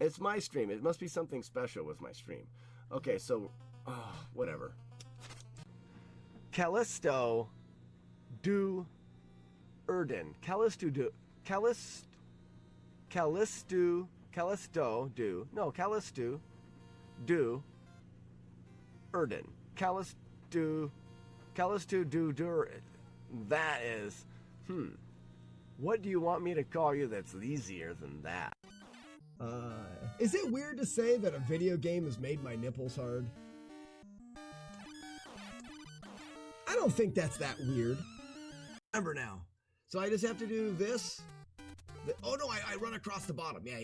It's my stream. It must be something special with my stream. Okay, so, whatever. Callisto do Erden. Callisto do Erden. Callisto do Dur. That is, what do you want me to call you that's easier than that? Is it weird to say that a video game has made my nipples hard? I don't think that's that weird. Remember now. So I just have to do this. Oh no, I run across the bottom. Yeah.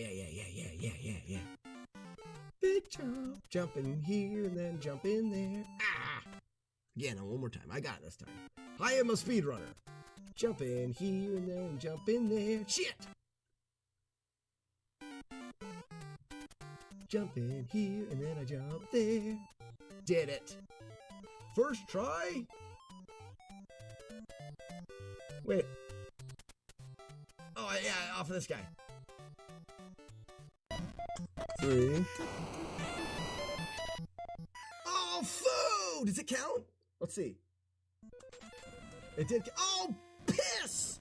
Big jump, jump in here and then jump in there. Ah! Yeah, no, one more time. I got it this time. I am a speedrunner. Jump in here and then jump in there. Shit! Jump in here and then I jump there. Did it. First try? Wait. Oh, yeah, off of this guy. 3. Oh, food! Does it count? Let's see. It did. Oh, piss!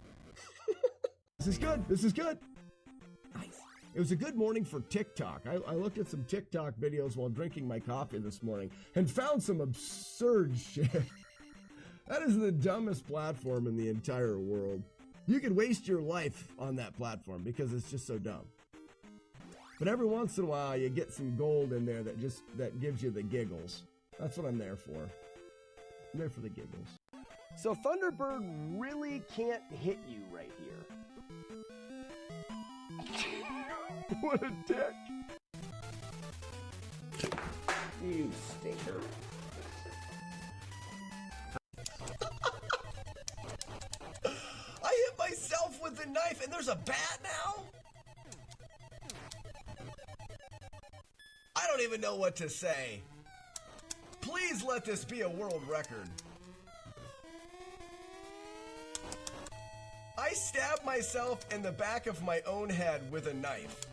This is good. This is good. Nice. It was a good morning for TikTok. I looked at some TikTok videos while drinking my coffee this morning and found some absurd shit. That is the dumbest platform in the entire world. You could waste your life on that platform because it's just so dumb. But every once in a while you get some gold in there that gives you the giggles. That's what I'm there for. I'm there for the giggles. So Thunderbird really can't hit you right here. What a dick. You stinker. I hit myself with the knife and there's a bat now? I don't even know what to say. Please let this be a world record. I stabbed myself in the back of my own head with a knife.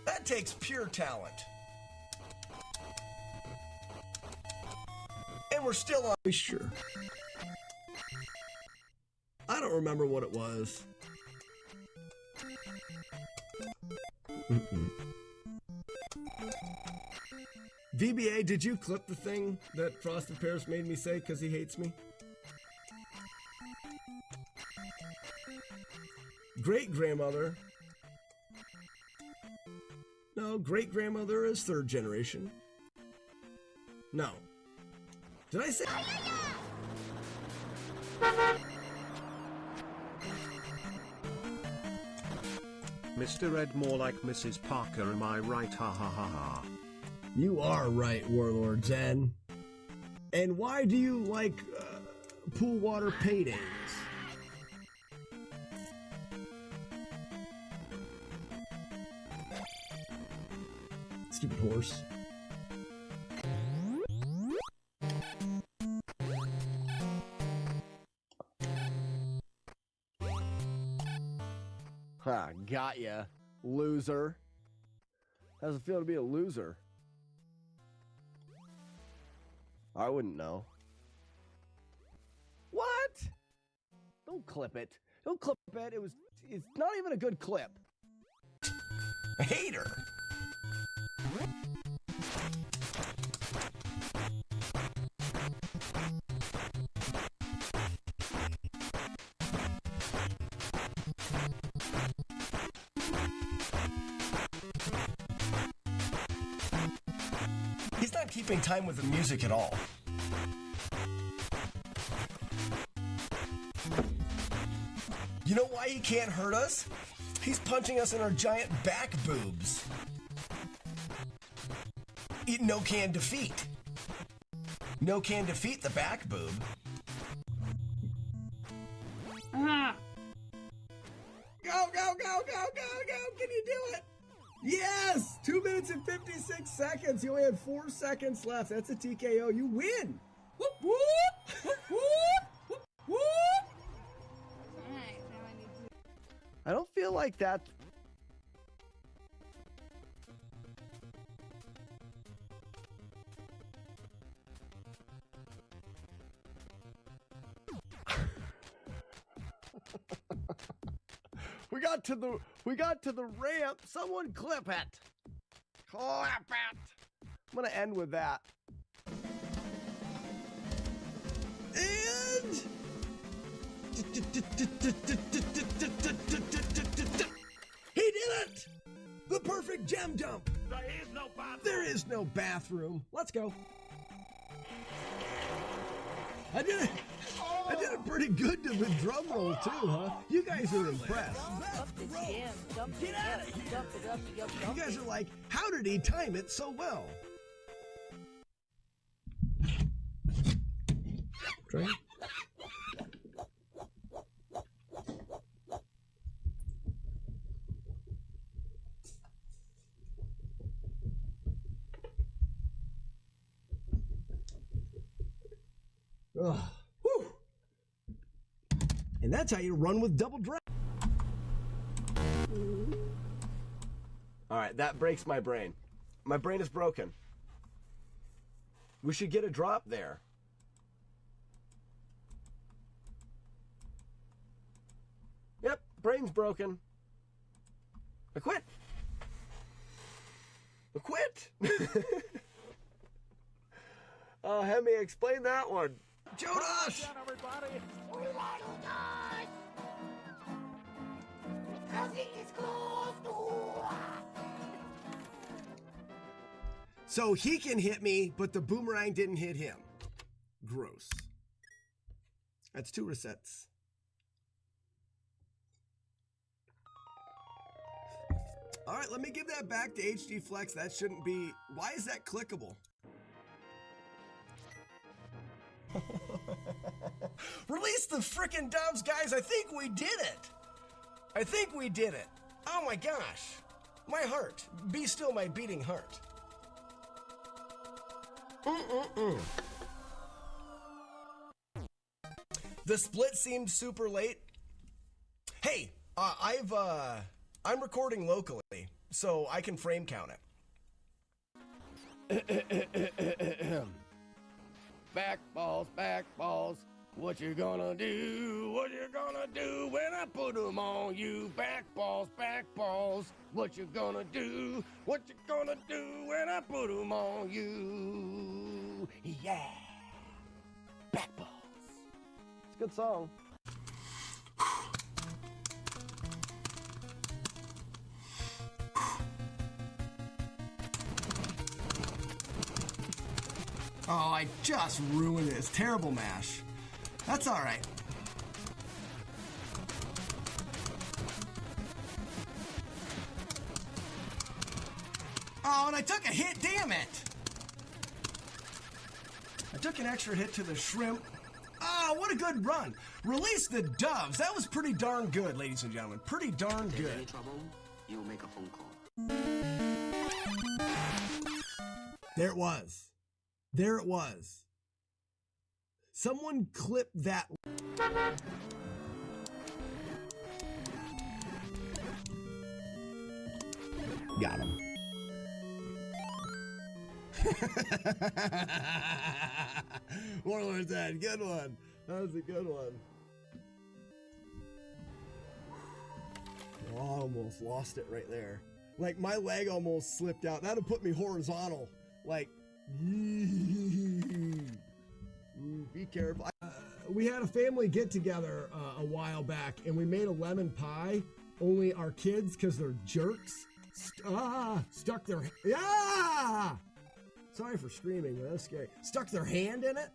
That takes pure talent. And we're still on. Sure. I don't remember what it was. VBA, did you clip the thing that Frosted Paris made me say because he hates me? Great-grandmother. No, great-grandmother is 3rd generation. No. Did I say... Mr. Ed more like Mrs. Parker, am I right? Ha ha ha ha. You are right, Warlord Zen. And why do you like pool water paintings? Stupid horse. Ha, got ya, loser. How's it feel to be a loser? I wouldn't know. What? Don't clip it. Don't clip it. It's not even a good clip. A hater. He's not keeping time with the music at all. You know why he can't hurt us? He's punching us in our giant back boobs. No can defeat. No can defeat the back boob. Go, go, go, go, go, go. Can you do it? Yes! 2 minutes and 56 seconds. You only had 4 seconds left. That's a TKO. You win. Whoop, whoop, whoop, whoop, whoop. Alright, now I need to... I don't feel like that. We got to the ramp. Someone clip it. Clip it. I'm gonna end with that. And he did it! The perfect gem dump. There is no bathroom. Let's go. I did it pretty good to the drum roll too, huh? You guys are impressed. Get out of here! You guys are like, how did he time it so well? Try. Ugh. Whew. And that's how you run with double drag. All right, that breaks my brain. My brain is broken. We should get a drop there. Yep, brain's broken. I quit. I quit. Have me explain that one. Jonas! So he can hit me, but the boomerang didn't hit him. Gross. That's 2 resets. All right, let me give that back to HD Flex. That shouldn't be... Why is that clickable? Release the frickin' doves, guys. I think we did it. I think we did it. Oh my gosh. My heart. Be still my beating heart. The split seemed super late. Hey, I'm recording locally, so I can frame count it. Back balls, what you gonna do? What you gonna do when I put them on you? Back balls, what you gonna do? What you gonna do when I put them on you? Yeah, back balls. It's a good song. Oh, I just ruined it. It's terrible mash. That's all right. Oh, and I took a hit, damn it! I took an extra hit to the shrimp. Oh, what a good run. Release the doves. That was pretty darn good, ladies and gentlemen. Pretty darn good. Any trouble, you'll make a phone call. There it was. There it was. Someone clip that. Got him. Warlord's Head, good one. That was a good one. Oh, I almost lost it right there. Like, my leg almost slipped out. That'd put me horizontal. Like, be careful. We had a family get together a while back, and we made a lemon pie. Only our kids, because they're jerks, stuck their sorry for screaming, but that's scary. Stuck their hand in it.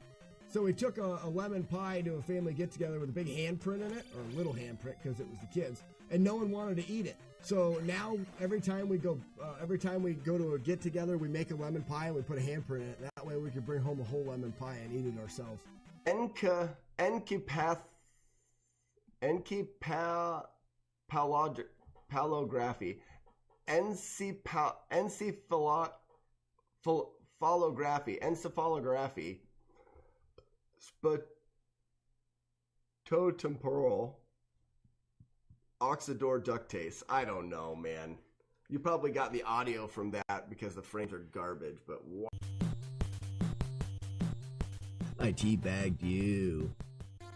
So we took a lemon pie to a family get together with a big handprint in it, or a little handprint because it was the kids, and no one wanted to eat it. So now every time we go to a get together, we make a lemon pie and we put a handprint in it. That way we can bring home a whole lemon pie and eat it ourselves. Encephalography. Encephalography. Spatotemporal. Oxidor ductase. I don't know, man. You probably got the audio from that because the frames are garbage, but what? I teabagged you.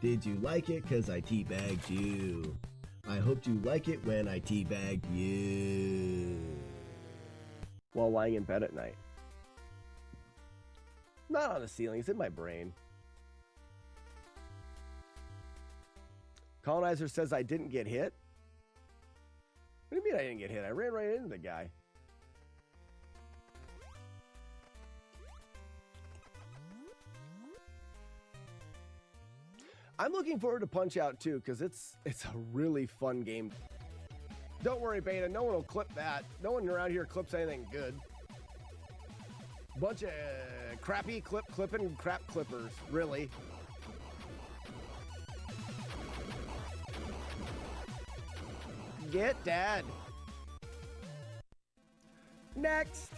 Did you like it? Cause I teabagged you. I hope you like it when I teabag you. While lying in bed at night. Not on the ceiling, it's in my brain. Colonizer says I didn't get hit. What do you mean I didn't get hit? I ran right into the guy. I'm looking forward to Punch-Out too, because it's a really fun game. Don't worry, Beta. No one will clip that. No one around here clips anything good. Bunch of crappy clipping crap clippers, really. Get Dad. Next.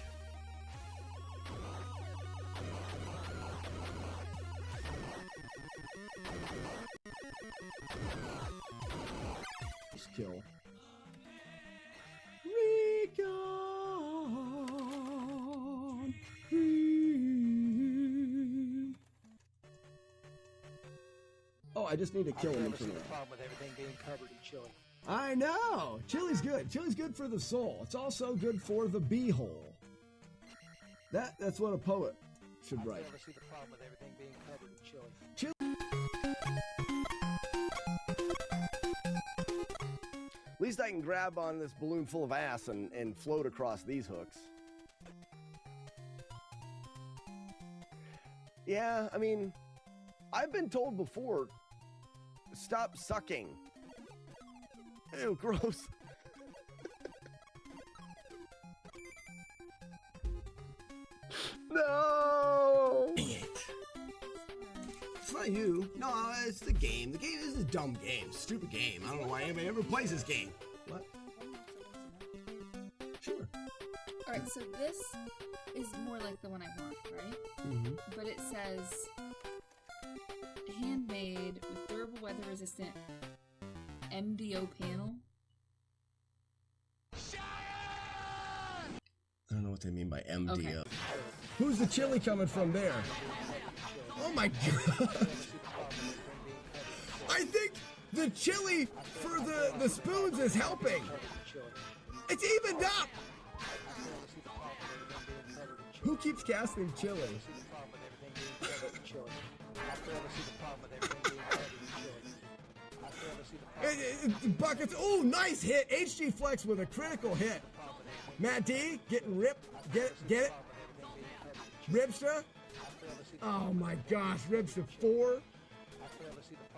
Kill. Oh, I just need to kill him. The problem with everything being covered in chili. I know. Chili's good. Chili's good for the soul. It's also good for the beehole. That's what a poet should write. I never see the problem with everything being covered in chili. At least I can grab on this balloon full of ass and float across these hooks. Yeah, I mean, I've been told before, stop sucking. Ew, gross. No! Dang it. It's not you. No, it's the game. The game is a dumb game. Stupid game. I don't know why anybody ever plays this game. What? Sure. Alright, so this is more like the one I want, right? Mm-hmm. But it says handmade with durable weather resistant MDO panel. I don't know what they mean by MDO. Okay. Who's the chili coming from there? Oh my god! I think the chili for the spoons is helping. It's evened up. Who keeps casting chili? Buckets. Oh, nice hit. HG Flex with a critical hit. Matt D getting ripped. Get it? Ribstra. Oh my gosh, Ribstra 4.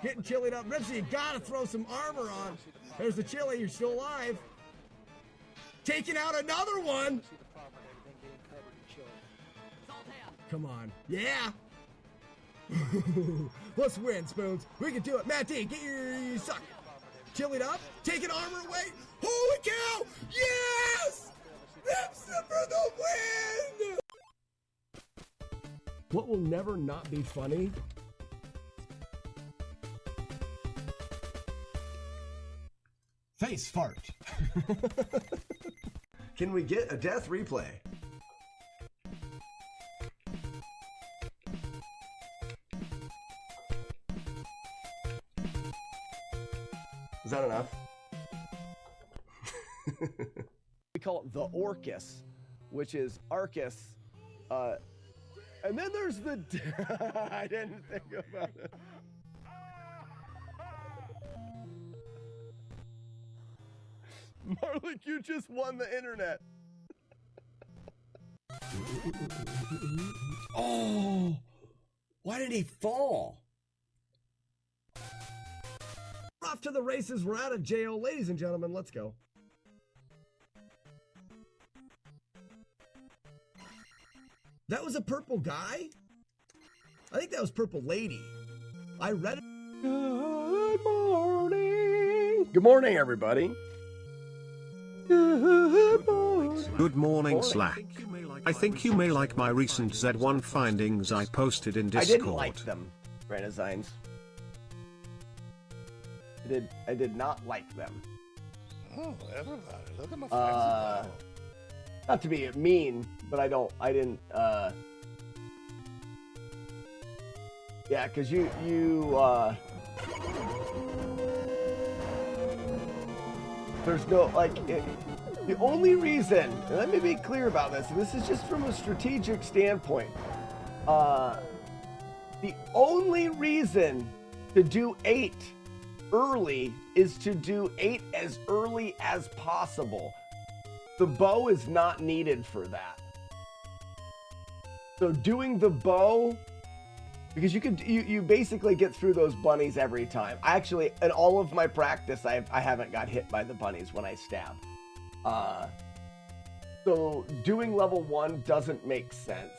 Getting chilied up. Ribstra, you gotta throw some armor on. There's the chili. You're still alive. Taking out another one. Come on. Yeah. Let's win, Spoons. We can do it. Matt D, get your suck. Chilied up. Taking armor away. Holy cow! Yes! Ribstra for the win! What will never not be funny? Face fart. Can we get a death replay? Is that enough? We call it the Orcus, which is Arcus. And then there's the... I didn't think about it. Marlik, you just won the internet. Oh! Why did he fall? We're off to the races. We're out of jail. Ladies and gentlemen, let's go. That was a purple guy? I think that was purple lady. I read it. Good morning. Good morning, everybody. Good morning, Slack. I think you may like my recent Z1 findings I posted in Discord. I didn't like them, Renaissance. I did not like them. Oh, everybody, look at my fancy Not to be mean, but I didn't, yeah, because you There's no, like, the only reason, and let me be clear about this, and this is just from a strategic standpoint, the only reason to do 8 early is to do 8 as early as possible. The bow is not needed for that. So doing the bow, because you basically get through those bunnies every time. I actually, in all of my practice, I haven't got hit by the bunnies when I stab. So doing level 1 doesn't make sense.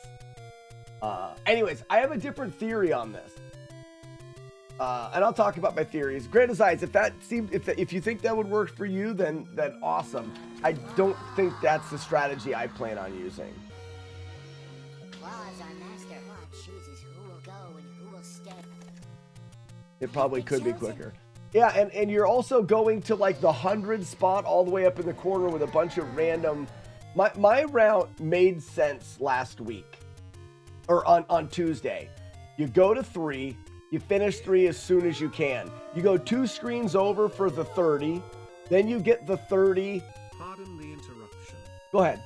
Anyways, I have a different theory on this. And I'll talk about my theories. Great Designs, if you think that would work for you, then awesome. I don't think that's the strategy I plan on using. Claw is our master. Claw chooses who will go and who will stay. It probably could be quicker. Yeah, and you're also going to like the 100 spot all the way up in the corner with a bunch of random. My route made sense last week, or on Tuesday. You go to 3, you finish 3 as soon as you can. You go 2 screens over for the 30, then you get the 30. Pardon the interruption. Go ahead.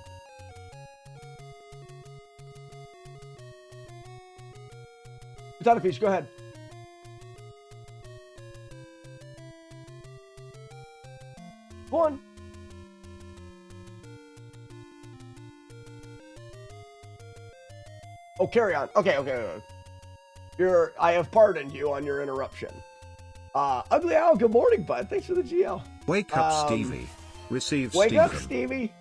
Potato Fish, go ahead. Go on. Oh, carry on. Okay. I have pardoned you on your interruption. Ugly Owl, good morning, bud. Thanks for the GL. Wake up, Stevie. Receive Wake Steven. up, Stevie.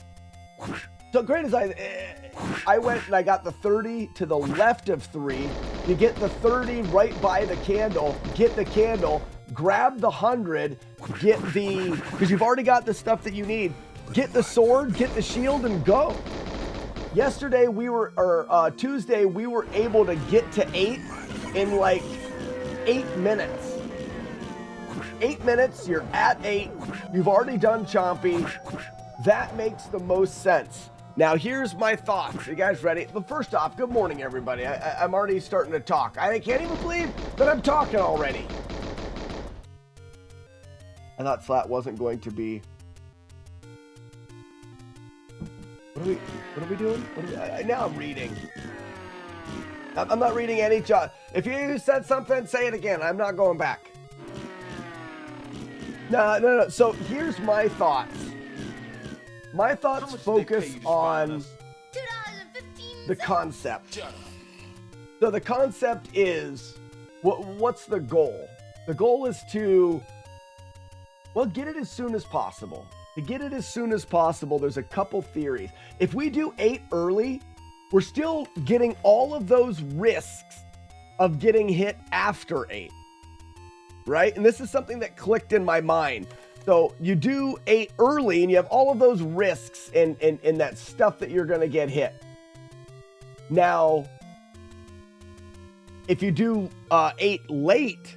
So great as I went and I got the 30 to the left of 3. You get the 30 right by the candle. Get the candle. Grab the 100. Get the, because you've already got the stuff that you need. Get the sword. Get the shield and go. Yesterday Tuesday we were able to get to 8 in like 8 minutes. 8 minutes, you're at 8. You've already done Chompy. That makes the most sense. Now here's my thoughts. You guys ready? But first off, good morning, everybody. I'm already starting to talk. I can't even believe that I'm talking already. I thought Slat wasn't going to be. What are we doing? Now I'm reading. I'm not reading any chat. If you said something, say it again. I'm not going back. No. So here's my thoughts. My thoughts focus on the concept. So the concept is, what's the goal? The goal is to, well, get it as soon as possible. To get it as soon as possible, there's a couple theories. If we do 8 early, we're still getting all of those risks of getting hit after 8, right? And this is something that clicked in my mind. So you do 8 early and you have all of those risks in that stuff that you're gonna get hit. Now, if you do 8 late,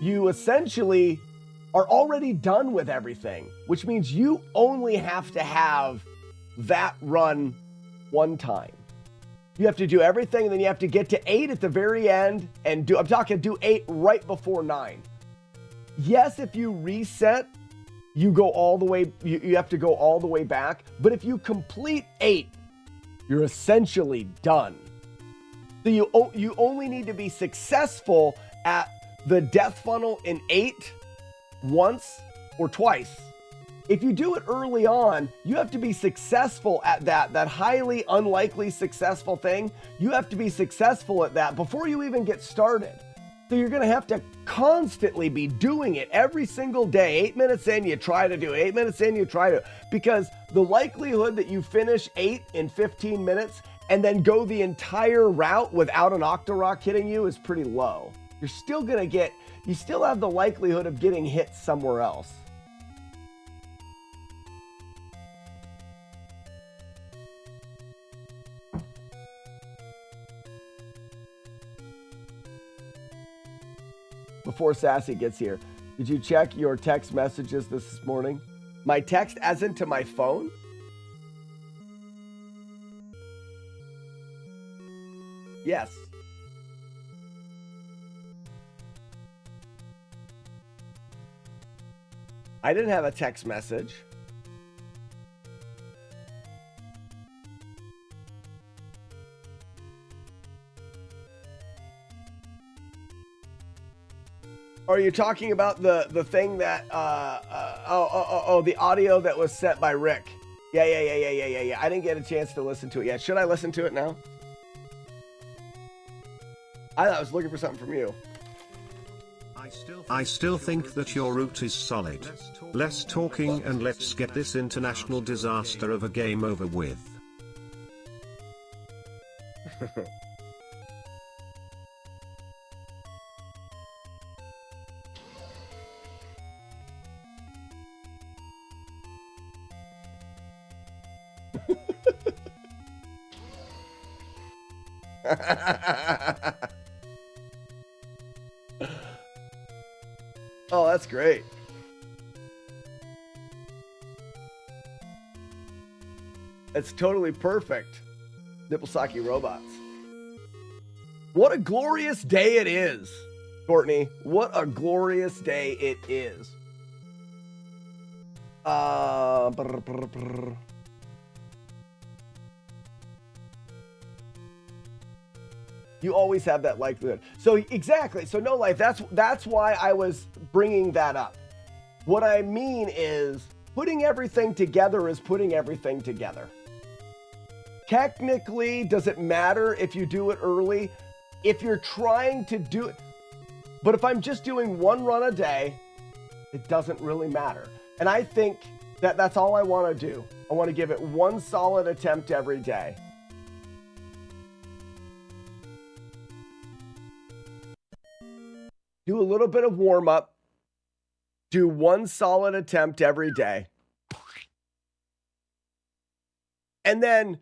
you essentially are already done with everything, which means you only have to have that run one time. You have to do everything, and then you have to get to 8 at the very end and do 8 right before 9. Yes, if you reset, you go all the way, you have to go all the way back. But if you complete 8, you're essentially done. So you only need to be successful at the death funnel in 8 once or twice. If you do it early on, you have to be successful at that highly unlikely successful thing. You have to be successful at that before you even get started. So you're going to have to constantly be doing it every single day. 8 minutes in, you try to do it. 8 minutes in, you try to, because the likelihood that you finish 8 in 15 minutes and then go the entire route without an Octorok hitting you is pretty low. You're still going to get, you still have the likelihood of getting hit somewhere else. Before Sassy gets here, did you check your text messages this morning? My text as into my phone? Yes. I didn't have a text message. Are you talking about the thing that the audio that was sent by Rick? Yeah. I didn't get a chance to listen to it yet. Should I listen to it now? I was looking for something from you. I still think that your route is solid. Less talking and let's get this international disaster of a game over with. Oh, that's great. It's totally perfect. Nipplesaki robots. What a glorious day it is, Courtney. What a glorious day it is. You always have that likelihood. So exactly. So no life. That's why I was bringing that up. What I mean is putting everything together is putting everything together. Technically, does it matter if you do it early? If you're trying to do it, but if I'm just doing one run a day, it doesn't really matter. And I think that that's all I want to do. I want to give it one solid attempt every day. Do a little bit of warm up. Do one solid attempt every day. And then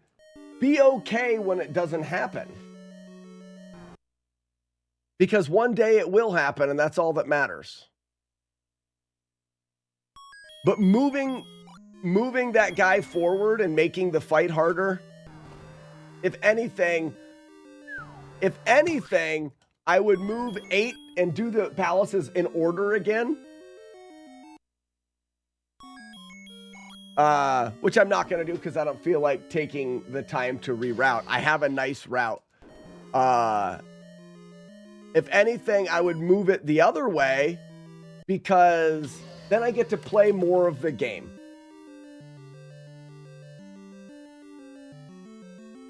be okay when it doesn't happen. Because one day it will happen, and that's all that matters. But moving that guy forward and making the fight harder, if anything, I would move 8 and do the palaces in order again. Which I'm not going to do because I don't feel like taking the time to reroute. I have a nice route. If anything, I would move it the other way because then I get to play more of the game.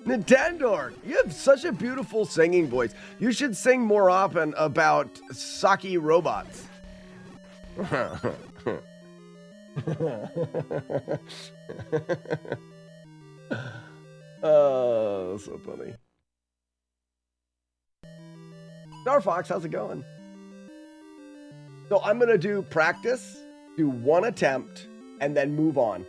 Nintendo, you have such a beautiful singing voice. You should sing more often about Saki robots. Oh, so funny. Star Fox, how's it going? So I'm going to do practice, do one attempt, and then move on.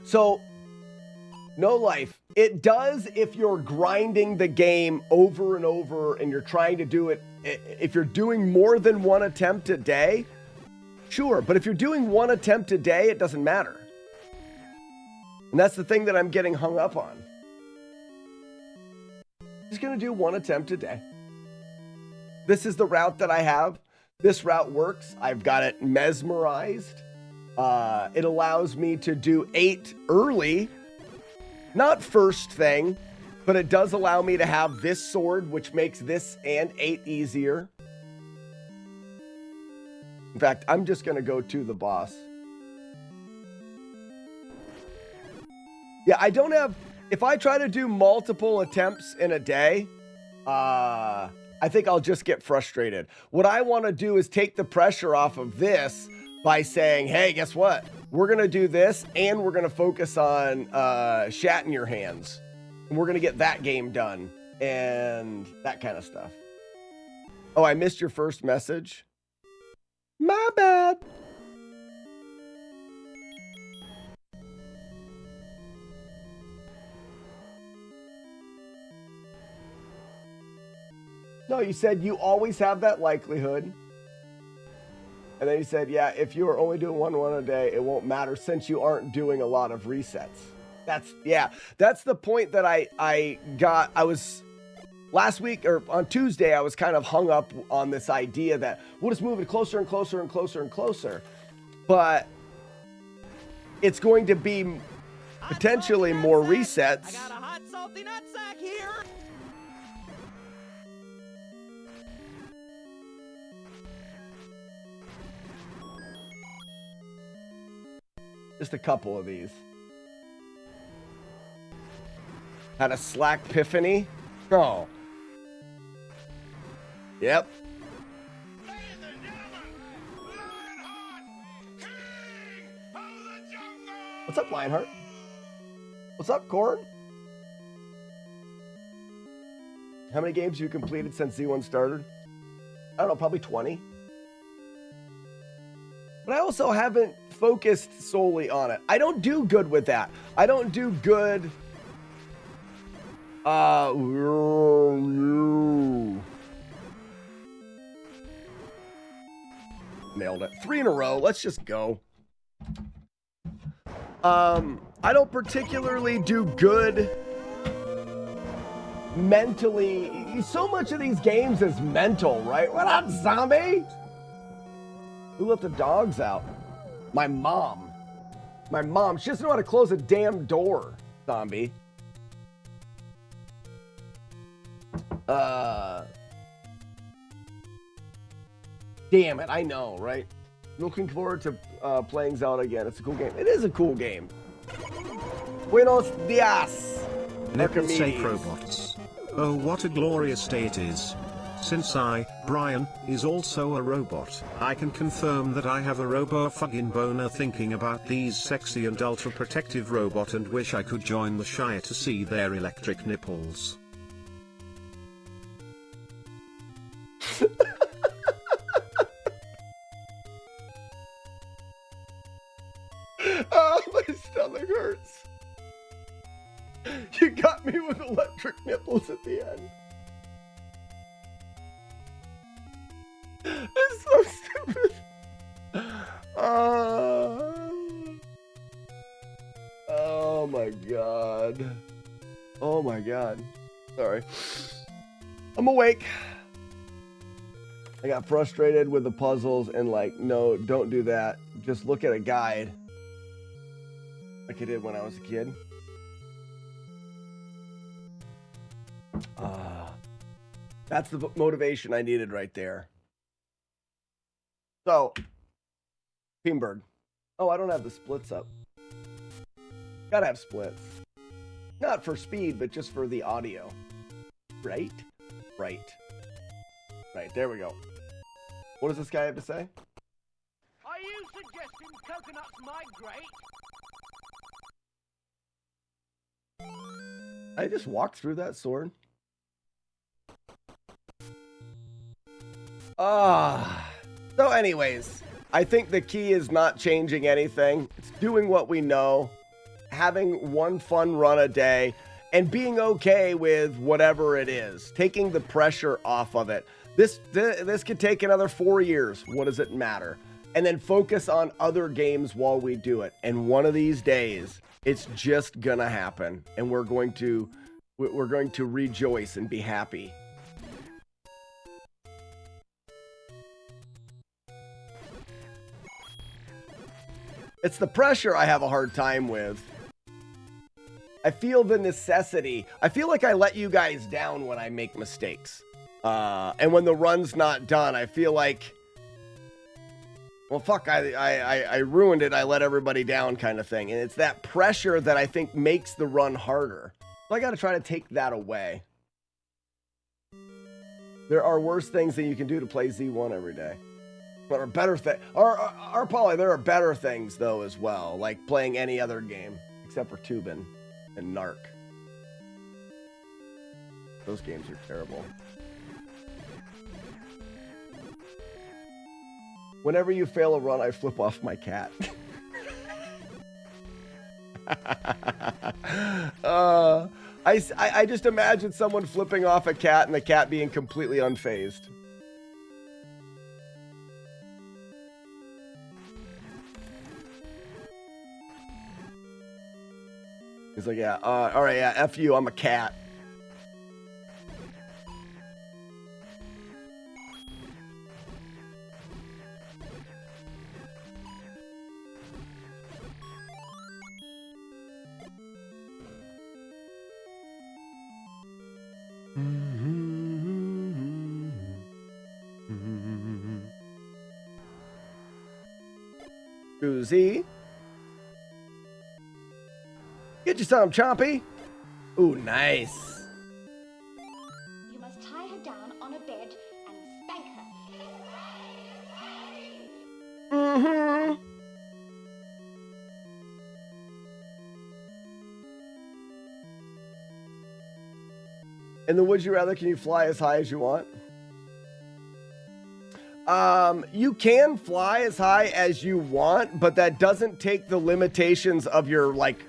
So, no life. It does if you're grinding the game over and over and you're trying to do it. If you're doing more than one attempt a day, sure. But if you're doing one attempt a day, it doesn't matter. And that's the thing that I'm getting hung up on. Just going to do one attempt a day. This is the route that I have. This route works. I've got it mesmerized. It allows me to do 8 early. Not first thing, but it does allow me to have this sword, which makes this and 8 easier. In fact, I'm just going to go to the boss. Yeah, I don't have... If I try to do multiple attempts in a day, I think I'll just get frustrated. What I want to do is take the pressure off of this by saying, hey, guess what? We're going to do this, and we're going to focus on Shat in Your Hands. And we're going to get that game done, and that kind of stuff. Oh, I missed your first message? My bad. No, you said you always have that likelihood. And then you said, yeah, if you are only doing one run a day, it won't matter since you aren't doing a lot of resets. That's the point that I last week or on Tuesday, I was kind of hung up on this idea that we'll just move it closer and closer and closer and closer. But it's going to be potentially more resets. I got a hot salty nutsack here. Just a couple of these. Had a slack epiphany. Oh. Yep. What's up, Lionheart? What's up, Cord? How many games have you completed since Z1 started? I don't know, probably 20. But I also haven't focused solely on it. I don't do good with that. I don't do good. Nailed it. 3 in a row. Let's just go. I don't particularly do good mentally. So much of these games is mental, right? What up, zombie? Who let the dogs out? My mom. My mom. She doesn't know how to close a damn door, zombie. Damn it, I know, right? Looking forward to playing Zelda again. It's a cool game. It is a cool game. Buenos dias. Nipple safe robots. Oh, what a glorious day it is. Since I, Brian, is also a robot, I can confirm that I have a robo-fucking boner thinking about these sexy and ultra-protective robot and wish I could join the Shire to see their electric nipples. Oh, my stomach hurts. You got me with electric nipples at the end. It's so stupid. Oh my god. Oh my god. Sorry. I'm awake. I got frustrated with the puzzles and like, no, don't do that. Just look at a guide. Like I did when I was a kid. That's the motivation I needed right there. So, Teamberg. Oh, I don't have the splits up. Gotta have splits. Not for speed, but just for the audio. Right? Right. Right, there we go. What does this guy have to say? Are you suggesting coconuts migrate? I just walked through that sword. So anyways, I think the key is not changing anything. It's doing what we know, having one fun run a day, and being okay with whatever it is, taking the pressure off of it. This could take another 4 years. What does it matter? And then focus on other games while we do it. And one of these days, it's just gonna happen, and we're going to rejoice and be happy. It's the pressure I have a hard time with. I feel the necessity. I feel like I let you guys down when I make mistakes. And when the run's not done, I feel like, well, fuck, I ruined it. I let everybody down kind of thing. And it's that pressure that I think makes the run harder. So I got to try to take that away. There are worse things that you can do to play Z1 every day. But are better things. Or Polly, there are better things, though, as well. Like playing any other game. Except for Tubin and Narc. Those games are terrible. Whenever you fail a run, I flip off my cat. I just imagine someone flipping off a cat and the cat being completely unfazed. He's like, yeah, all right, yeah, F you, I'm a cat. Susie. Get you some, Chompy. Ooh, nice. You must tie her down on a bed and spank her. Mm-hmm. In the Would You Rather, can you fly as high as you want? You can fly as high as you want, but that doesn't take the limitations of your, like,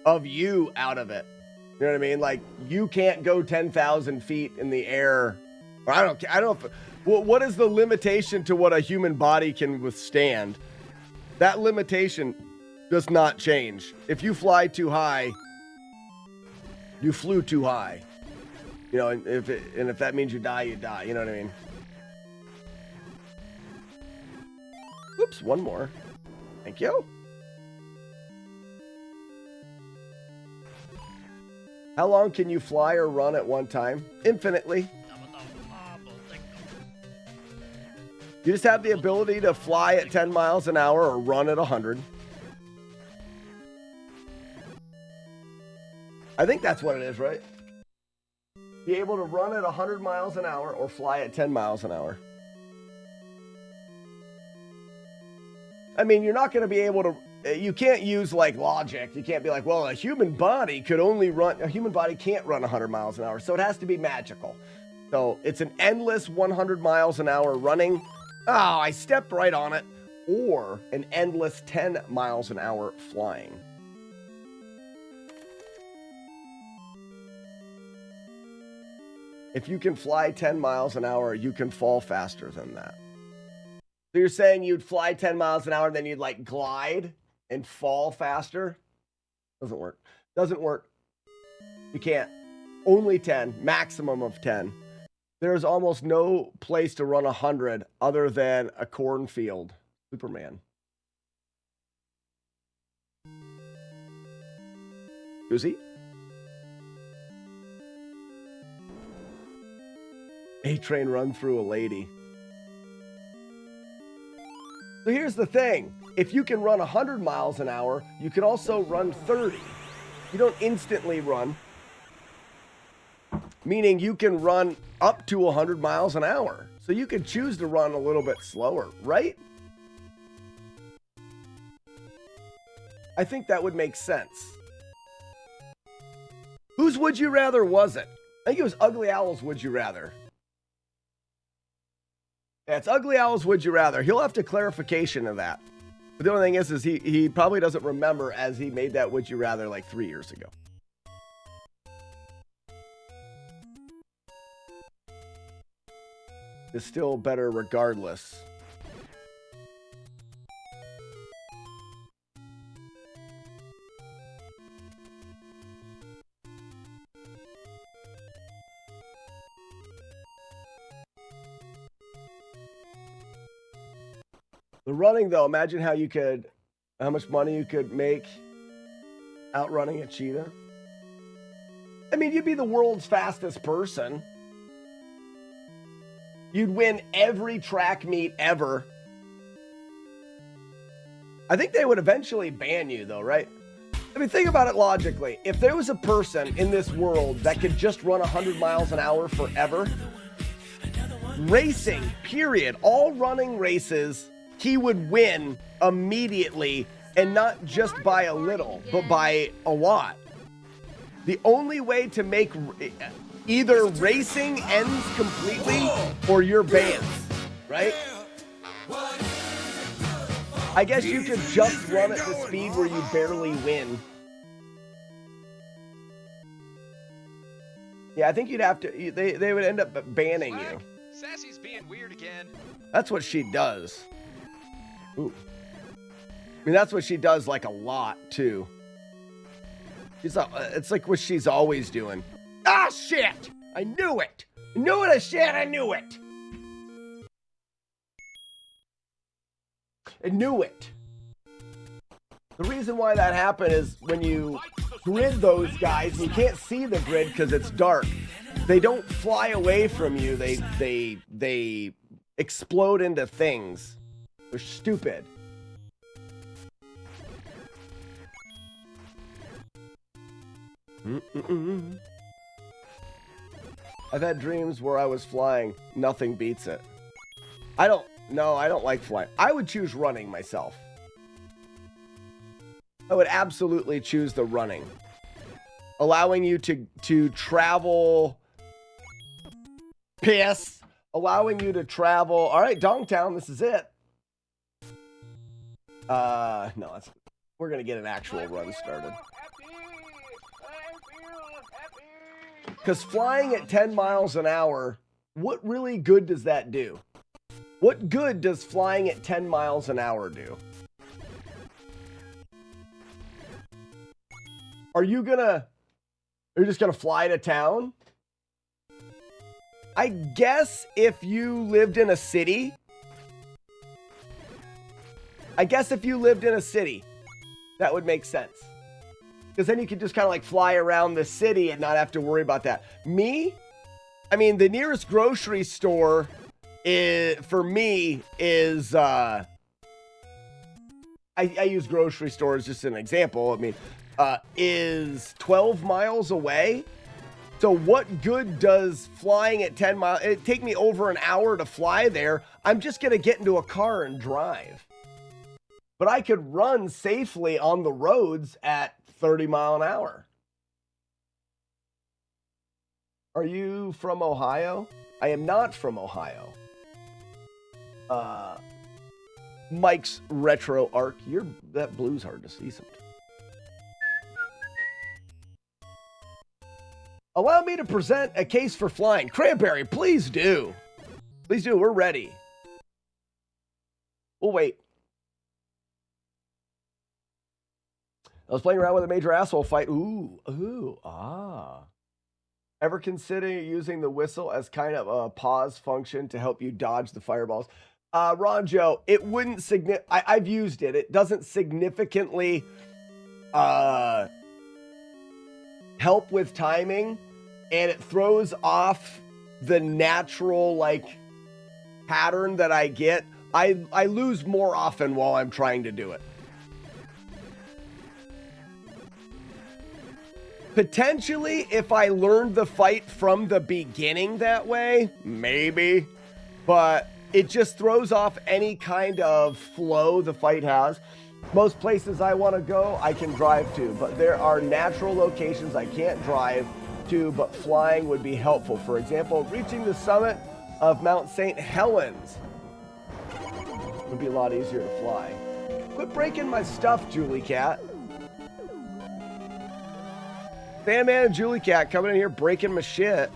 of you out of it. You know what I mean? Like, you can't go 10,000 feet in the air. Or I don't know if, what is the limitation to what a human body can withstand? That limitation does not change. If you fly too high, you flew too high. You know, and if that means you die, you die. You know what I mean? Oops, one more. Thank you. How long can you fly or run at one time? Infinitely. You just have the ability to fly at 10 miles an hour or run at 100. I think that's what it is, right? Be able to run at 100 miles an hour or fly at 10 miles an hour. I mean, you're not going to be able to, you can't use like logic. You can't be like, well, a human body can't run 100 miles an hour. So it has to be magical. So it's an endless 100 miles an hour running. Oh, I stepped right on it. Or an endless 10 miles an hour flying. If you can fly 10 miles an hour, you can fall faster than that. So you're saying you'd fly 10 miles an hour, and then you'd like glide and fall faster? Doesn't work. Doesn't work. You can't. Only 10, maximum of 10. There's almost no place to run 100 other than a cornfield. Superman. Susie? A-train run through a lady. So here's the thing. If you can run 100 miles an hour, you can also run 30. You don't instantly run. Meaning you can run up to 100 miles an hour. So you can choose to run a little bit slower, right? I think that would make sense. Whose Would You Rather was it? I think it was Ugly Owl's Would You Rather. Yeah, it's Ugly Owl's Would You Rather. He'll have to clarification of that. But the only thing is he probably doesn't remember as he made that Would You Rather like 3 years ago. It's still better regardless. The running, though, imagine how much money you could make outrunning a cheetah. I mean, you'd be the world's fastest person. You'd win every track meet ever. I think they would eventually ban you, though, right? I mean, think about it logically. If there was a person in this world that could just run 100 miles an hour forever, racing, period, all running races, he would win immediately, and not just by a little, but by a lot. The only way to make either racing ends completely or you're banned, right? I guess you could just run at the speed where you barely win. Yeah, I think you'd have to, they would end up banning you. Sassy's being weird again. That's what she does. Ooh. I mean, that's what she does like a lot, too. It's like what she's always doing. Ah, shit! I knew it! I knew it, shit! I knew it! I knew it! The reason why that happened is when you grid those guys, you can't see the grid because it's dark. They don't fly away from you. They explode into things. They're stupid. I've had dreams where I was flying. Nothing beats it. I don't like flying. I would choose running myself. I would absolutely choose the running. Allowing you to travel. Piss. Allowing you to travel. All right, Dongtown, this is it. No, we're going to get an actual run started. Because flying at 10 miles an hour, what really good does that do? What good does flying at 10 miles an hour do? Are you just gonna fly to town? I guess if you lived in a city. That would make sense. Because then you could just kind of like fly around the city and not have to worry about that. Me? I mean, the nearest grocery store for me is, I use grocery stores just as an example. I mean, is 12 miles away. So what good does flying at 10 miles, it'd take me over an hour to fly there. I'm just going to get into a car and drive. But I could run safely on the roads at 30 mile an hour. Are you from Ohio? I am not from Ohio. Mike's retro arc. That blue's hard to see sometimes. Allow me to present a case for flying. Cranberry, please do. Please do. We're ready. We'll wait. I was playing around with a major asshole fight. Ever consider using the whistle as kind of a pause function to help you dodge the fireballs? Ronjo, it wouldn't I've used it. It doesn't significantly help with timing, and it throws off the natural like pattern that I get. I lose more often while I'm trying to do it. Potentially, if I learned the fight from the beginning that way, maybe. But it just throws off any kind of flow the fight has. Most places I want to go, I can drive to. But there are natural locations I can't drive to, but flying would be helpful. For example, reaching the summit of Mount St. Helens would be a lot easier to fly. Quit breaking my stuff, Julie Cat. Bandman and Julie Cat coming in here breaking my shit.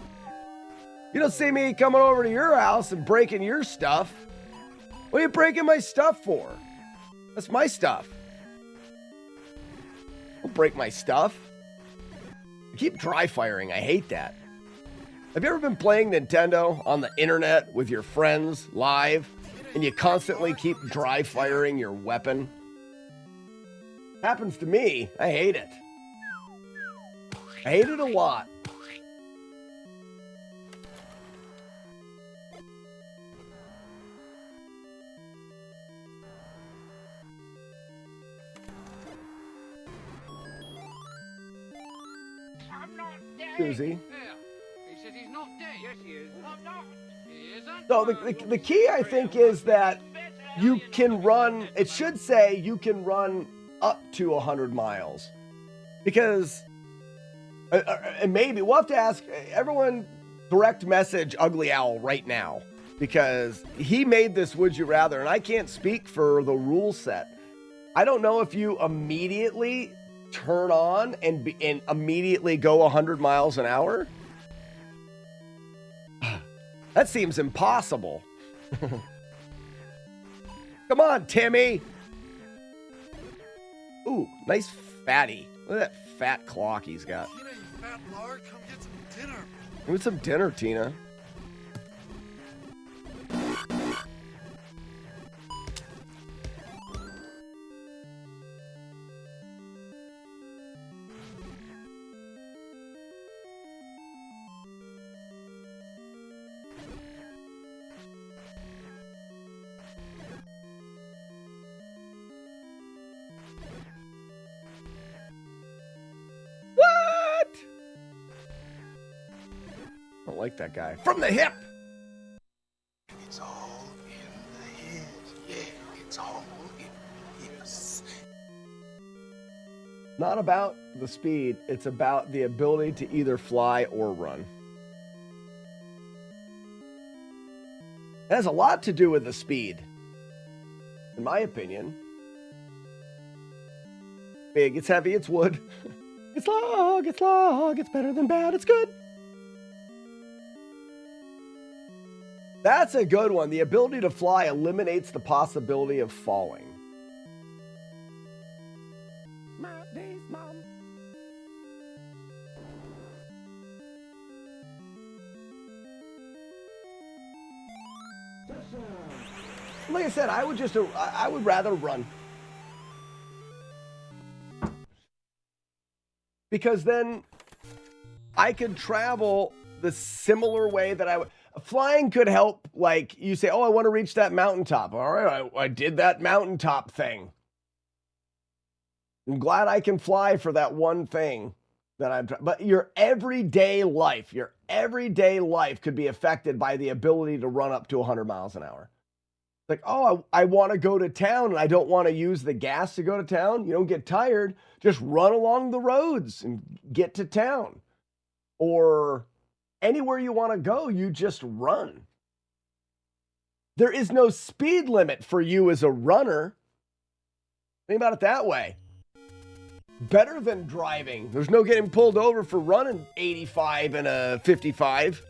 You don't see me coming over to your house and breaking your stuff. What are you breaking my stuff for? That's my stuff. Don't break my stuff. I keep dry firing. I hate that. Have you ever been playing Nintendo on the internet with your friends live and you constantly keep dry firing your weapon? Happens to me. I hate it. I hate it a lot. I'm not dead. Susie. Yeah. He says he's not dead. Yes, he is. I'm not. He isn't. So the key, I think, is that you can run, it should say you can run up to 100 miles. Because, and maybe, we'll have to ask everyone, direct message Ugly Owl right now. Because he made this Would You Rather, and I can't speak for the rule set. I don't know if you immediately turn on and immediately go 100 miles an hour. That seems impossible. Come on, Timmy. Ooh, nice fatty. Look at that fat clock he's got. Tina, you fat lard, come get some dinner. Give me some dinner, Tina. don't like that guy. From the hip! It's all in the head. Yeah, it's all in the hips. Not about the speed, it's about the ability to either fly or run. It has a lot to do with the speed, in my opinion. Big, it's heavy, it's wood. It's log, it's better than bad, it's good. That's a good one. The ability to fly eliminates the possibility of falling. My days, Mom. Like I said, I would rather run. Because then I could travel the similar way that I would. Flying could help, like you say, oh, I want to reach that mountaintop. All right, I did that mountaintop thing. I'm glad I can fly for that one thing that I'm. But your everyday life could be affected by the ability to run up to 100 miles an hour. Like, oh, I want to go to town and I don't want to use the gas to go to town. You don't get tired. Just run along the roads and get to town. Or anywhere you want to go, you just run. There is no speed limit for you as a runner. Think about it that way. Better than driving. There's no getting pulled over for running 85 and a 55.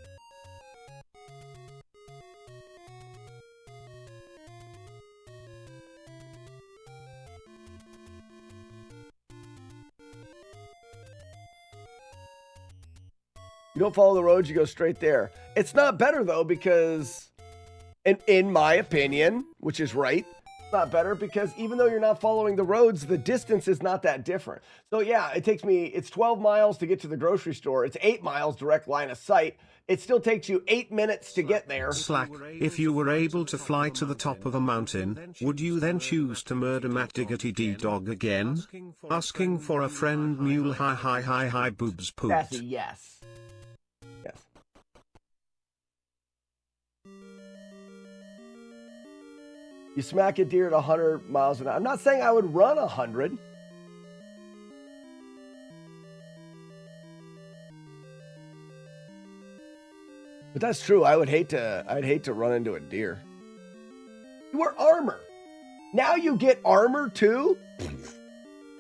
You don't follow the roads, you go straight there. It's not better, though, because, in my opinion, which is right, it's not better because even though you're not following the roads, the distance is not that different. So, yeah, it's 12 miles to get to the grocery store. It's 8 miles direct line of sight. It still takes you 8 minutes to get there. Slack, if you were able to fly to the top of a mountain, would you then choose to murder Matt Diggity D-Dog again? Asking for a friend mule hi boobs pooped. That's a yes. Yes. You smack a deer at 100 miles an hour. I'm not saying I would run 100. But that's true. I'd hate to run into a deer. You wear armor. Now you get armor too?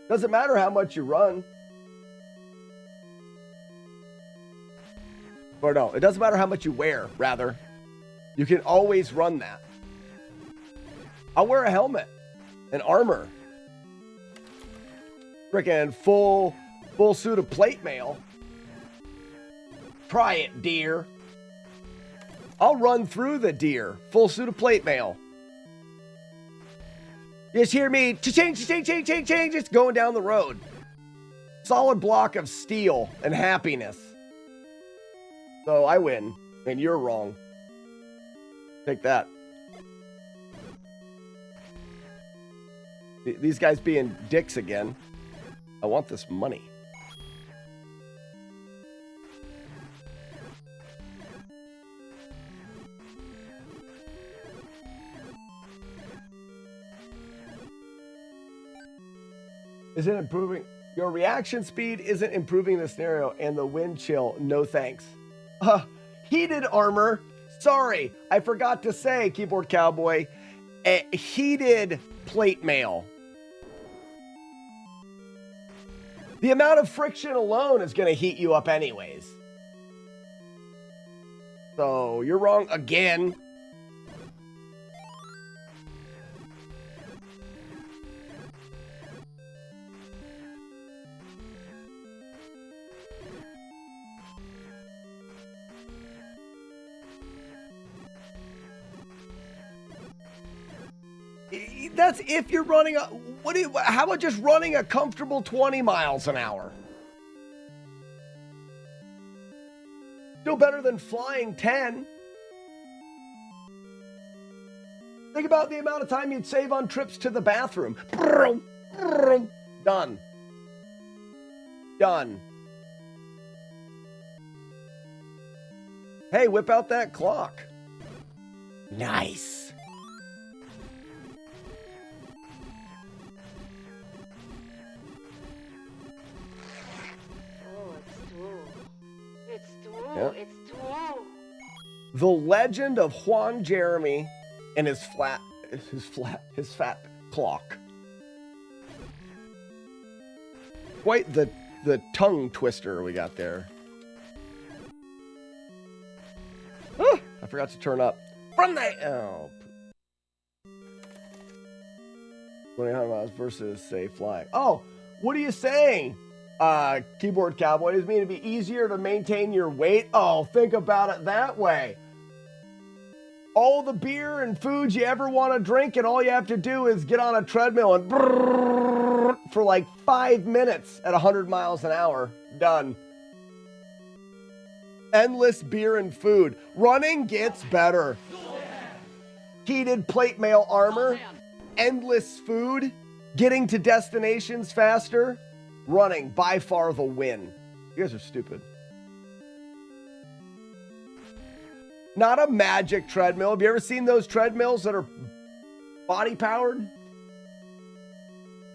Doesn't matter how much you run. Or no, it doesn't matter how much you wear, rather. You can always run that. I'll wear a helmet and armor. Frickin' full suit of plate mail. Try it, deer. I'll run through the deer. Full suit of plate mail. Just hear me. Cha-ching, cha-ching, cha-ching, cha-ching. Just going down the road. Solid block of steel and happiness. So I win, and you're wrong. Take that. These guys being dicks again. I want this money. Isn't improving. Your reaction speed isn't improving the scenario, and the wind chill, no thanks. Heated armor. Sorry, I forgot to say, Keyboard Cowboy. Heated plate mail. The amount of friction alone is going to heat you up anyways. So, you're wrong again. That's if you're running how about just running a comfortable 20 miles an hour? Still better than flying 10. Think about the amount of time you'd save on trips to the bathroom. Done. Done. Hey, whip out that clock. Nice. Oh, it's true. It's true. Yep. It's true. The Legend of Juan Jeremy and his fat clock. Quite the tongue twister we got there. Ah, I forgot to turn up. From the 2,800 miles versus say flying. Oh, what are you saying? Keyboard cowboy, does it mean it'd be easier to maintain your weight? Oh, think about it that way. All the beer and food you ever want to drink, and all you have to do is get on a treadmill and for like 5 minutes at 100 miles an hour. Done. Endless beer and food. Running gets better. Heated plate mail armor. Endless food. Getting to destinations faster. Running, by far the win. You guys are stupid. Not a magic treadmill. Have you ever seen those treadmills that are body powered?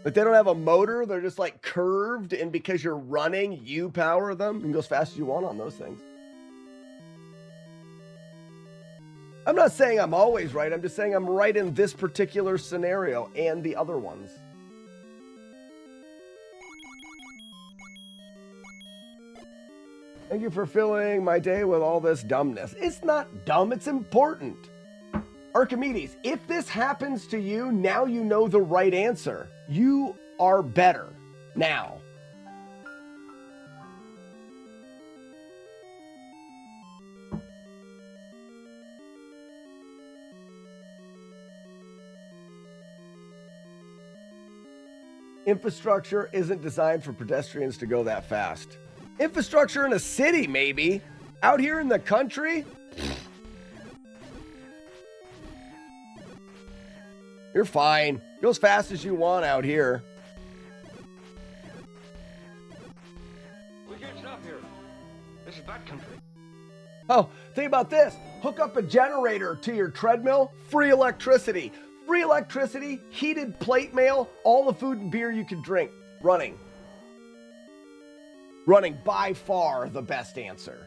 Like they don't have a motor. They're just like curved, and because you're running, you power them. You can go as fast as you want on those things. I'm not saying I'm always right. I'm just saying I'm right in this particular scenario and the other ones. Thank you for filling my day with all this dumbness. It's not dumb, it's important. Archimedes, if this happens to you, now you know the right answer. You are better now. Infrastructure isn't designed for pedestrians to go that fast. Infrastructure in a city, maybe. Out here in the country? You're fine. Go as fast as you want out here. We can't stop here. This is bad country. Oh, think about this. Hook up a generator to your treadmill, free electricity. Free electricity, heated plate mail, all the food and beer you can drink. Running. Running by far the best answer.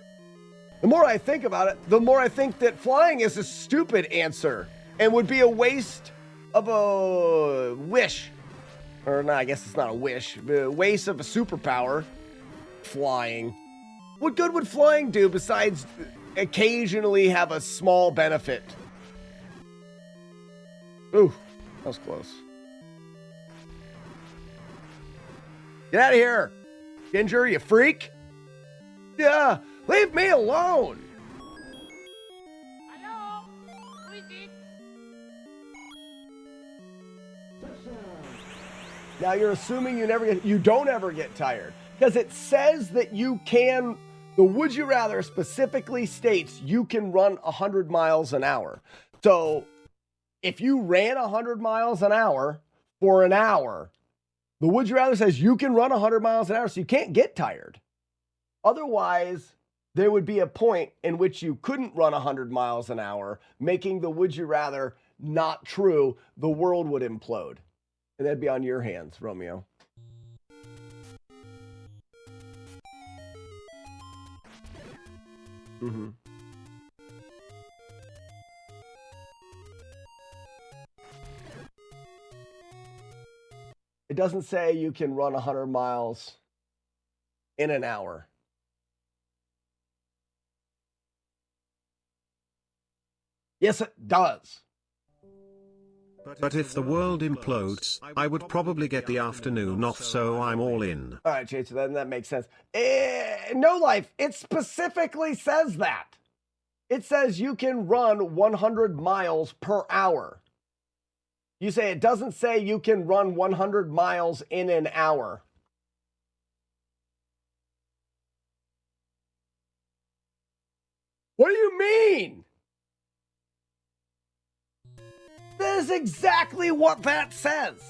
The more I think about it, the more I think that flying is a stupid answer and would be a waste of a wish. Or no, I guess it's not a wish, but a waste of a superpower. Flying. What good would flying do besides occasionally have a small benefit? Ooh, that was close. Get out of here, Ginger, you freak. Yeah, leave me alone. Hello? Who is it? Now you're assuming you don't ever get tired because it says that you can. The would you rather specifically states you can run 100 miles an hour. So if you ran 100 miles an hour for an hour, the would you rather says you can run 100 miles an hour, so you can't get tired. Otherwise, there would be a point in which you couldn't run 100 miles an hour, making the would you rather not true. The world would implode. And that'd be on your hands, Romeo. Mm-hmm. It doesn't say you can run 100 miles in an hour. Yes, it does. But if the world implodes, I would probably get the afternoon off, so I'm all in. All right, Chase, then that makes sense. No Life, it specifically says that. It says you can run 100 miles per hour. You say it doesn't say you can run 100 miles in an hour. What do you mean? That is exactly what that says.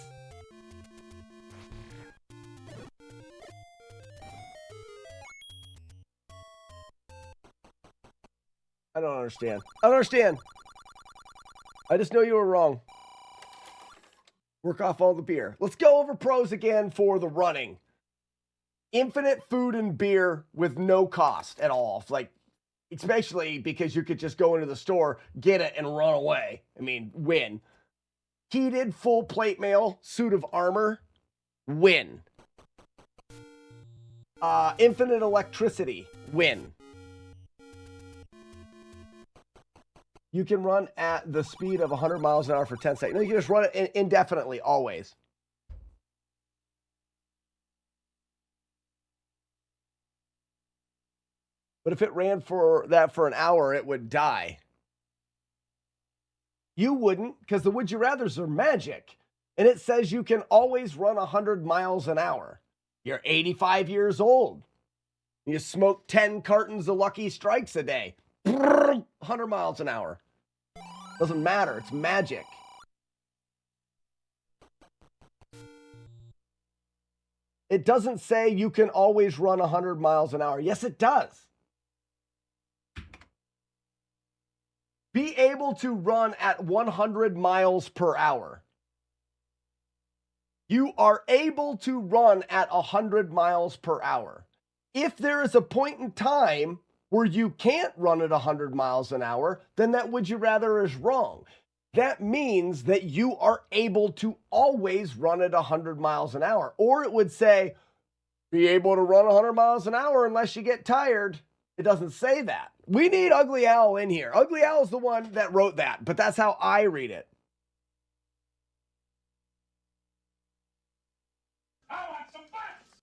I don't understand. I don't understand. I just know you were wrong. Work off all the beer. Let's go over pros again for the running. Infinite food and beer with no cost at all. Like, especially because you could just go into the store, get it, and run away. I mean, win. Heated full plate mail, suit of armor, win. Infinite electricity, win. You can run at the speed of 100 miles an hour for 10 seconds. No, you can just run it indefinitely, always. But if it ran for that for an hour, it would die. You wouldn't, because the would you rathers are magic. And it says you can always run 100 miles an hour. You're 85 years old. You smoke 10 cartons of Lucky Strikes a day. 100 miles an hour. Doesn't matter. It's magic. It doesn't say you can always run 100 miles an hour. Yes, it does. Be able to run at 100 miles per hour. You are able to run at 100 miles per hour. If there is a point in time where you can't run at 100 miles an hour, then that would you rather is wrong. That means that you are able to always run at 100 miles an hour. Or it would say, be able to run 100 miles an hour unless you get tired. It doesn't say that. We need Ugly Owl in here. Ugly Owl is the one that wrote that, but that's how I read it. I want some butts.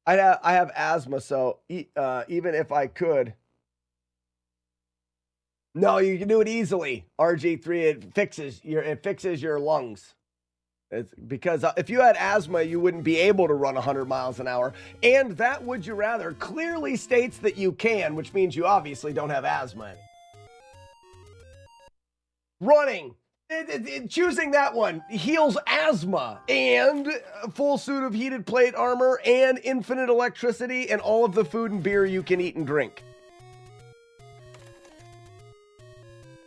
I have asthma, so even if I could. No, you can do it easily. RG3, it fixes your lungs. It's because if you had asthma, you wouldn't be able to run 100 miles an hour. And that would you rather clearly states that you can, which means you obviously don't have asthma. Running. Choosing that one heals asthma and a full suit of heated plate armor and infinite electricity and all of the food and beer you can eat and drink.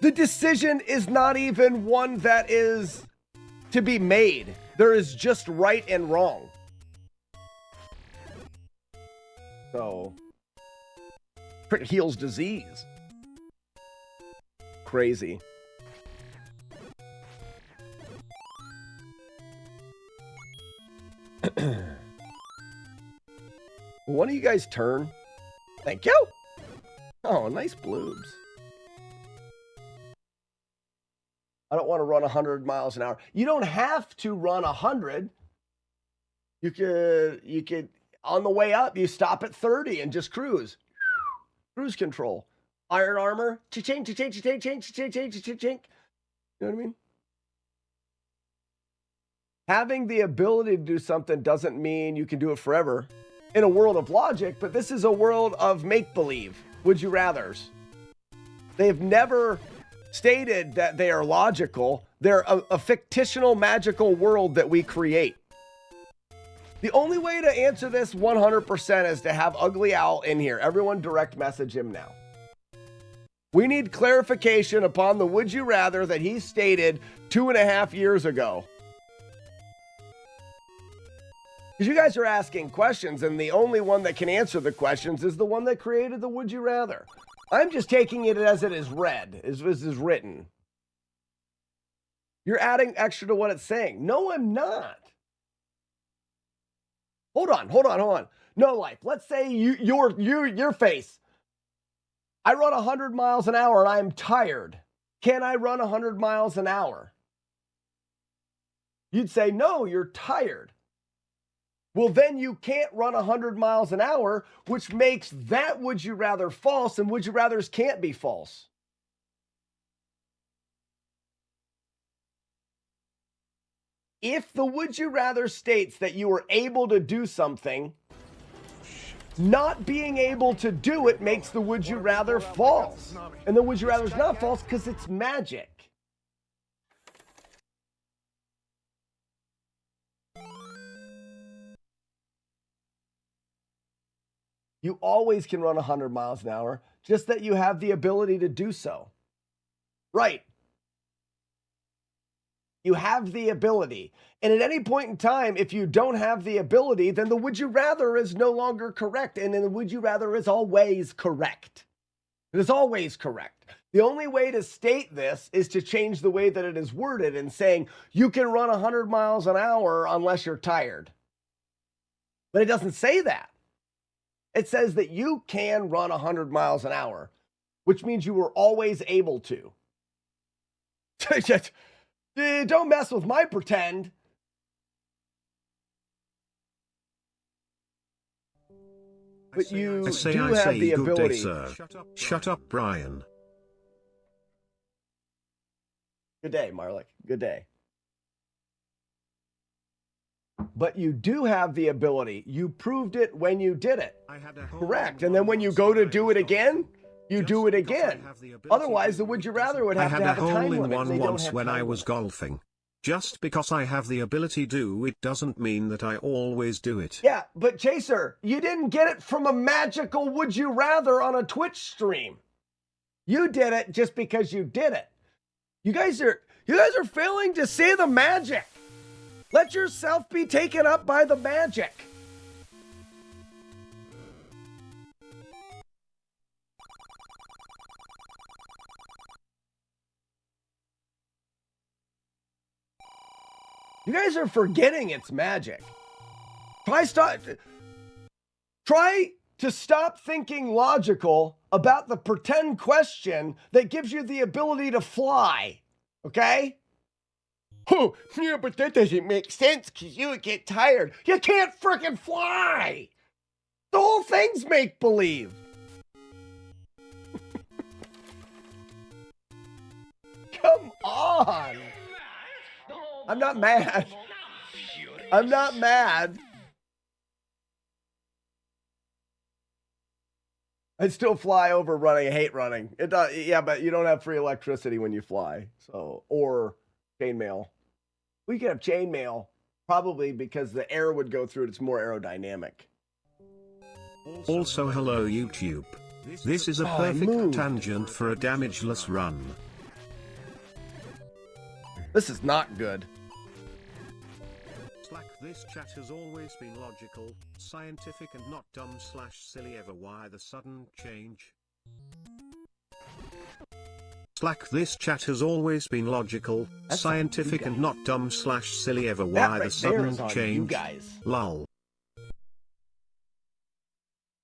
The decision is not even one that is to be made. There is just right and wrong. So, it heals disease. Crazy. One of you guys turn. Thank you. Oh, nice bloobs. I don't want to run 100 miles an hour. You don't have to run 100. You could, on the way up, you stop at 30 and just cruise. Cruise control. Iron armor. Cha-ching, cha-ching, cha-ching, cha-ching, cha-ching, cha-ching. You know what I mean? Having the ability to do something doesn't mean you can do it forever in a world of logic, but this is a world of make-believe. Would you rathers? They've never stated that they are logical. They're a fictional magical world that we create. The only way to answer this 100% is to have Ugly Owl in here. Everyone direct message him now. We need clarification upon the would you rather that he stated 2.5 years ago. Because you guys are asking questions, and the only one that can answer the questions is the one that created the would you rather. I'm just taking it as it is read, as this is written. You're adding extra to what it's saying. No, I'm not. Hold on. No life. Let's say your face. I run 100 miles an hour and I'm tired. Can I run 100 miles an hour? You'd say, no, you're tired. Well, then you can't run 100 miles an hour, which makes that would you rather false, and would you rathers can't be false. If the would you rather states that you are able to do something, not being able to do it makes the would you rather false. And the would you rather is not false because it's magic. You always can run 100 miles an hour, just that you have the ability to do so. Right. You have the ability. And at any point in time, if you don't have the ability, then the would you rather is no longer correct. And then the would you rather is always correct. It is always correct. The only way to state this is to change the way that it is worded and saying you can run 100 miles an hour unless you're tired. But it doesn't say that. It says that you can run 100 miles an hour, which means you were always able to. Don't mess with my pretend. But you do have the ability. Day, sir. Shut up, Brian. Good day, Marlik. Good day. But you do have the ability. You proved it when you did it. Correct. And then when you go to do it again, you do it again. Otherwise, the would you rather would have to have a time limit. I had a hole in one once when I was golfing. Just because I have the ability to, it doesn't mean that I always do it. Yeah, but Chaser, you didn't get it from a magical would you rather on a Twitch stream. You did it just because you did it. You guys are failing to see the magic. Let yourself be taken up by the magic. You guys are forgetting it's magic. Try to stop thinking logical about the pretend question that gives you the ability to fly. Okay? Oh, yeah, but that doesn't make sense because you would get tired. You can't freaking fly. The whole thing's make-believe. Come on. I'm not mad. I'm not mad. I still fly over running. I hate running. It does, yeah, but you don't have free electricity when you fly. So, or chainmail. We could have chainmail, probably because the air would go through it. It's more aerodynamic. Also, hello YouTube. This is a perfect tangent for a damageless run. This is not good. This chat has always been logical, scientific and not dumb/silly ever. Why the sudden change? This chat has always been logical, scientific and not dumb/silly ever. Why the sudden change? You guys. Lol.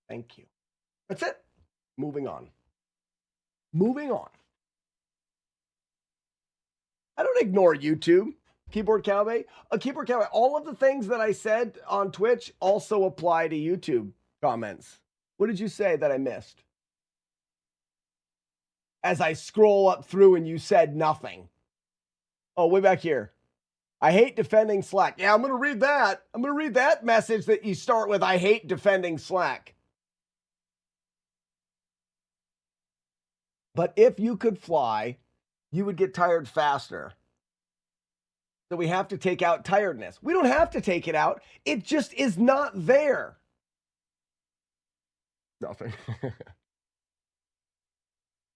Thank you. That's it. Moving on. Moving on. I don't ignore YouTube. Keyboard Cowboy, all of the things that I said on Twitch also apply to YouTube comments. What did you say that I missed? As I scroll up through and you said nothing. Oh, way back here. I hate defending Slack. Yeah, I'm going to read that. I'm going to read that message that you start with, I hate defending Slack. But if you could fly, you would get tired faster. So we have to take out tiredness. We don't have to take it out. It just is not there. Nothing.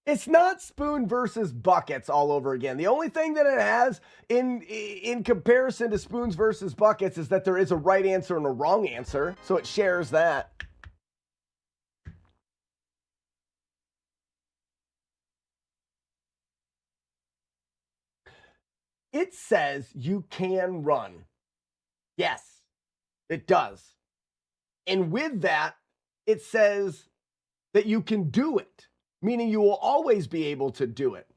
It's not spoon versus buckets all over again. The only thing that it has in comparison to spoons versus buckets is that there is a right answer and a wrong answer. So it shares that. It says you can run. Yes, it does. And with that, it says that you can do it, meaning you will always be able to do it.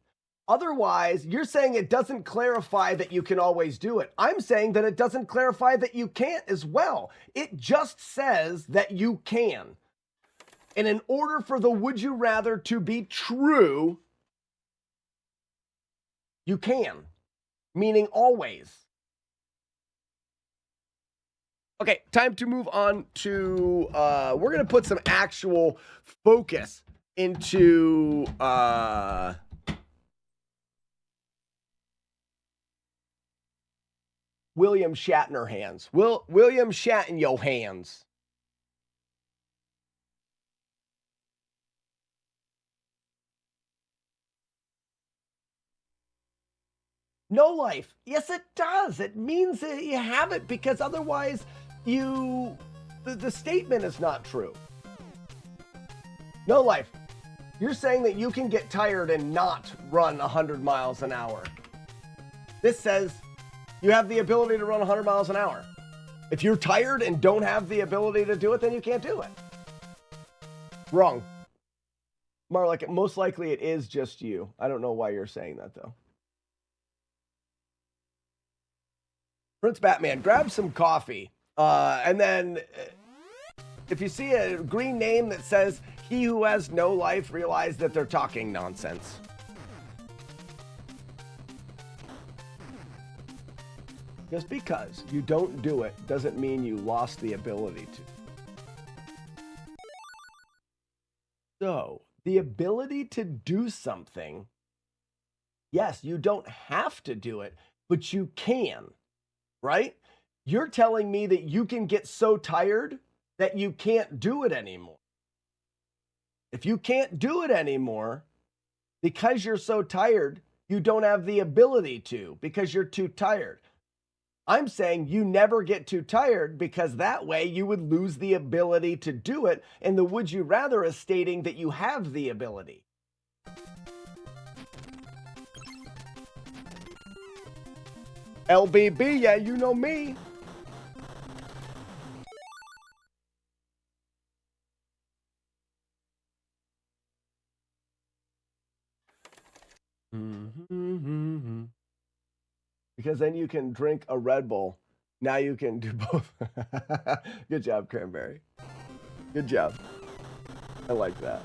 Otherwise, you're saying it doesn't clarify that you can always do it. I'm saying that it doesn't clarify that you can't as well. It just says that you can. And in order for the would you rather to be true, you can. Meaning always. Okay, time to move on to, we're going to put some actual focus into, William Shatner hands. William Shatner hands. No life. Yes, it does. It means that you have it because otherwise the statement is not true. No life. You're saying that you can get tired and not run 100 miles an hour. This says you have the ability to run 100 miles an hour. If you're tired and don't have the ability to do it, then you can't do it. Wrong. Marlik, most likely it is just you. I don't know why you're saying that, though. Prince Batman, grab some coffee. And then if you see a green name that says, he who has no life, realize that they're talking nonsense. Just because you don't do it doesn't mean you lost the ability to. So, the ability to do something, yes, you don't have to do it, but you can, right? You're telling me that you can get so tired that you can't do it anymore. If you can't do it anymore, because you're so tired, you don't have the ability to, because you're too tired. I'm saying you never get too tired because that way you would lose the ability to do it. And the would you rather is stating that you have the ability. LBB, yeah, you know me. Because then you can drink a Red Bull. Now you can do both. Good job, Cranberry. Good job. I like that.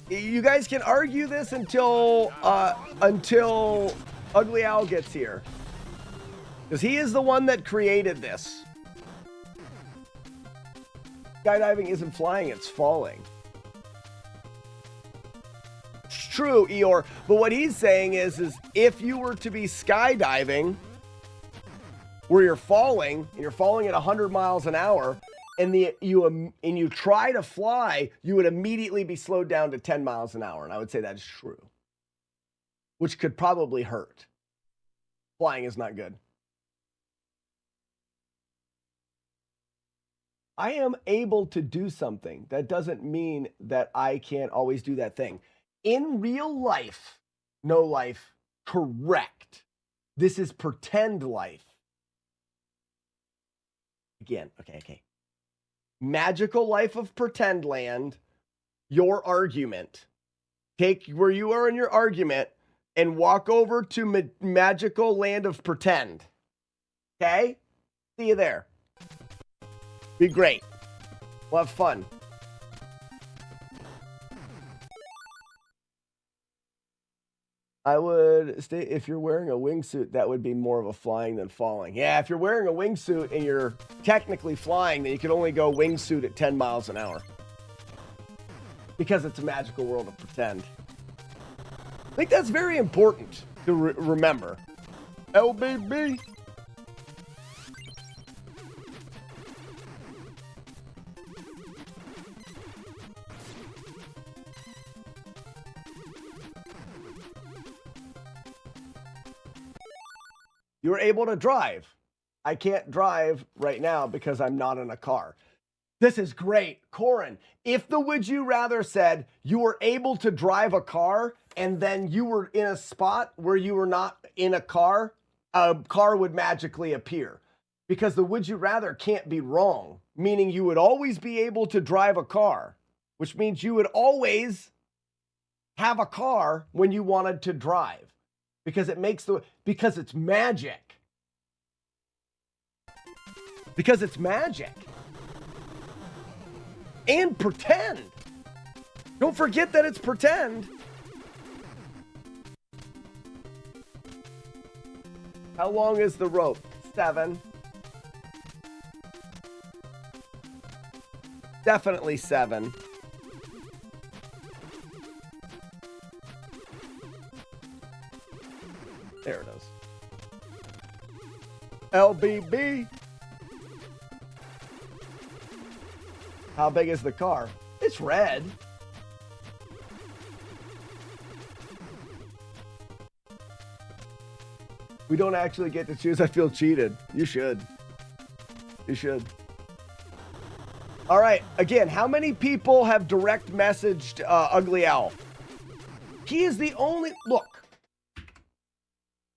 You guys can argue this until Ugly Owl gets here. Because he is the one that created this. Skydiving isn't flying, it's falling. True, Eeyore, but what he's saying is if you were to be skydiving where you're falling and you're falling at 100 miles an hour and you try to fly, you would immediately be slowed down to 10 miles an hour. And I would say that is true, which could probably hurt. Flying is not good. I am able to do something. That doesn't mean that I can't always do that thing. In real life, no life, correct. This is pretend life. Again, okay. Magical life of pretend land, your argument. Take where you are in your argument and walk over to magical land of pretend. Okay? See you there. Be great. We'll have fun. I would stay if you're wearing a wingsuit, that would be more of a flying than falling. Yeah, if you're wearing a wingsuit and you're technically flying, then you can only go wingsuit at 10 miles an hour. Because it's a magical world of pretend. I think that's very important to remember. LBB. You're able to drive. I can't drive right now because I'm not in a car. This is great. Corin, if the would you rather said you were able to drive a car and then you were in a spot where you were not in a car would magically appear. Because the would you rather can't be wrong, meaning you would always be able to drive a car, which means you would always have a car when you wanted to drive. Because because it's magic. Because it's magic. And pretend. Don't forget that it's pretend. How long is the rope? 7. Definitely 7. There it is. LBB. How big is the car? It's red. We don't actually get to choose. I feel cheated. You should. You should. All right. Again, how many people have direct messaged Ugly Owl? He is the only... Look.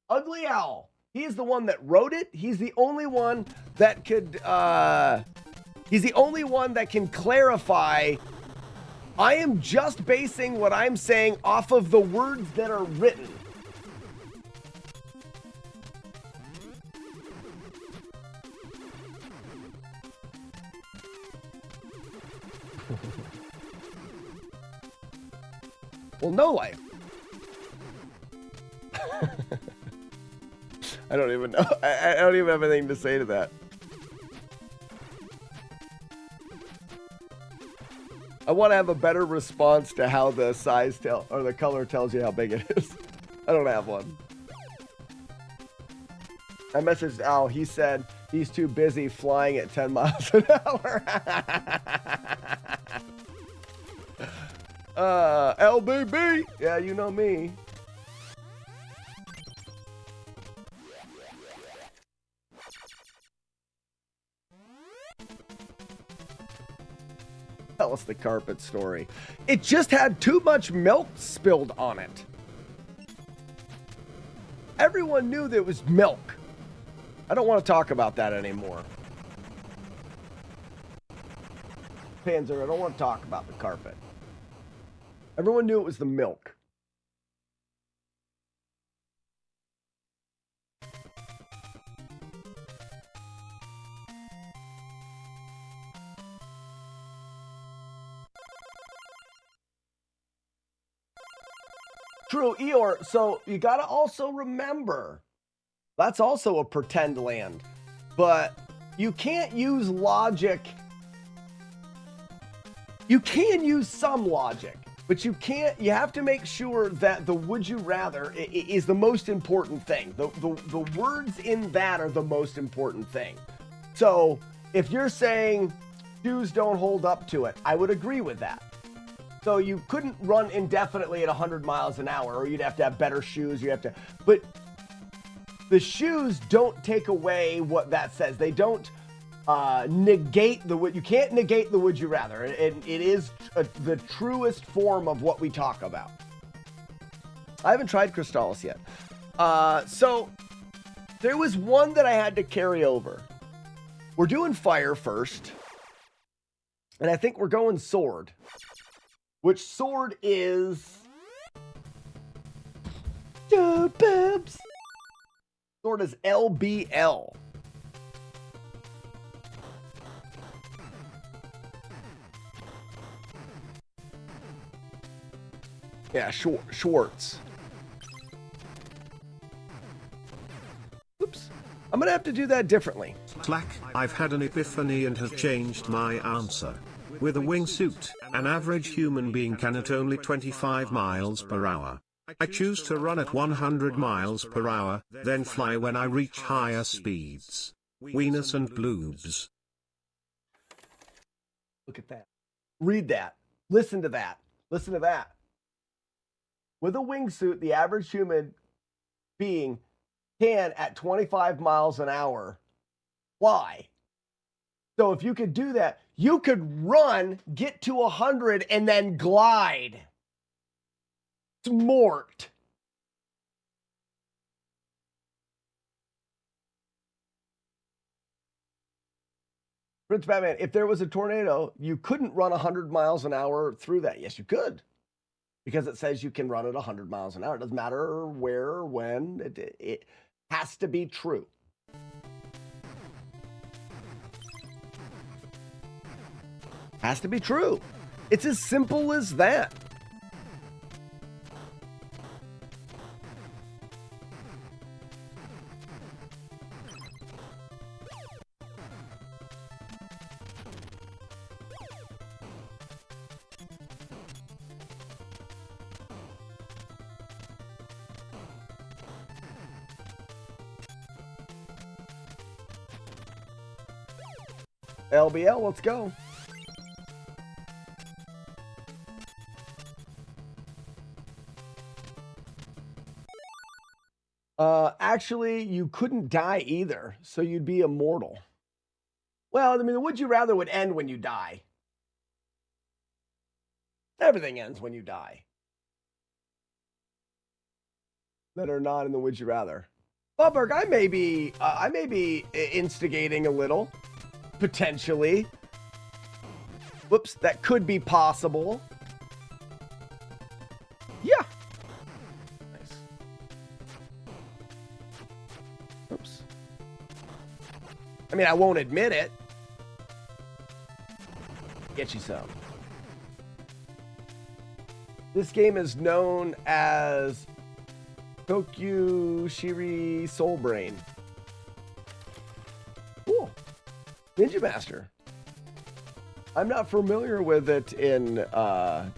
Ugly Owl. He is the one that wrote it. He's the only one that could... he's the only one that can clarify... I am just basing what I'm saying off of the words that are written. Well, no life. I don't even know. I don't even have anything to say to that. I want to have a better response to how the size or the color tells you how big it is. I don't have one. I messaged Al. He said he's too busy flying at 10 miles an hour. LBB. Yeah, you know me. Tell us the carpet story. It just had too much milk spilled on it. Everyone knew that it was milk. I don't want to talk about that anymore. Panzer, I don't want to talk about the carpet. Everyone knew it was the milk. True, Eeyore. So you got to also remember, that's also a pretend land. But you can't use logic. You can use some logic. But you can't, you have to make sure that the would you rather is the most important thing. The words in that are the most important thing. So if you're saying shoes don't hold up to it, I would agree with that. So you couldn't run indefinitely at 100 miles an hour, or you'd have to have better shoes. You have to, but the shoes don't take away what that says. They don't negate the would. You can't negate the would you rather. It is the truest form of what we talk about. I haven't tried Crystallis yet. So there was one that I had to carry over. We're doing fire first, and I think we're going sword. Which sword is... Sword is LBL. Yeah, Schwartz. Oops. I'm gonna have to do that differently. Slack, I've had an epiphany and have changed my answer. With a wingsuit, an average human being can at only 25 miles per hour. I choose to run at 100 miles per hour, then fly when I reach higher speeds. Weenus and bloobs. Look at that. Read that. Listen to that. Listen to that. With a wingsuit, the average human being can at 25 miles an hour fly. So if you could do that, you could run, get to 100, and then glide. Smart. Prince Batman, if there was a tornado, you couldn't run 100 miles an hour through that. Yes, you could. Because it says you can run at 100 miles an hour. It doesn't matter where or when. It has to be true. Has to be true. It's as simple as that. LBL, let's go. Actually, you couldn't die either, so you'd be immortal. Well, I mean, the would you rather would end when you die. Everything ends when you die. That are not in the would you rather. Bubberg, I may be instigating a little, potentially. Whoops, that could be possible. Yeah. Nice. Oops. I mean, I won't admit it. Get you some. This game is known as Tokyo Shiri Soul Brain. Cool. Ninja Master. I'm not familiar with it in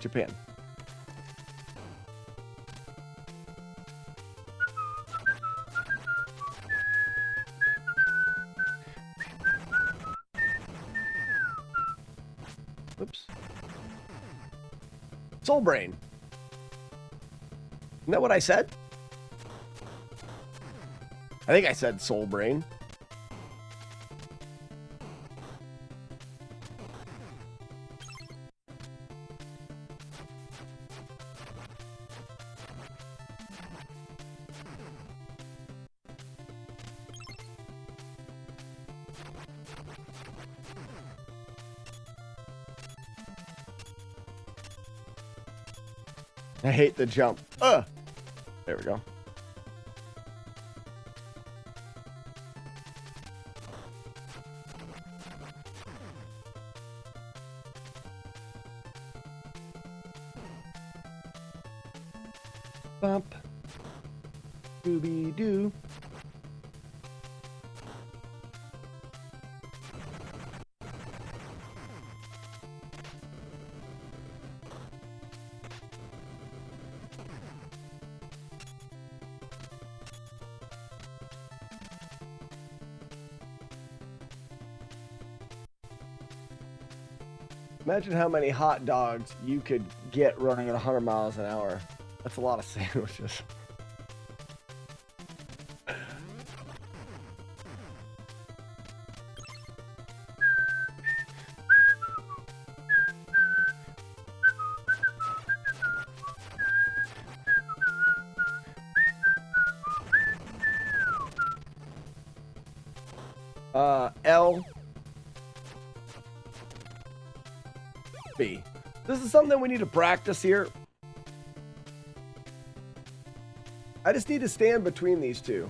Japan. Oops. Soul Brain. Isn't that what I said? I think I said Soul Brain. I hate the jump. There we go. Bump. Dooby-doo. Imagine how many hot dogs you could get running at 100 miles an hour. That's a lot of sandwiches. L. B. This is something we need to practice here. I just need to stand between these two.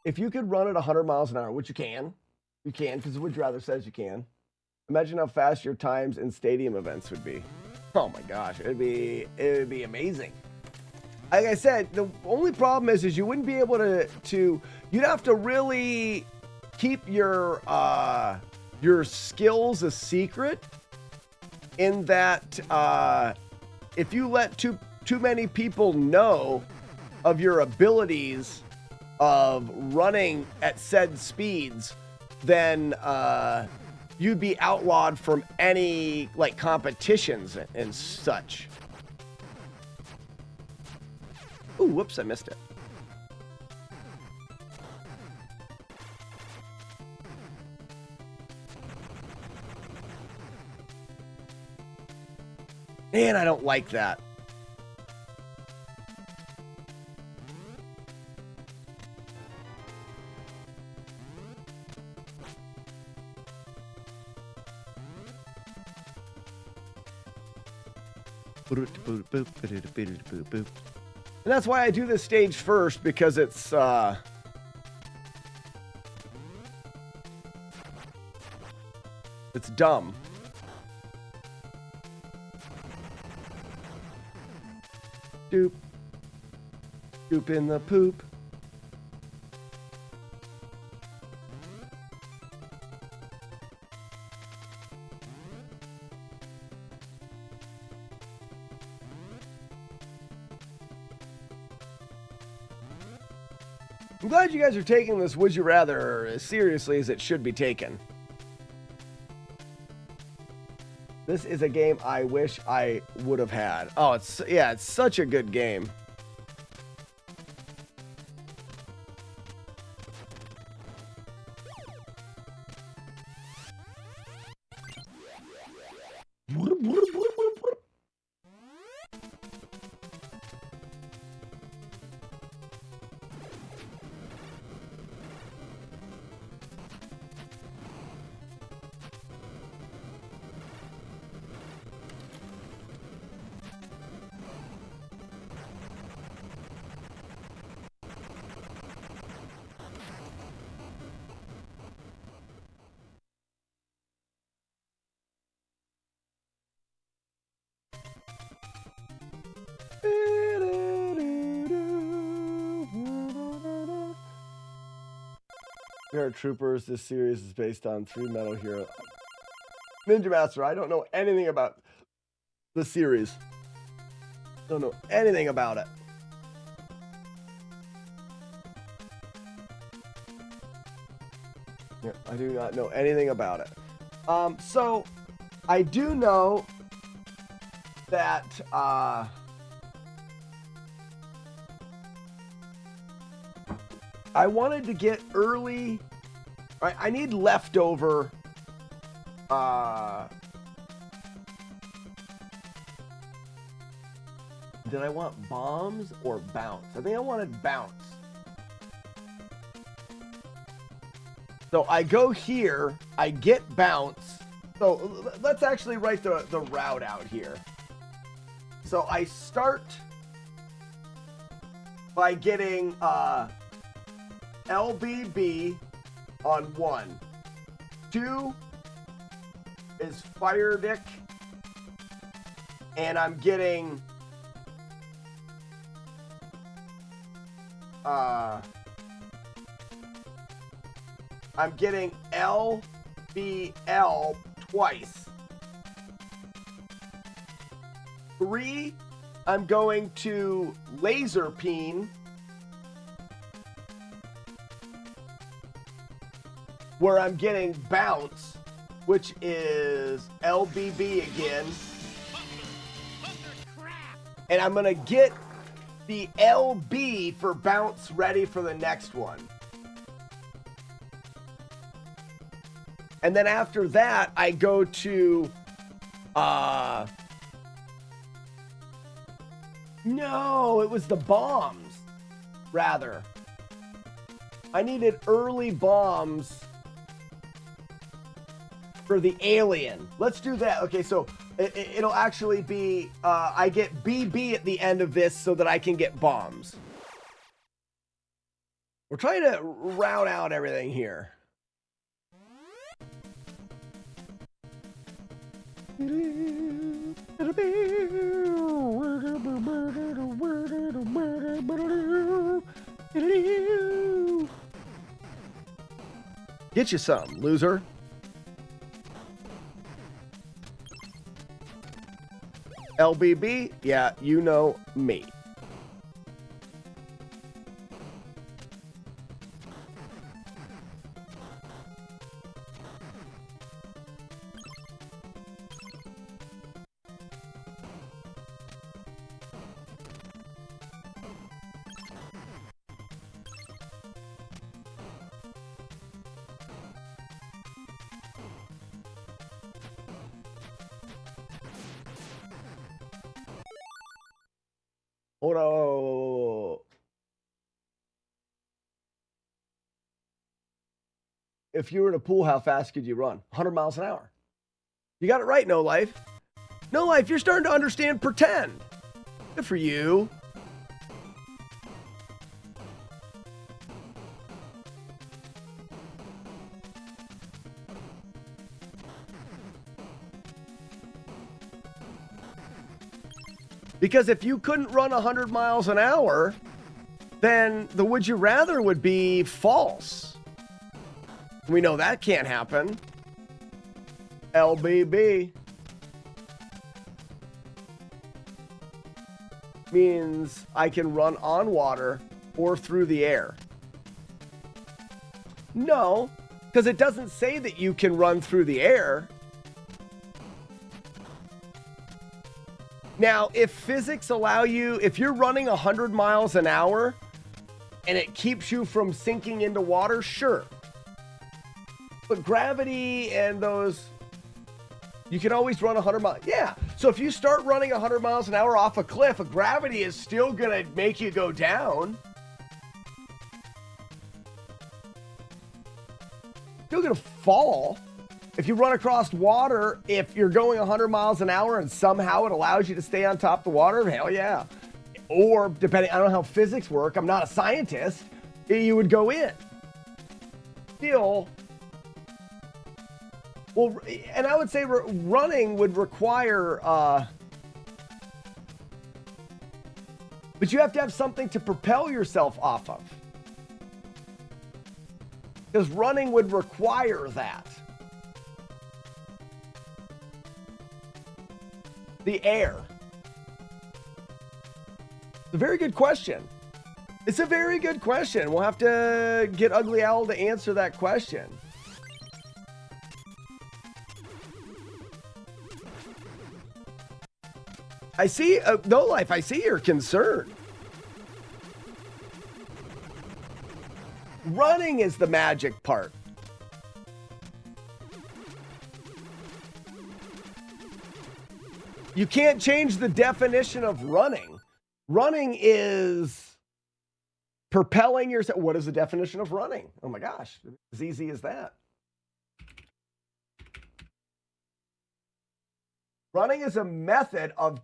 If you could run at 100 miles an hour, which you can because Would You Rather says you can. Imagine how fast your times in stadium events would be. Oh my gosh, it'd be amazing. Like I said, the only problem is you wouldn't be able to you'd have to really keep your skills a secret, in that if you let too many people know of your abilities of running at said speeds, then you'd be outlawed from any like competitions and such. Ooh, whoops, I missed it. Man, I don't like that. And that's why I do this stage first, because it's dumb. Doop. Doop in the poop. I'm glad you guys are taking this Would You Rather as seriously as it should be taken. This is a game I wish I would have had. Oh, it's such a good game. Troopers. This series is based on 3 Metal Hero. Ninja Master, I don't know anything about the series. Don't know anything about it. Yeah, I do not know anything about it. So I do know that I wanted to get early. I need leftover. Did I want bombs or bounce? I think I wanted bounce. So I go here, I get bounce. So let's actually write the route out here. So I start by getting LBB on 1. 2 is Fire Dick. And I'm getting LBL twice. 3, I'm going to Laser Peen, where I'm getting bounce, which is LBB again. And I'm gonna get the LB for bounce ready for the next one. And then after that, I go to, no, it was the bombs, rather. I needed early bombs for the alien. Let's do that. Okay, so it'll actually be, I get BB at the end of this so that I can get bombs. We're trying to round out everything here. Get you some, loser. LBB, yeah, you know me. Hold on. If you were in a pool, how fast could you run? 100 miles an hour. You got it right, No Life. No Life, you're starting to understand pretend. Good for you. Because if you couldn't run 100 miles an hour, then the would you rather would be false. We know that can't happen. LBB means I can run on water or through the air. No, because it doesn't say that you can run through the air. Now, if physics allow you, if you're running 100 miles an hour and it keeps you from sinking into water, sure. But gravity and those, you can always run 100 miles. Yeah. So if you start running 100 miles an hour off a cliff, gravity is still going to make you go down. Still going to fall. If you run across water, if you're going 100 miles an hour and somehow it allows you to stay on top of the water, hell yeah. Or depending, I don't know how physics work. I'm not a scientist. You would go in. Still, well, and I would say running would require, but you have to have something to propel yourself off of. Because running would require that. The air. It's a very good question. It's a very good question. We'll have to get Ugly Owl to answer that question. I see, No Life, I see your concern. Running is the magic part. You can't change the definition of running. Running is propelling yourself. What is the definition of running? Oh my gosh, as easy as that. Running is a method of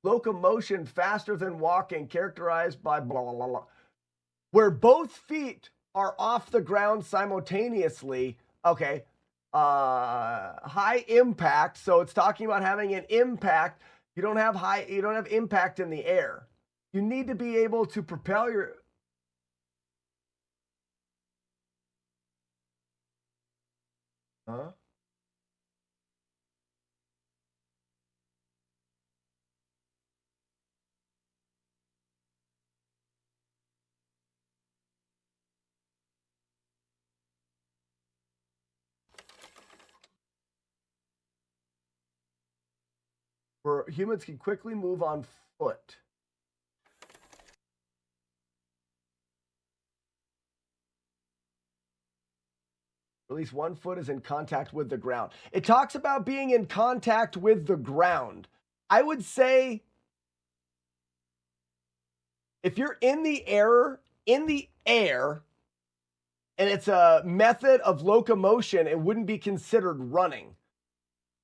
locomotion faster than walking, characterized by blah, blah, blah, blah, where both feet are off the ground simultaneously. Okay. High impact. So it's talking about having an impact. You don't have impact in the air. You need to be able to propel your. Huh? Where humans can quickly move on foot. At least one foot is in contact with the ground. It talks about being in contact with the ground. I would say if you're in the air, and it's a method of locomotion, it wouldn't be considered running.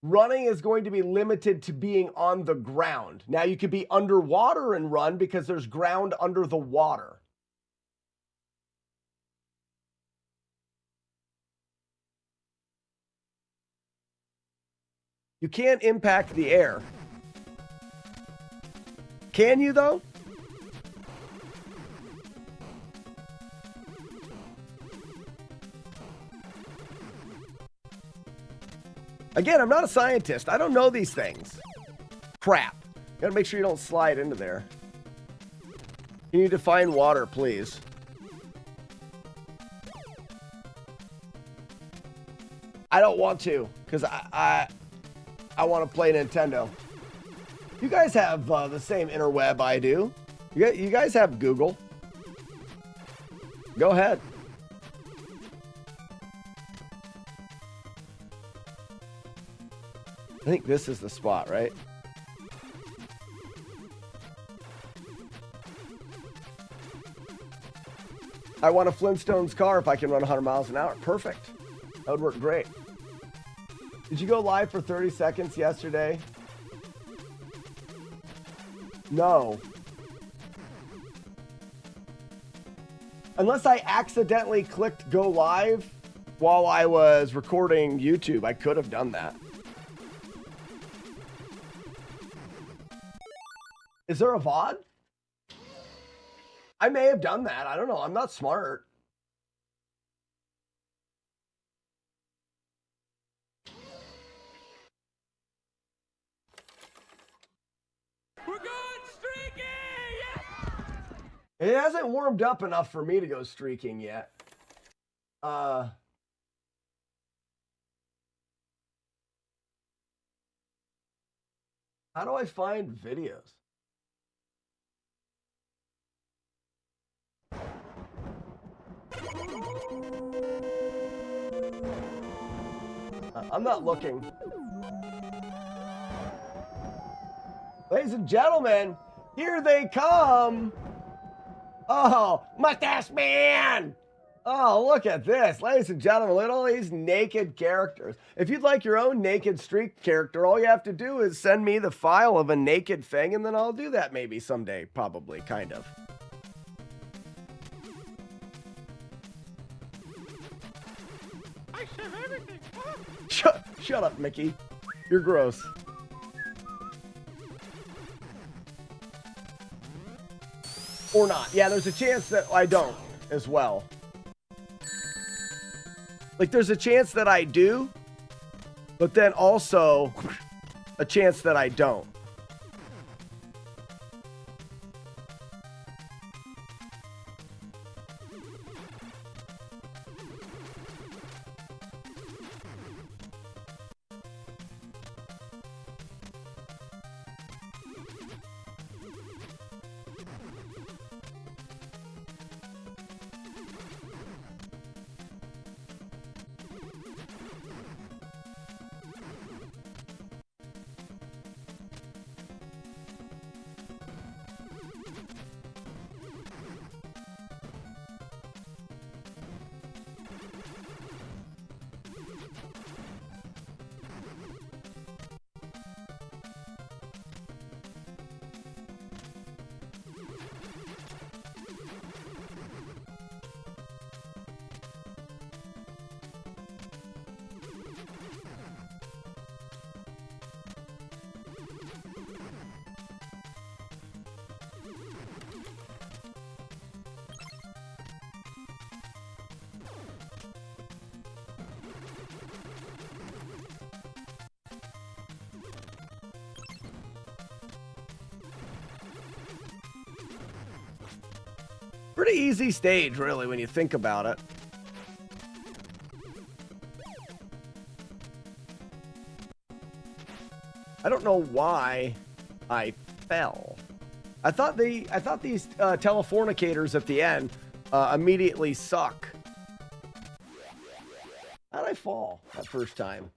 Running is going to be limited to being on the ground. Now, you could be underwater and run because there's ground under the water. You can't impact the air. Can you, though? Again, I'm not a scientist. I don't know these things. Crap. Gotta make sure you don't slide into there. Can you define water, please? I don't want to, because I want to play Nintendo. You guys have the same interweb I do. You guys have Google. Go ahead. I think this is the spot, right? I want a Flintstones car if I can run 100 miles an hour. Perfect. That would work great. Did you go live for 30 seconds yesterday? No. Unless I accidentally clicked go live while I was recording YouTube, I could have done that. Is there a VOD? I may have done that. I don't know. I'm not smart. We're going streaking! Yes! It hasn't warmed up enough for me to go streaking yet. How do I find videos? I'm not looking. Ladies and gentlemen, here they come. Oh, Mustache Man! Oh, look at this. Ladies and gentlemen, look at all these naked characters. If you'd like your own naked streak character, all you have to do is send me the file of a naked thing, and then I'll do that maybe someday, probably, kind of. I serve everything. Shut up, Mickey. You're gross. Or not. Yeah, there's a chance that I don't as well. Like, there's a chance that I do, but then also a chance that I don't. Pretty easy stage, really, when you think about it. I don't know why I fell. I thought these telefornicators at the end immediately suck. How'd I fall that first time?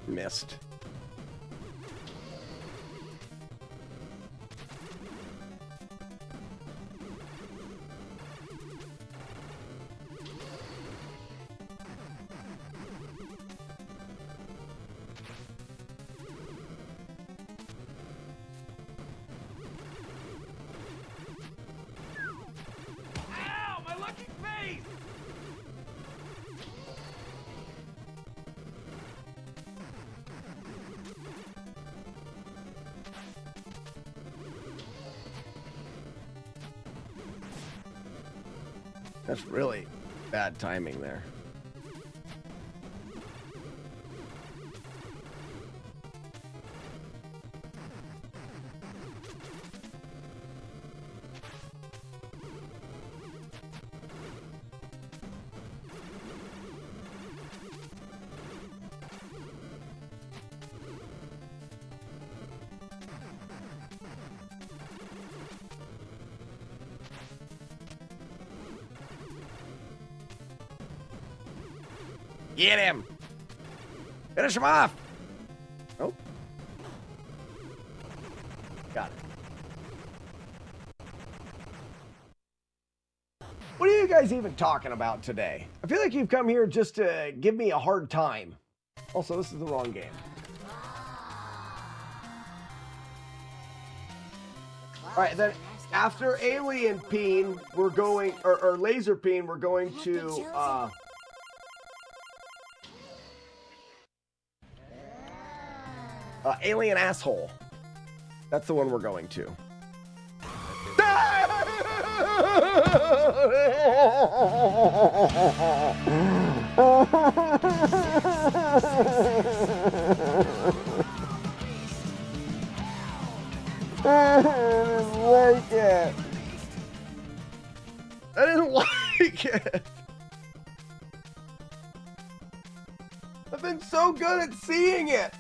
Missed. Ow, my lucky face! That's really bad timing there. Get him! Finish him off! Oh. Got it. What are you guys even talking about today? I feel like you've come here just to give me a hard time. Also, this is the wrong game. Alright, then after Alien Peen, we're going, or Laser Peen, we're going to, Alien Asshole. That's the one we're going to. I like it. it. I've been so good at seeing it.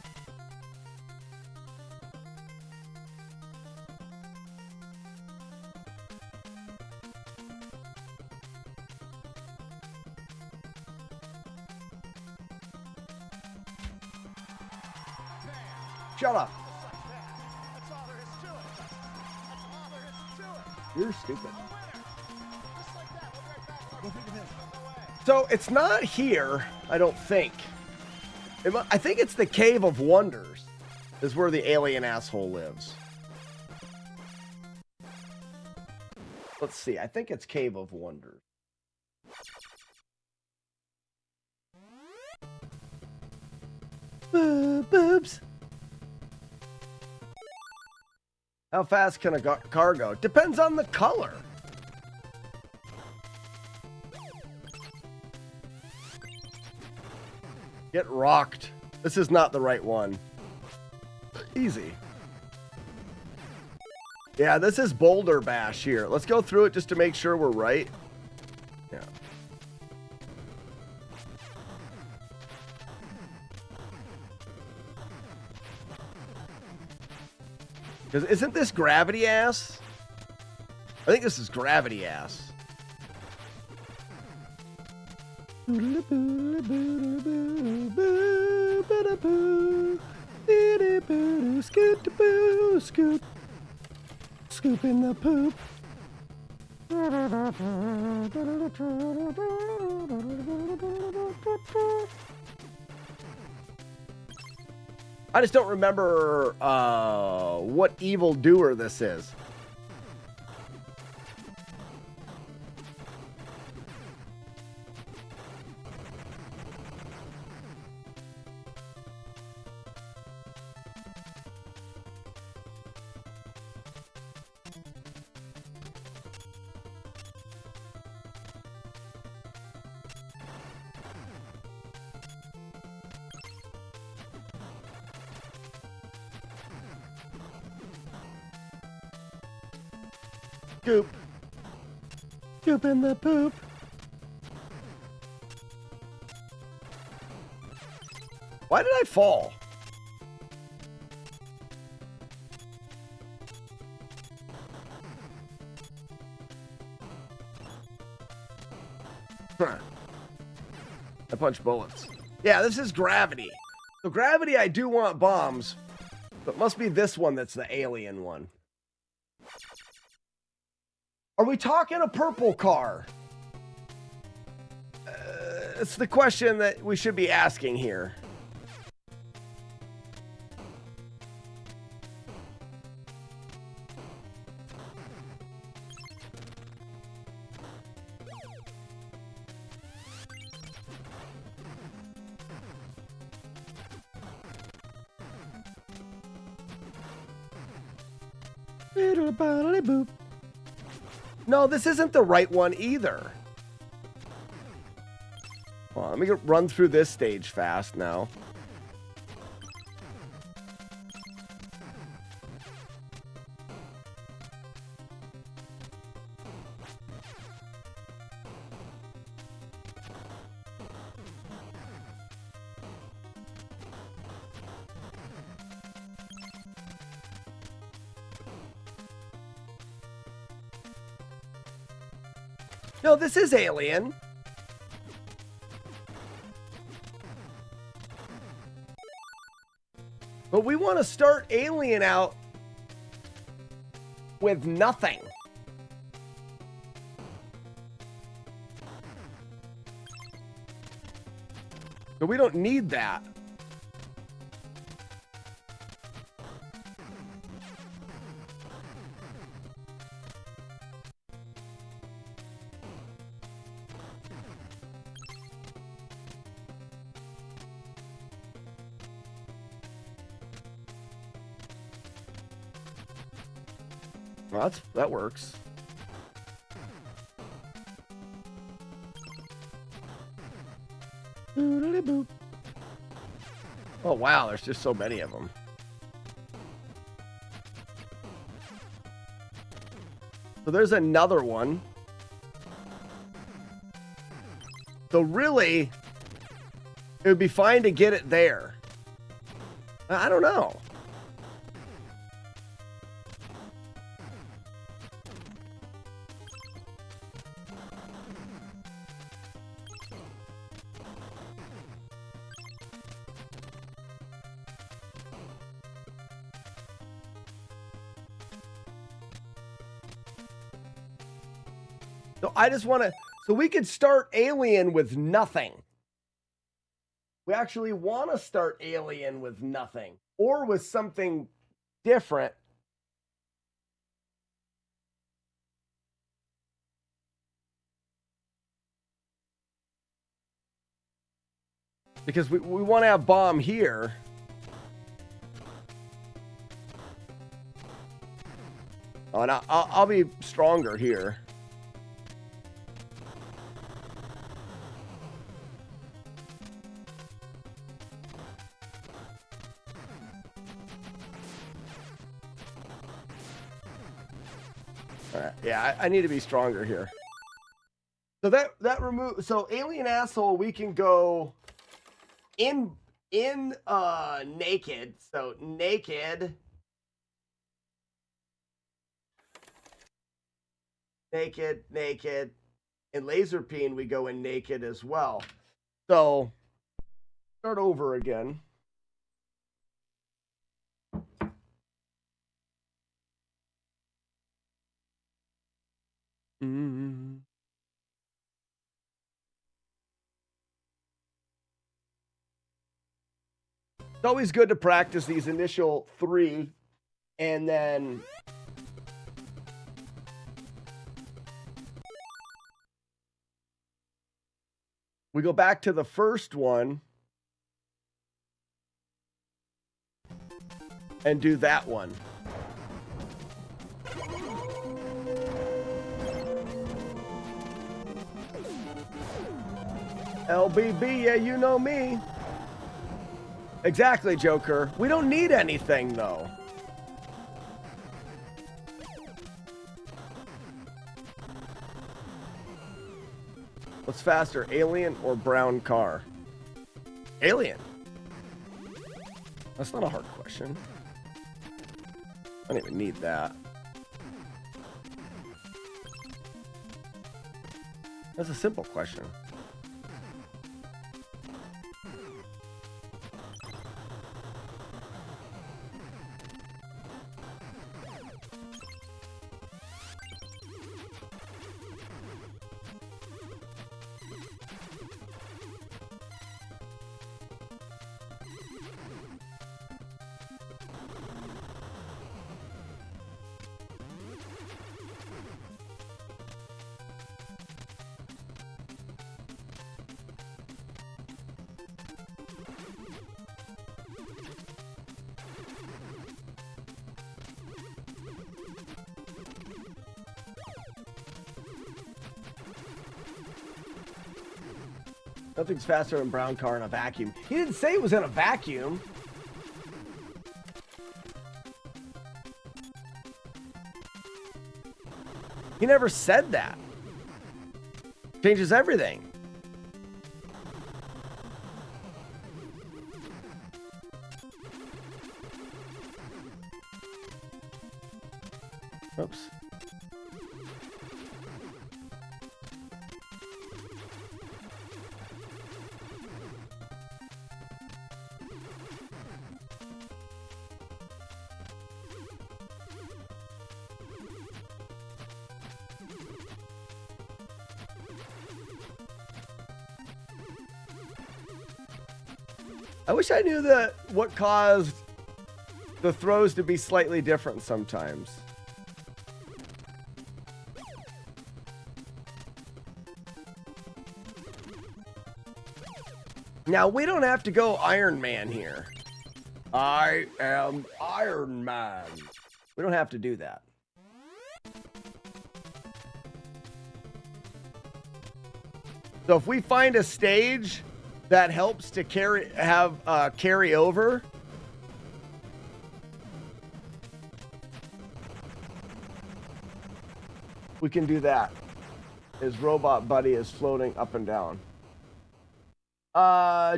Shut up. You're stupid. So it's not here, I don't think. I think it's the Cave of Wonders is where the alien asshole lives. Let's see. I think it's Cave of Wonders. Boobs. How fast can a car go? Depends on the color. Get rocked. This is not the right one. Easy. Yeah, this is Boulder Bash here. Let's go through it just to make sure we're right. Yeah. Because isn't this Gravity Ass? I think this is Gravity Ass. Scoop. Scoop in the poop. I just don't remember what evil doer this is. Scoop. Scoop in the poop. Why did I fall? Huh. I punch bullets. Yeah, this is Gravity. So Gravity, I do want bombs, but must be this one that's the alien one. Are we talking a purple car? It's the question that we should be asking here. Boop. No, this isn't the right one either. Hold on, let me run through this stage fast now. No, this is Alien. But we want to start Alien out with nothing. So we don't need that. Well, that works. Oh wow, there's just so many of them. So there's another one. So really, it would be fine to get it there. I don't know. So I just want to, so we could start Alien with nothing. We actually want to start Alien with nothing or with something different. Because we want to have bomb here. Oh, and I'll be stronger here. All right, yeah, I need to be stronger here. So that remove, so alien asshole, we can go in naked. So naked, and laser peen, we go in naked as well. So start over again. It's always good to practice these initial 3 and then we go back to the first one and do that one. LBB, yeah, you know me. Exactly, Joker. We don't need anything, though. What's faster, alien or brown car? Alien. That's not a hard question. I don't even need that. That's a simple question. Nothing's faster than brown car in a vacuum. He didn't say it was in a vacuum. He never said that. Changes everything. Oops. I wish I knew what caused the throws to be slightly different sometimes. Now, we don't have to go Iron Man here. I am Iron Man. We don't have to do that. So if we find a stage that helps to carry over, we can do that. His robot buddy is floating up and down.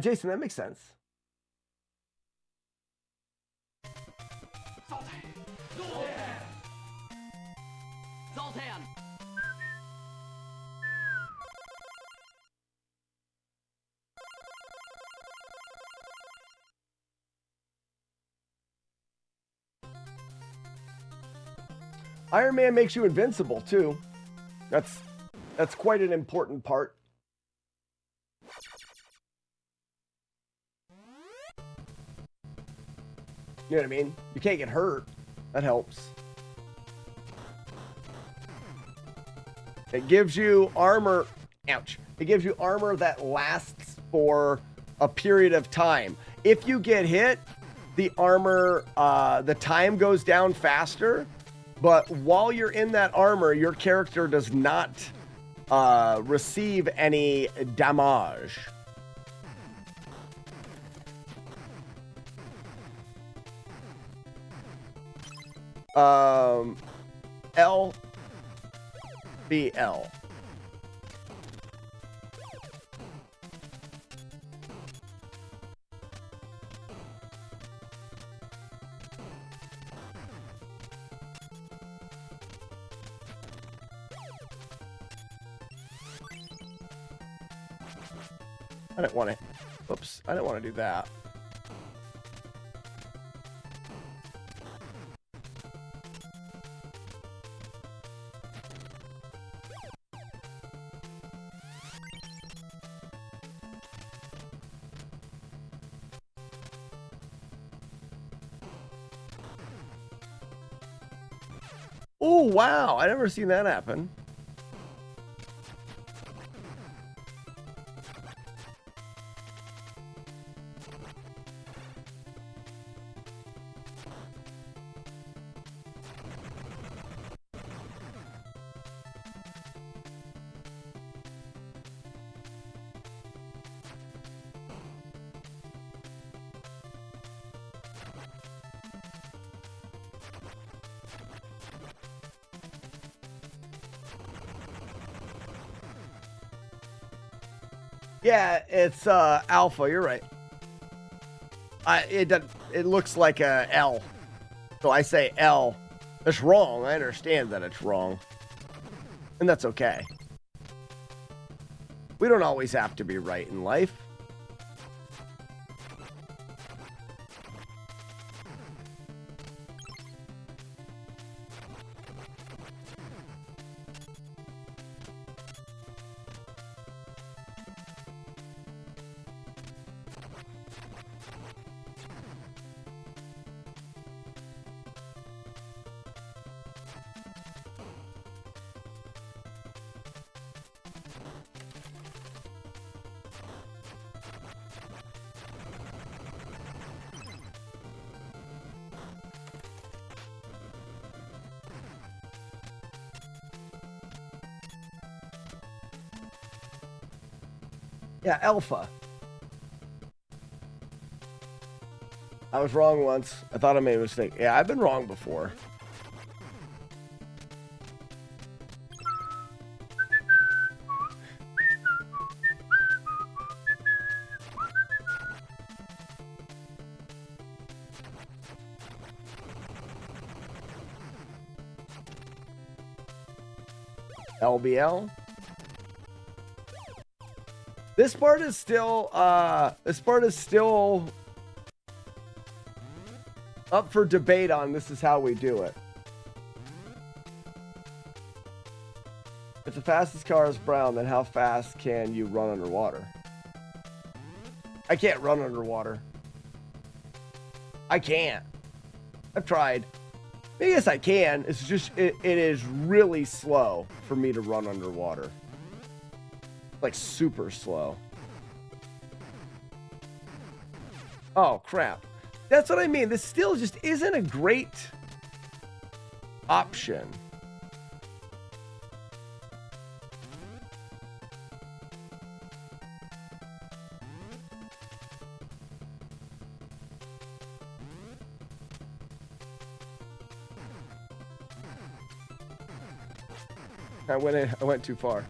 Jason, that makes sense. Zoltan! Iron Man makes you invincible too. That's quite an important part. You know what I mean? You can't get hurt. That helps. It gives you armor. Ouch. It gives you armor that lasts for a period of time. If you get hit, the armor, the time goes down faster. But while you're in that armor, your character does not receive any damage. L B L. I didn't want to. Oops, I didn't want to do that. Oh, wow. I never seen that happen. Yeah, it's alpha. You're right. It looks like a L, so I say L. It's wrong. I understand that it's wrong, and that's okay. We don't always have to be right in life. Yeah, alpha. I was wrong once. I thought I made a mistake. Yeah, I've been wrong before. LBL. This part is still up for debate on this is how we do it. If the fastest car is brown, then how fast can you run underwater? I can't run underwater. I can't. I've tried. Yes, I can. It's just it is really slow for me to run underwater. Like super slow. Oh crap. That's what I mean. This still just isn't a great option. I went too far.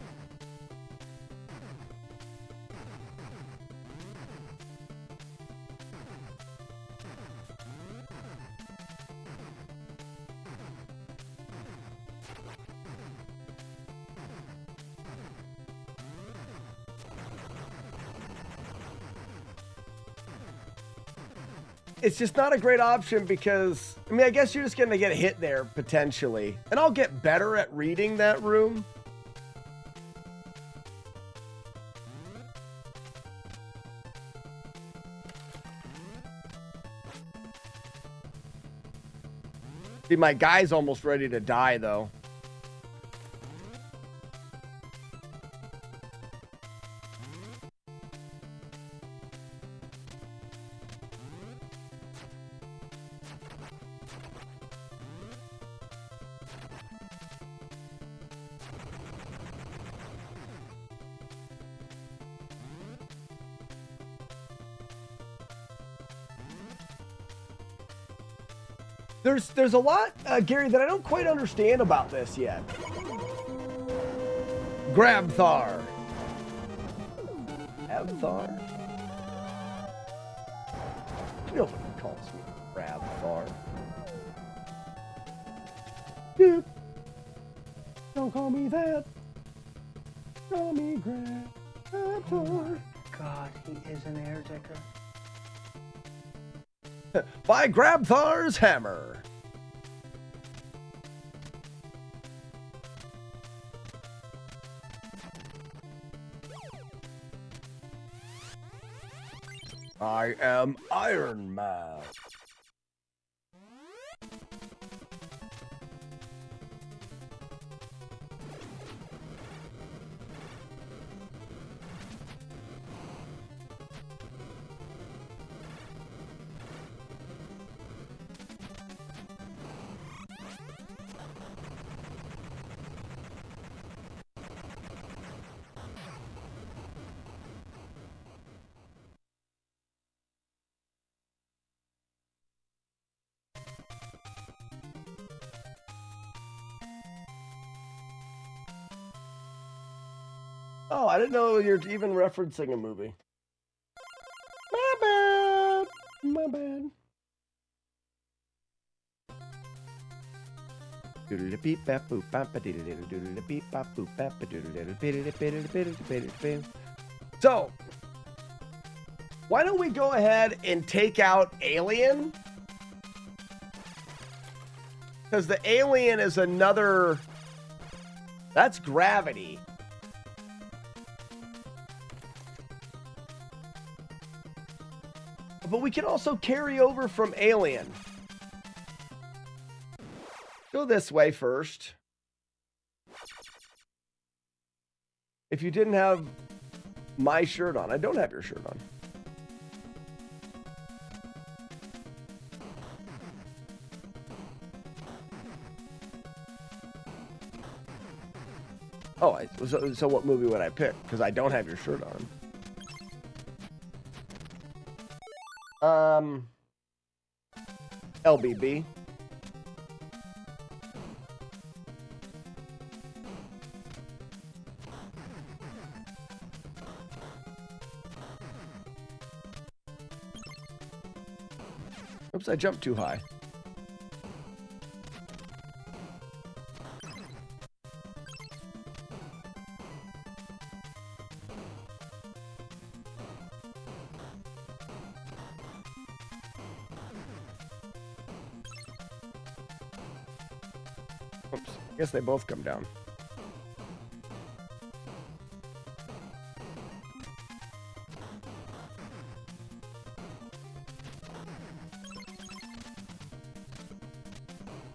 it's just not a great option because, I mean, I guess you're just going to get hit there potentially. And I'll get better at reading that room. See, my guy's almost ready to die, though. There's a lot, Gary, that I don't quite understand about this yet. Grabthar. Grabthar? Nobody calls me Grabthar. Dude, don't call me that. Call me Grabthar. God, he is an air decker. By Grabthar's hammer. I am Iron Man. Oh, I didn't know you're even referencing a movie. My bad. My bad. So, why don't we go ahead and take out Alien? Because the Alien is another... That's gravity. But we can also carry over from Alien. Go this way first. If you didn't have my shirt on. I don't have your shirt on. Oh, so what movie would I pick? Because I don't have your shirt on. LBB. Oops, I jumped too high. Oops, I guess they both come down.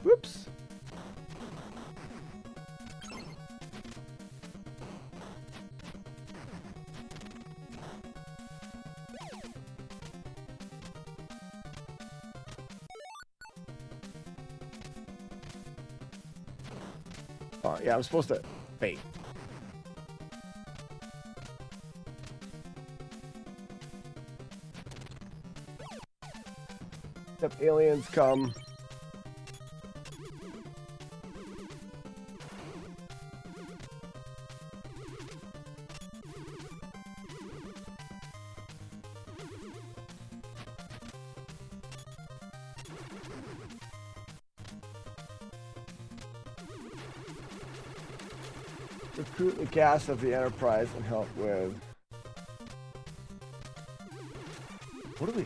Whoops. Oh, yeah, I'm supposed to bait. If aliens come. Recruit the cast of the Enterprise and help with... What are we...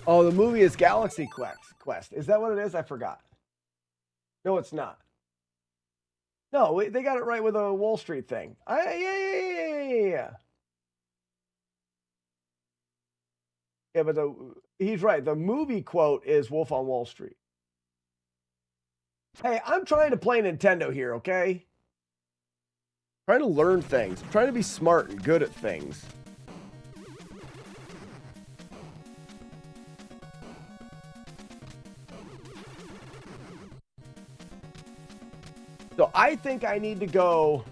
Oh, the movie is Galaxy Quest. Is that what it is? I forgot. No, it's not. No, they got it right with a Wall Street thing. Yeah. Yeah, but he's right. The movie quote is Wolf on Wall Street. Hey, I'm trying to play Nintendo here, okay? Trying to learn things. I'm trying to be smart and good at things. So I think I need to go...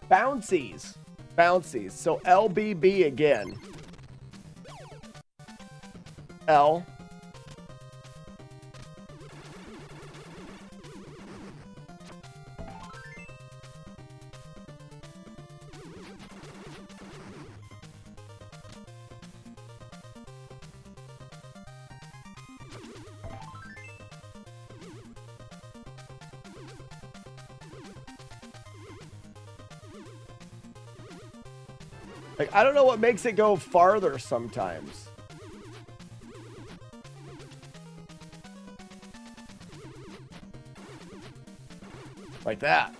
Bouncies. So LBB again. L. Like, I don't know what makes it go farther sometimes. Like that.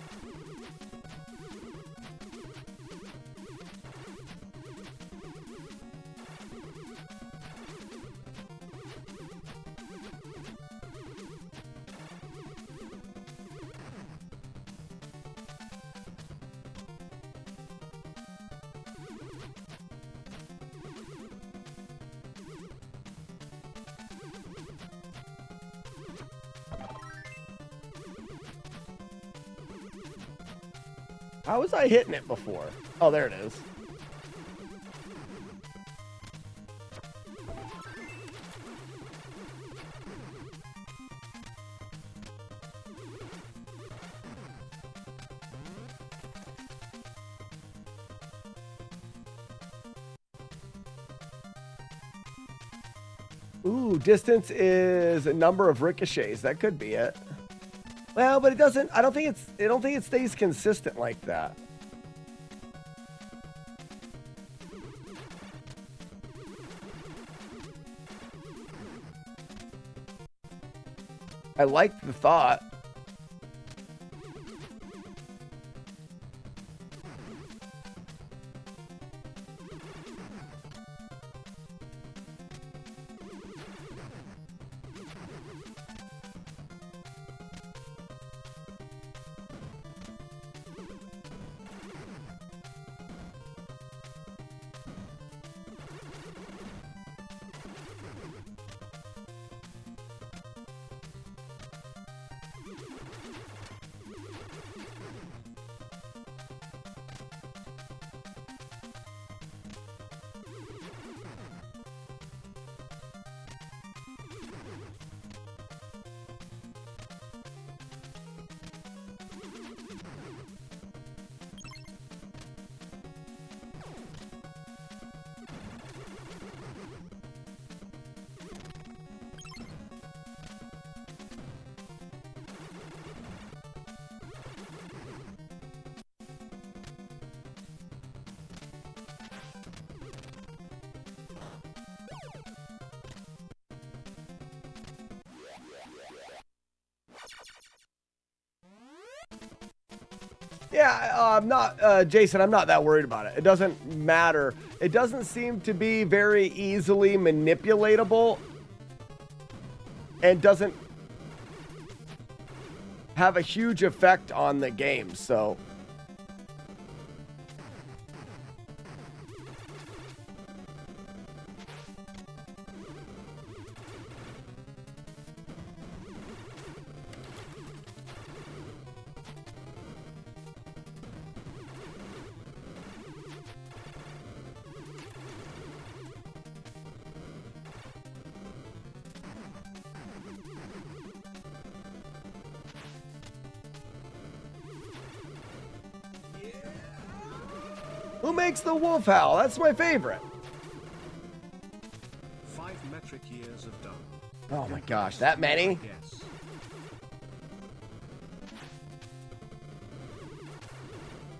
How was I hitting it before? Oh, there it is. Ooh, distance is a number of ricochets. That could be it. Well, but it doesn't. I don't think it stays consistent like that. I like the thought. Yeah, I'm not, Jason, I'm not that worried about it. It doesn't matter. It doesn't seem to be very easily manipulatable and doesn't have a huge effect on the game, so. Who makes the wolf howl? That's my favorite. 5 metric years of done. Oh my gosh, that many? Yes.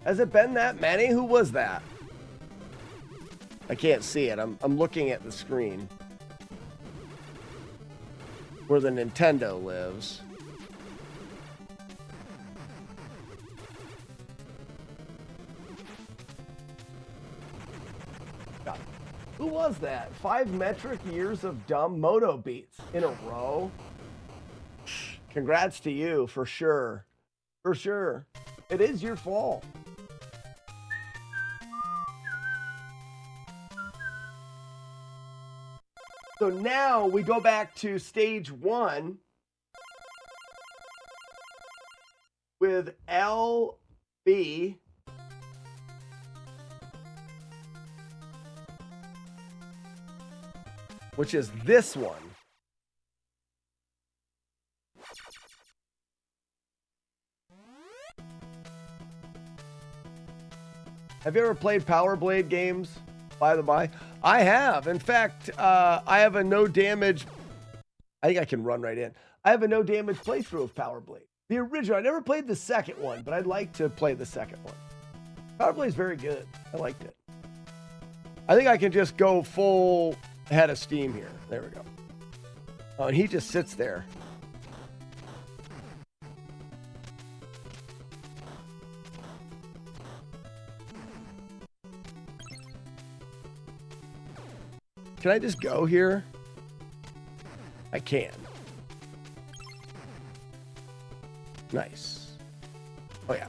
Has it been that many? Who was that? I can't see it. I'm looking at the screen where the Nintendo lives. God. Who was that? 5 metric years of dumb moto beats in a row? Congrats to you, for sure. For sure. It is your fault. So now we go back to stage 1 with LB. Which is this one. Have you ever played Power Blade games, by the by? I have. In fact, I have a no damage. I think I can run right in. I have a no damage playthrough of Power Blade. The original. I never played the second one, but I'd like to play the second one. Power Blade is very good. I liked it. I think I can just go full head of steam here. There we go. Oh, and he just sits there. Can I just go here? I can. Nice. Oh, yeah.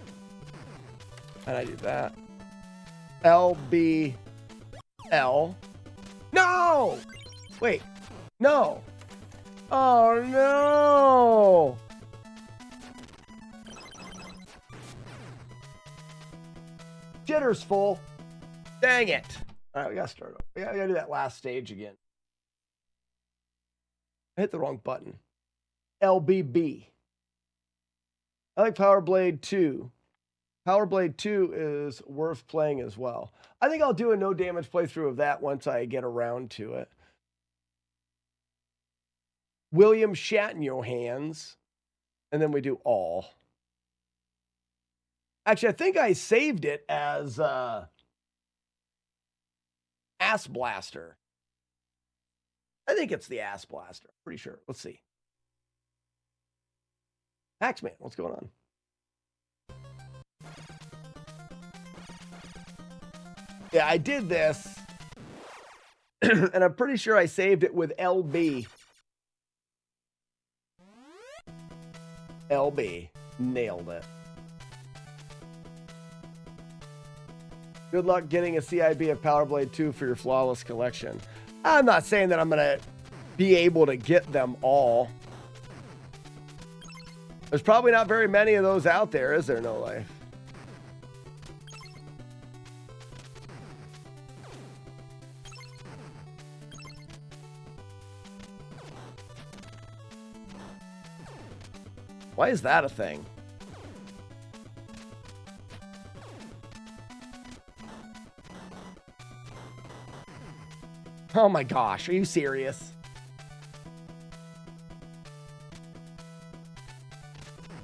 And I do that. LBL. No! Wait. No. Oh, no. Jitter's full. Dang it. All right, we gotta start over. We gotta do that last stage again. I hit the wrong button. LBB. I like Power Blade 2. Power Blade 2 is worth playing as well. I think I'll do a no damage playthrough of that once I get around to it. William Shatner, and then we do all. Actually, I think I saved it as Ass Blaster. I think it's the Ass Blaster. Pretty sure. Let's see. Axeman, what's going on? Yeah, I did this. And I'm pretty sure I saved it with LB. LB. Nailed it. Good luck getting a CIB of Power Blade 2 for your Flawless collection. I'm not saying that I'm going to be able to get them all. There's probably not very many of those out there, is there, No Life? Why is that a thing? Oh my gosh, are you serious?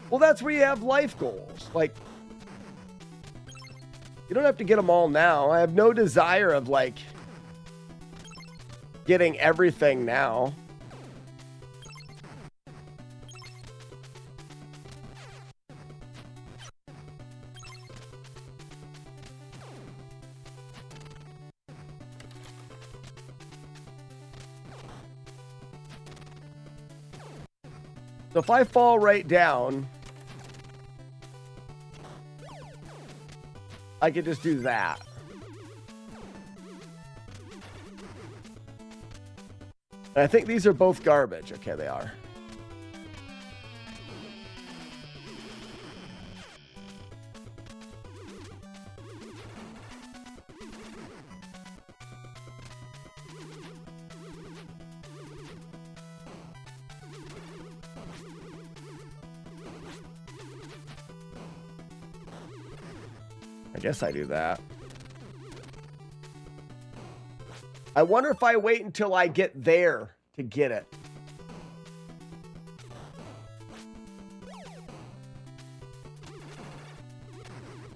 Well, that's where you have life goals. Like, you don't have to get them all now. I have no desire of, like, getting everything now. So if I fall right down, I could just do that. And I think these are both garbage. Okay, they are. I guess I do that. I wonder if I wait until I get there to get it.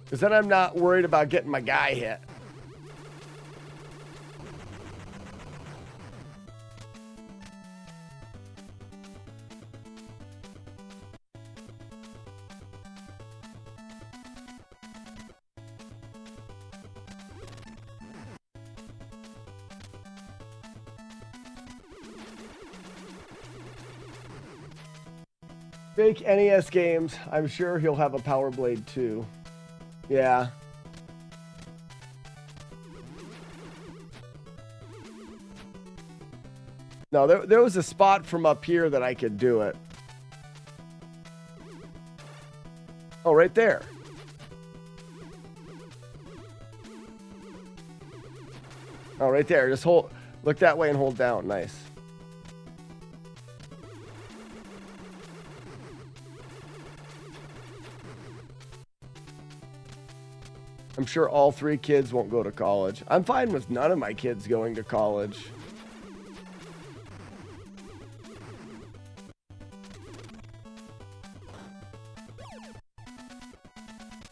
Because then I'm not worried about getting my guy hit. Fake NES games. I'm sure he'll have a Power Blade too. Yeah. No, there was a spot from up here that I could do it. Oh, right there. Oh, right there. Just look that way and hold down. Nice. I'm sure all 3 kids won't go to college. I'm fine with none of my kids going to college.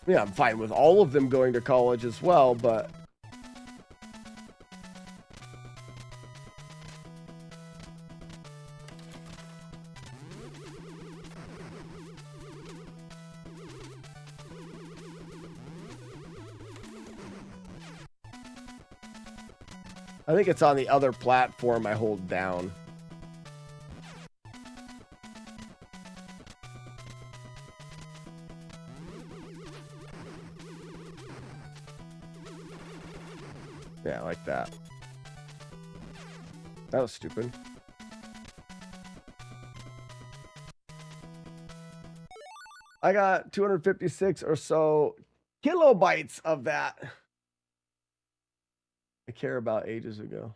Yeah, I'm fine with all of them going to college as well, but... I think it's on the other platform I hold down. Yeah, like that. That was stupid. I got 256 or so kilobytes of that. I care about ages ago.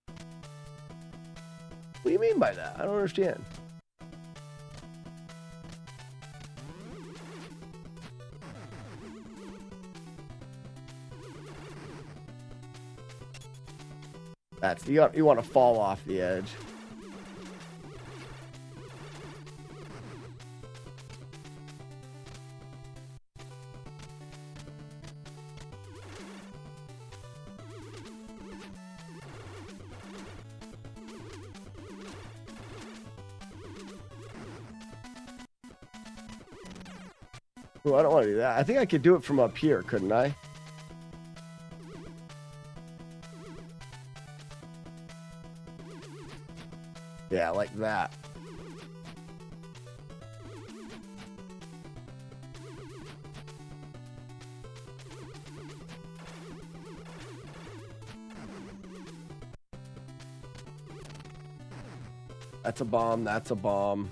What do you mean by that? I don't understand. That's you want to fall off the edge. Oh, I don't want to do that. I think I could do it from up here, couldn't I? Yeah, like that. That's a bomb. That's a bomb.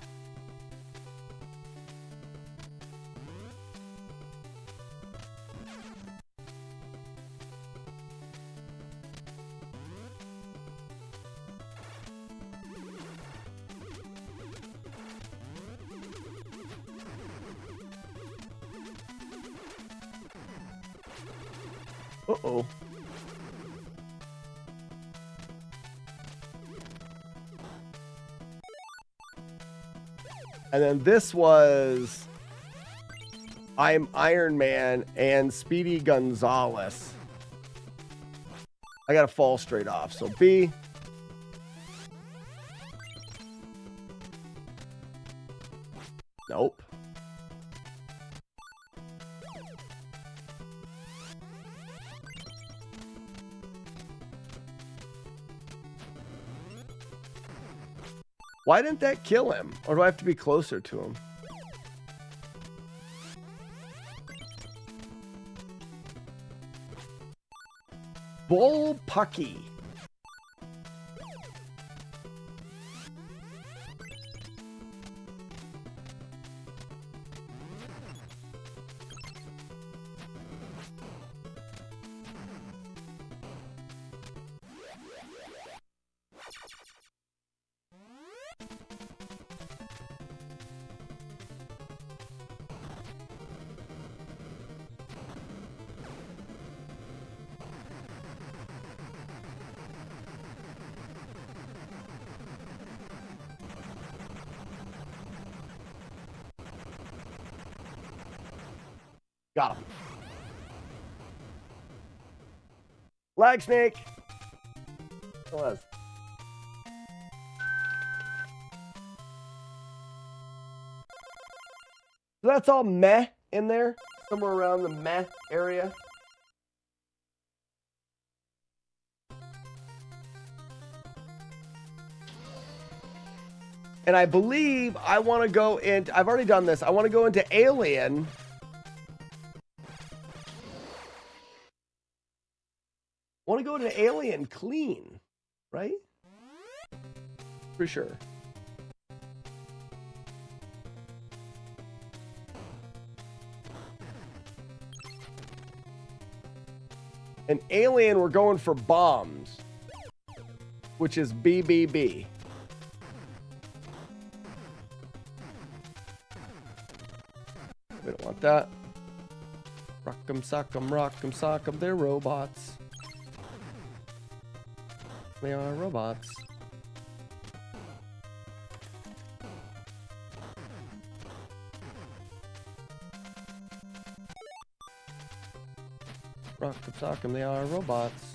Uh-oh. And then this was I'm Iron Man and Speedy Gonzalez. I gotta fall straight off. So B. Nope. Why didn't that kill him? Or do I have to be closer to him? Bullpucky. Got him. Lag snake. Was. So that's all meh in there, somewhere around the meh area. And I believe I want to go into, I've already done this. I want to go into Alien. I want to go into Alien clean, right? For sure. And Alien, we're going for bombs, which is BBB. We don't want that. Rock'em sock'em, they're robots. They are robots. Rock'em sock'em, they are robots.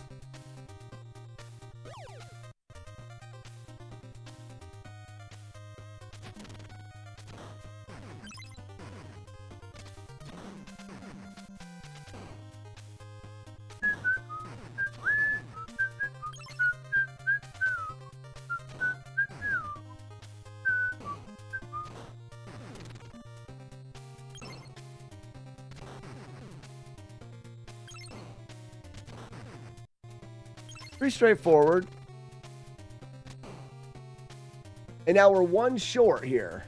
Pretty straightforward. And now we're one short here.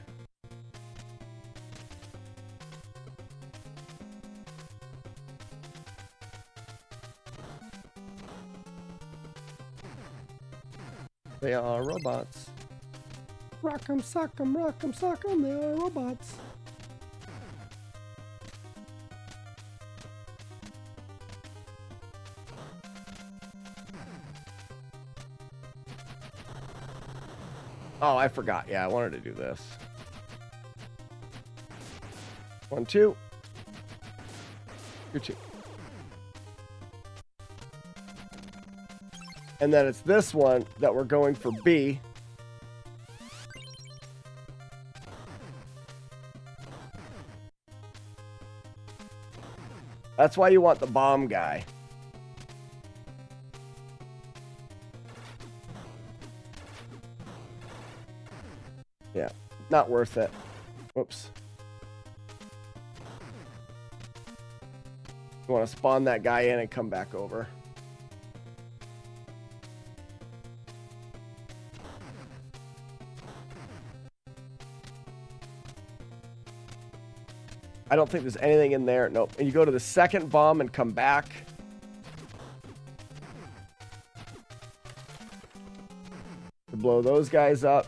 They are robots. Rock'em sock'em, they are robots. Oh, I forgot. Yeah, I wanted to do this. 1, 2. You're 2. And then it's this one that we're going for B. That's why you want the bomb guy. Yeah, not worth it. Whoops. You want to spawn that guy in and come back over. I don't think there's anything in there. Nope. And you go to the second bomb and come back. To blow those guys up.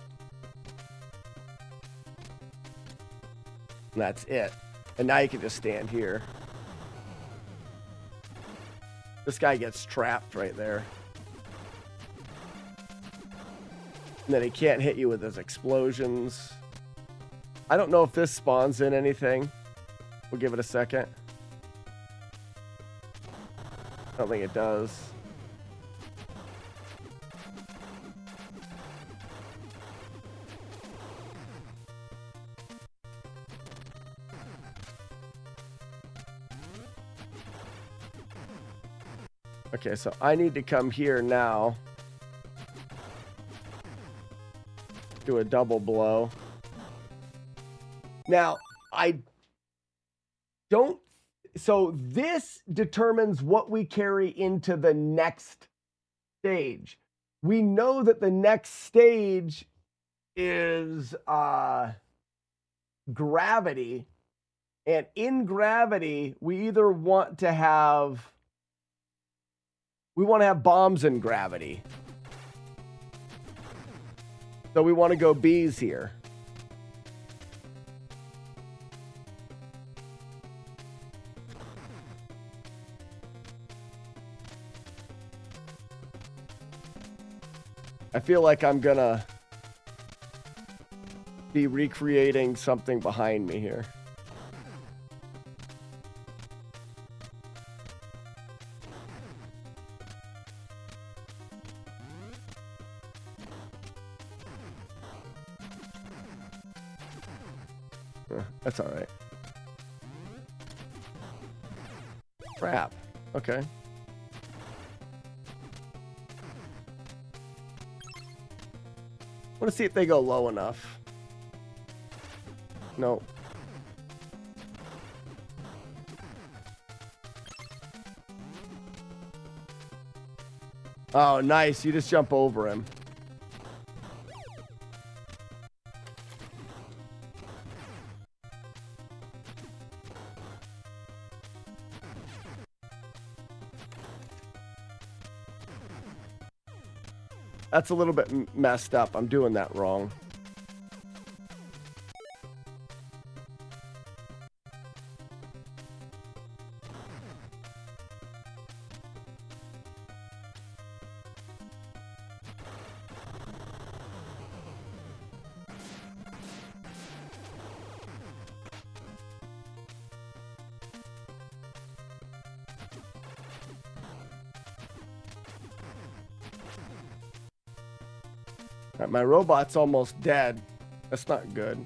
And that's it. And now you can just stand here. This guy gets trapped right there. And then he can't hit you with his explosions. I don't know if this spawns in anything. We'll give it a second. I don't think it does. Okay, so I need to come here now. Do a double blow. Now, I don't... So this determines what we carry into the next stage. We know that the next stage is gravity. And in gravity, we either want to have... We want to have bombs in gravity. So we want to go B's here. I feel like I'm gonna be recreating something behind me here. That's all right. Crap. Okay. Want to see if they go low enough. No. Oh, nice. You just jump over him. That's a little bit messed up. I'm doing that wrong. My robot's almost dead. That's not good.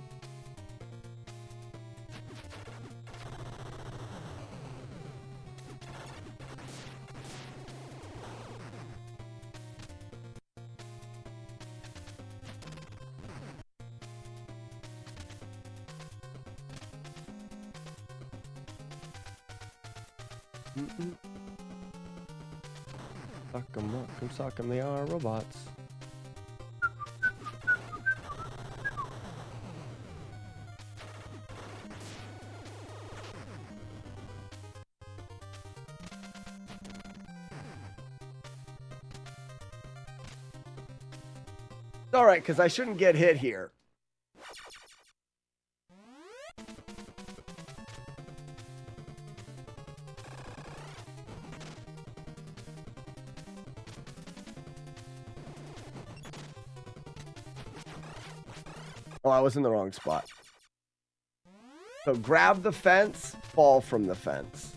Suck 'em, they are robots. All right, because I shouldn't get hit here. Oh, I was in the wrong spot. So grab the fence, fall from the fence.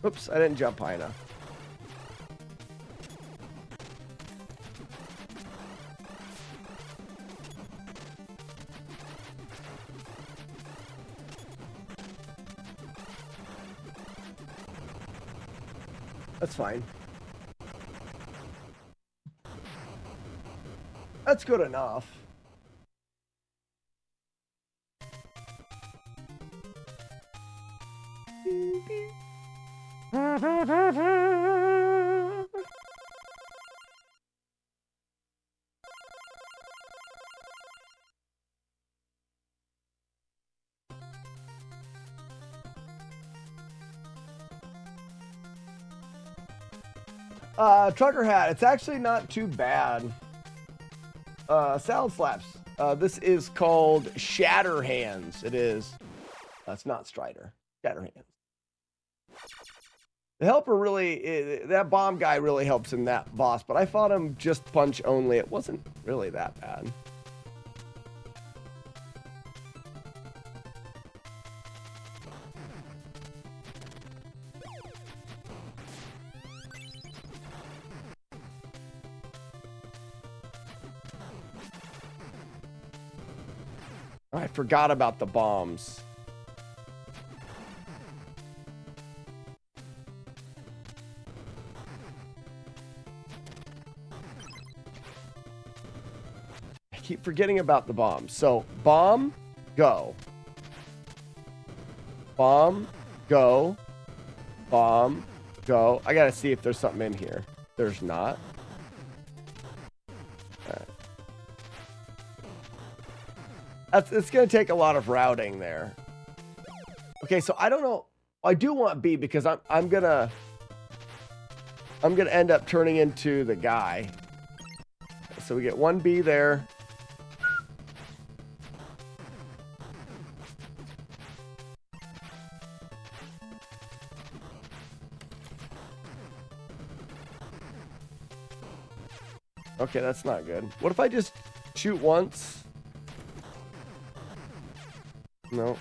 Oops, I didn't jump high enough. That's fine. That's good enough. Trucker hat, it's actually not too bad. Salad slaps. This is called Shatter Hands. It is. That's not Strider. Shatter Hands. The helper really, that bomb guy really helps in that boss, but I fought him just punch only. It wasn't really that bad. I forgot about the bombs. I keep forgetting about the bombs. So, bomb, go. Bomb, go. Bomb, go. I gotta see if there's something in here. There's not. It's going to take a lot of routing there. Okay, so I don't know. I do want B because I'm gonna end up turning into the guy. So we get one B there. Okay, that's not good. What if I just shoot once? No.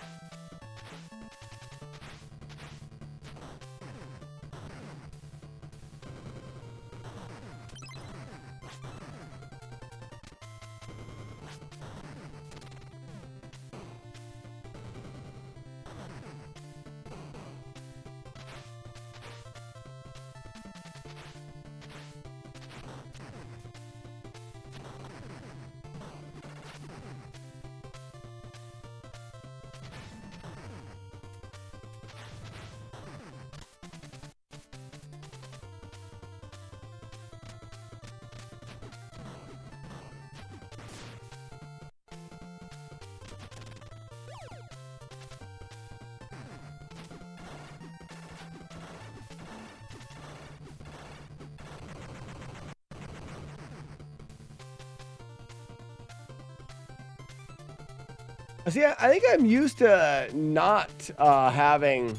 See, I think I'm used to not having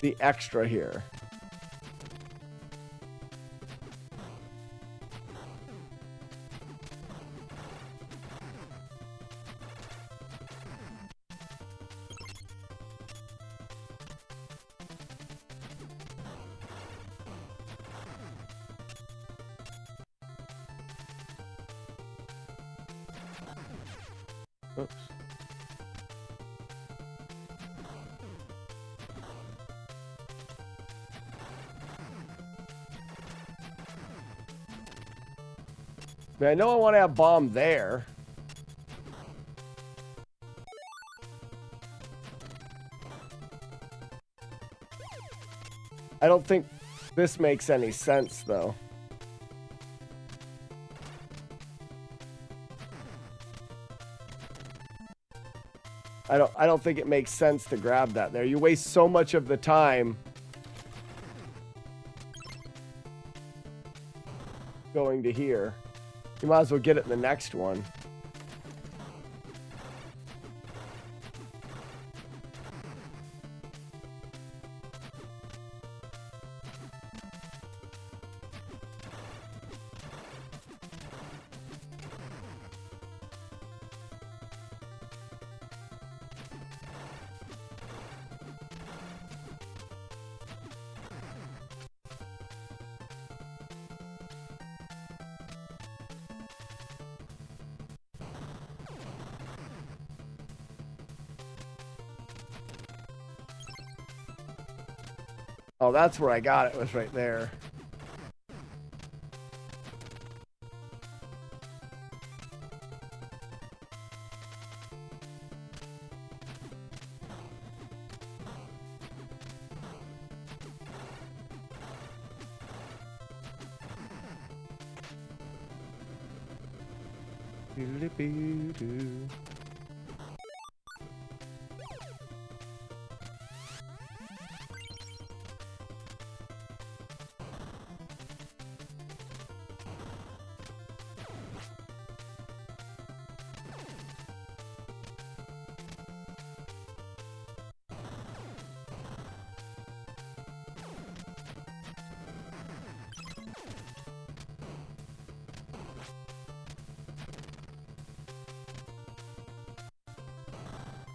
the extra here. Oops. I mean, I know I want to have bomb there. I don't think this makes any sense, though. I don't think it makes sense to grab that there. You waste so much of the time going to here. You might as well get it in the next one. Oh, that's where I got it. It was right there. Doo-doo-doo-doo.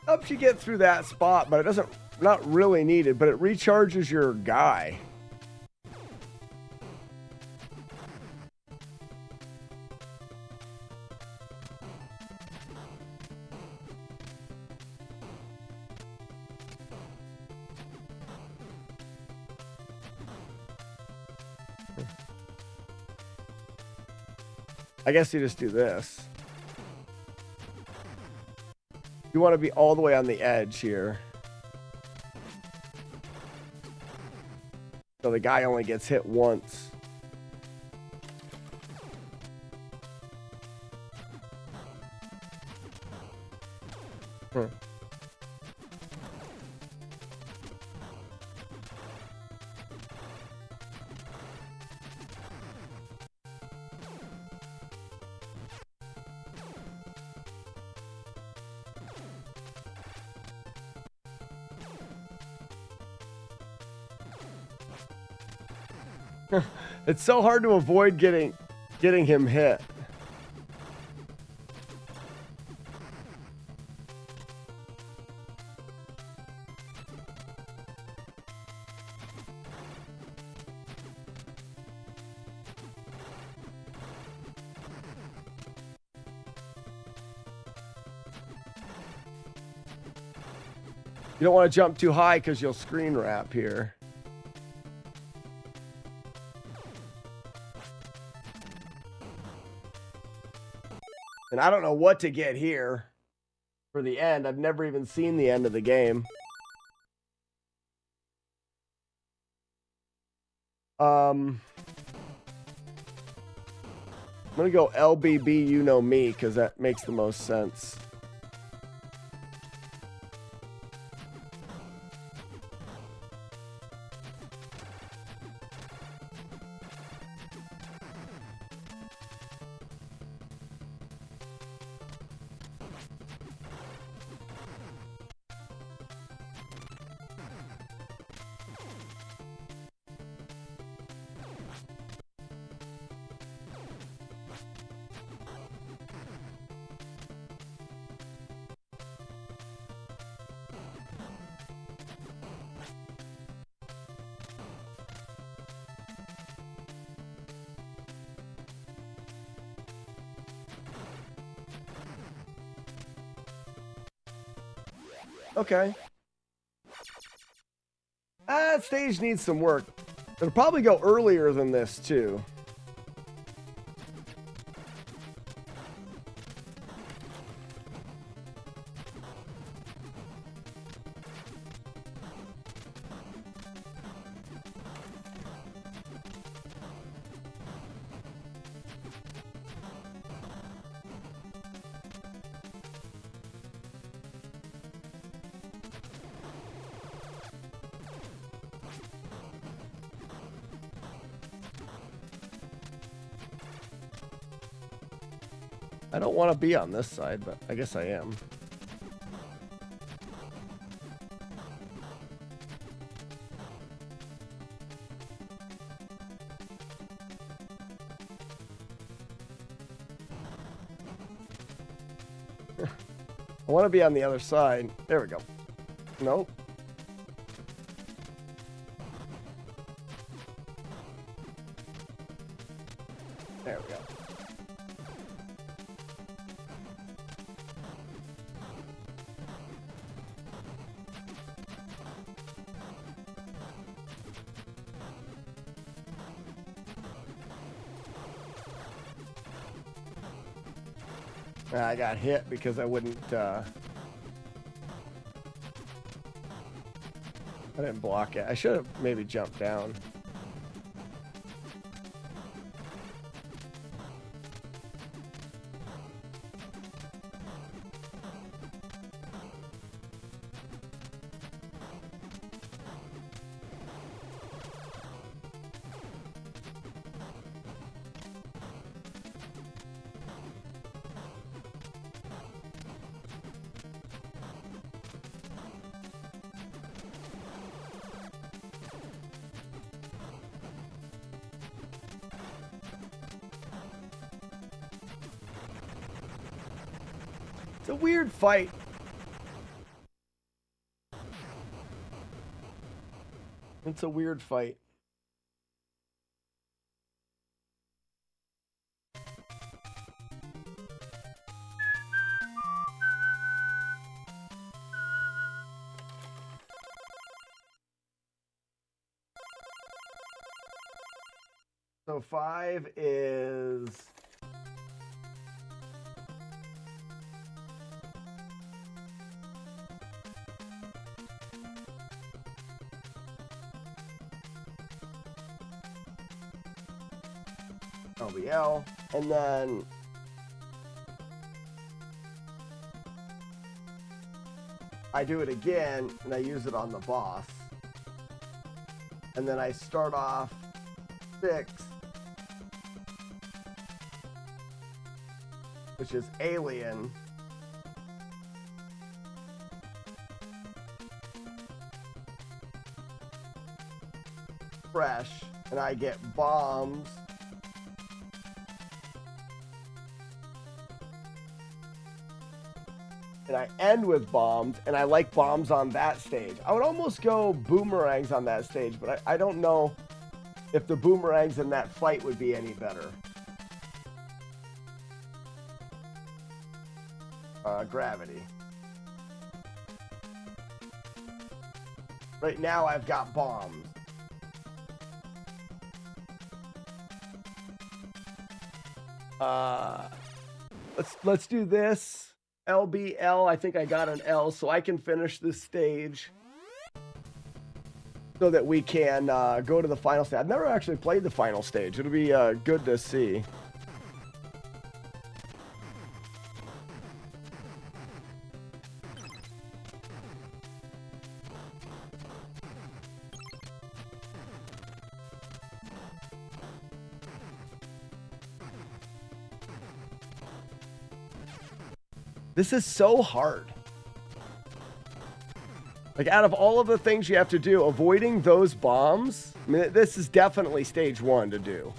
Helps you get through that spot, but it doesn't, not really needed, but it recharges your guy. I guess you just do this. You want to be all the way on the edge here. So the guy only gets hit once. It's so hard to avoid getting him hit. You don't want to jump too high because you'll screen wrap here. And I don't know what to get here for the end. I've never even seen the end of the game. I'm going to go LBB, you know me, because that makes the most sense. Okay. That stage needs some work. It'll probably go earlier than this, too. I don't want to be on this side, but I guess I am. I want to be on the other side. There we go. Nope. There we go. I got hit because I wouldn't, I didn't block it. I should have maybe jumped down. It's a weird fight. It's a weird fight. So 5 is... LBL, and then I do it again and I use it on the boss, and then I start off 6, which is Alien, Fresh, and I get bombs. And I end with bombs, and I like bombs on that stage. I would almost go boomerangs on that stage, but I don't know if the boomerangs in that fight would be any better. Gravity. Right now I've got bombs. Let's do this. LBL, I think I got an L, so I can finish this stage so that we can go to the final stage. I've never actually played the final stage. It'll be good to see. This is so hard. Like, out of all of the things you have to do, avoiding those bombs, I mean, this is definitely stage 1 to do.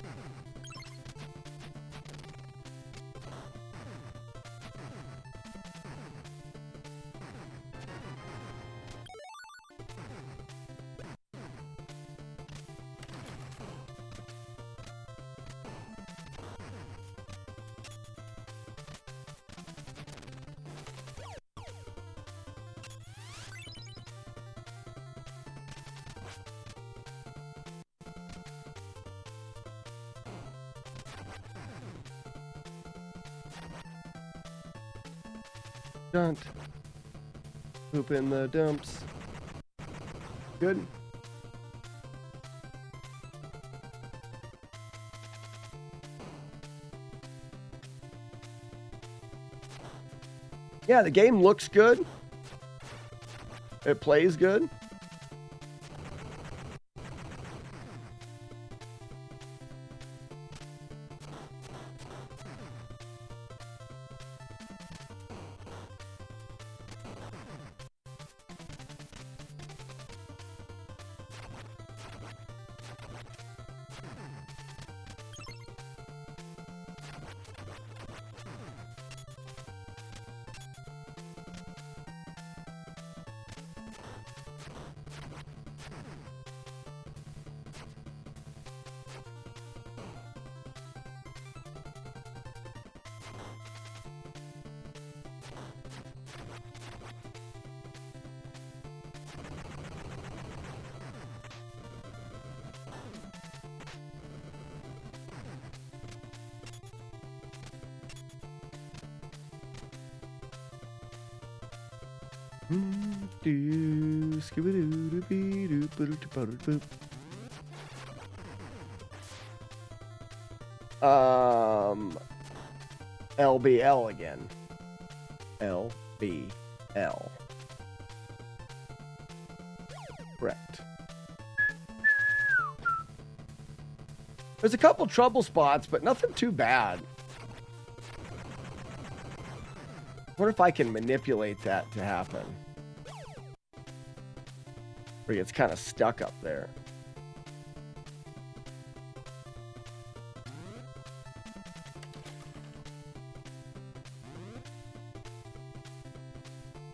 Dunt. Poop in the dumps. Good. Yeah, the game looks good. It plays good. LBL again. LBL. Correct. There's a couple trouble spots, but nothing too bad. I wonder if I can manipulate that to happen. Where he gets kind of stuck up there.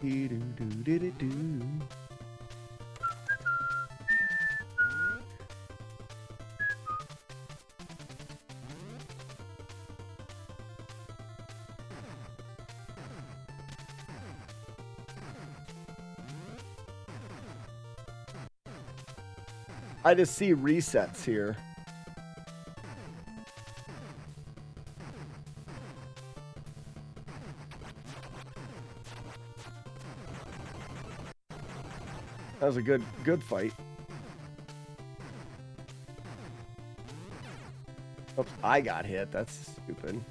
Doo-doo-doo-doo-doo. I just see resets here. That was a good fight. Oops, I got hit. That's stupid.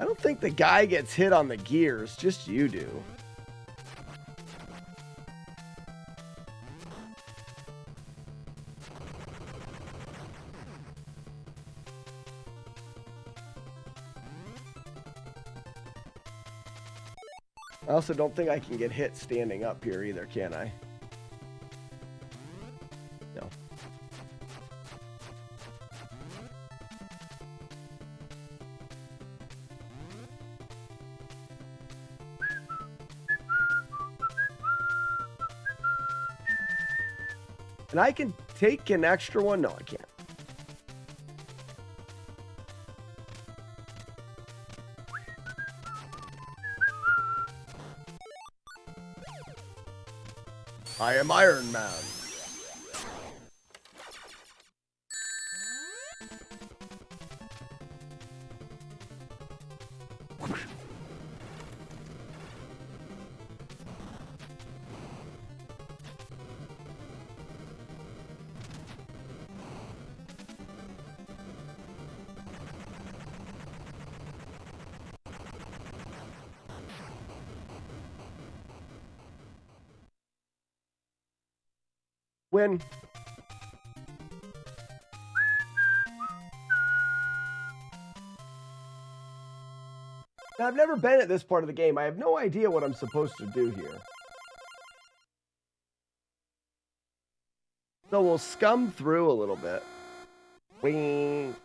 I don't think the guy gets hit on the gears, just you do. I also don't think I can get hit standing up here either, can I? No. And I can take an extra one? No, I can't. I am Iron Man. Win. Now, I've never been at this part of the game. I have no idea what I'm supposed to do here. So we'll scum through a little bit. Wing,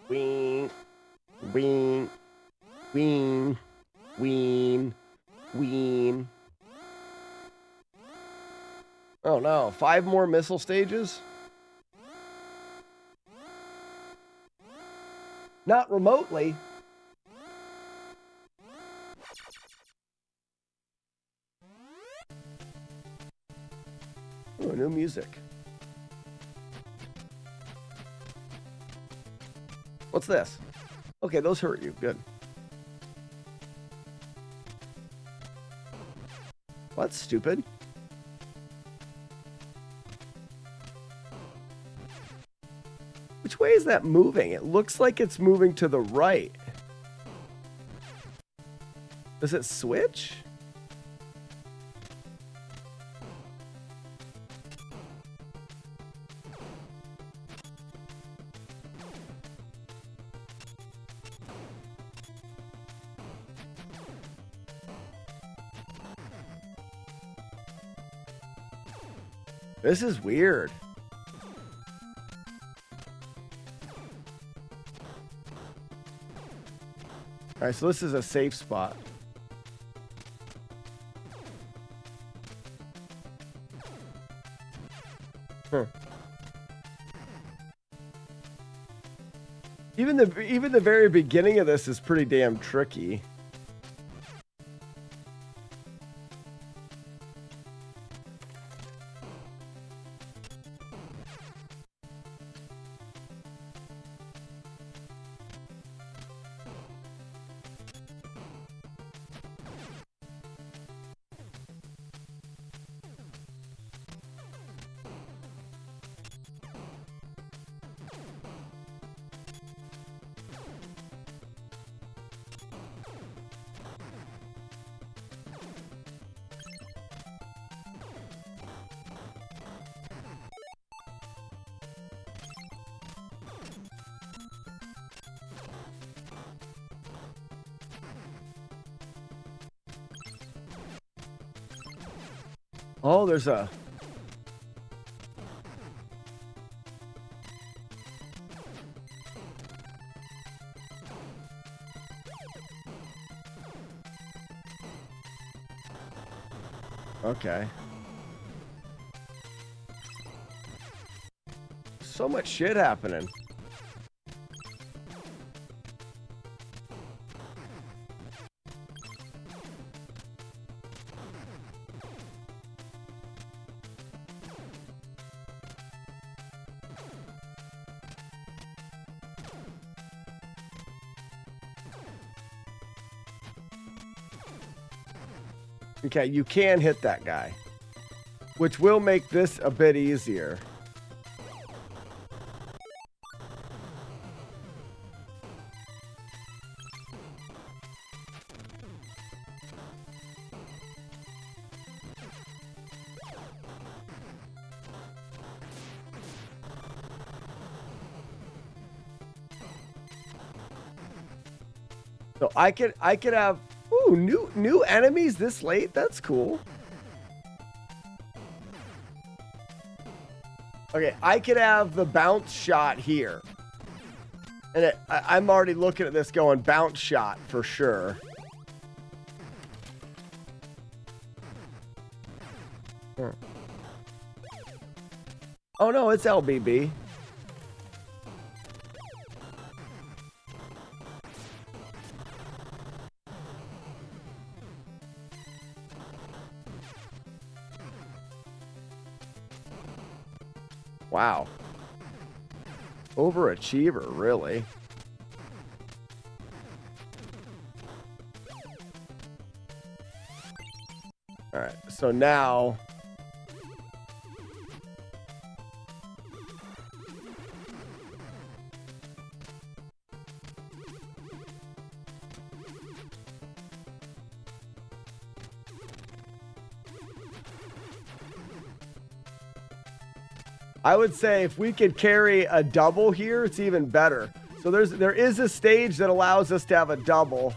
wing, wing, wing, wing, wing. Oh no, 5 more missile stages? Not remotely. Oh, new music. What's this? Okay, those hurt you. Good. Well, that's stupid. Which way is that moving? It looks like it's moving to the right. Does it switch? This is weird. All right, so this is a safe spot. Huh. Even the very beginning of this is pretty damn tricky. Oh, there's a... Okay. So much shit happening. Okay, you can hit that guy, which will make this a bit easier. So I could have new enemies this late. That's cool. Okay, I could have the bounce shot here. And I'm already looking at this going bounce shot for sure. Oh no, it's LBB. Wow. Overachiever, really. All right, so now I would say if we could carry a double here, it's even better. So there is a stage that allows us to have a double.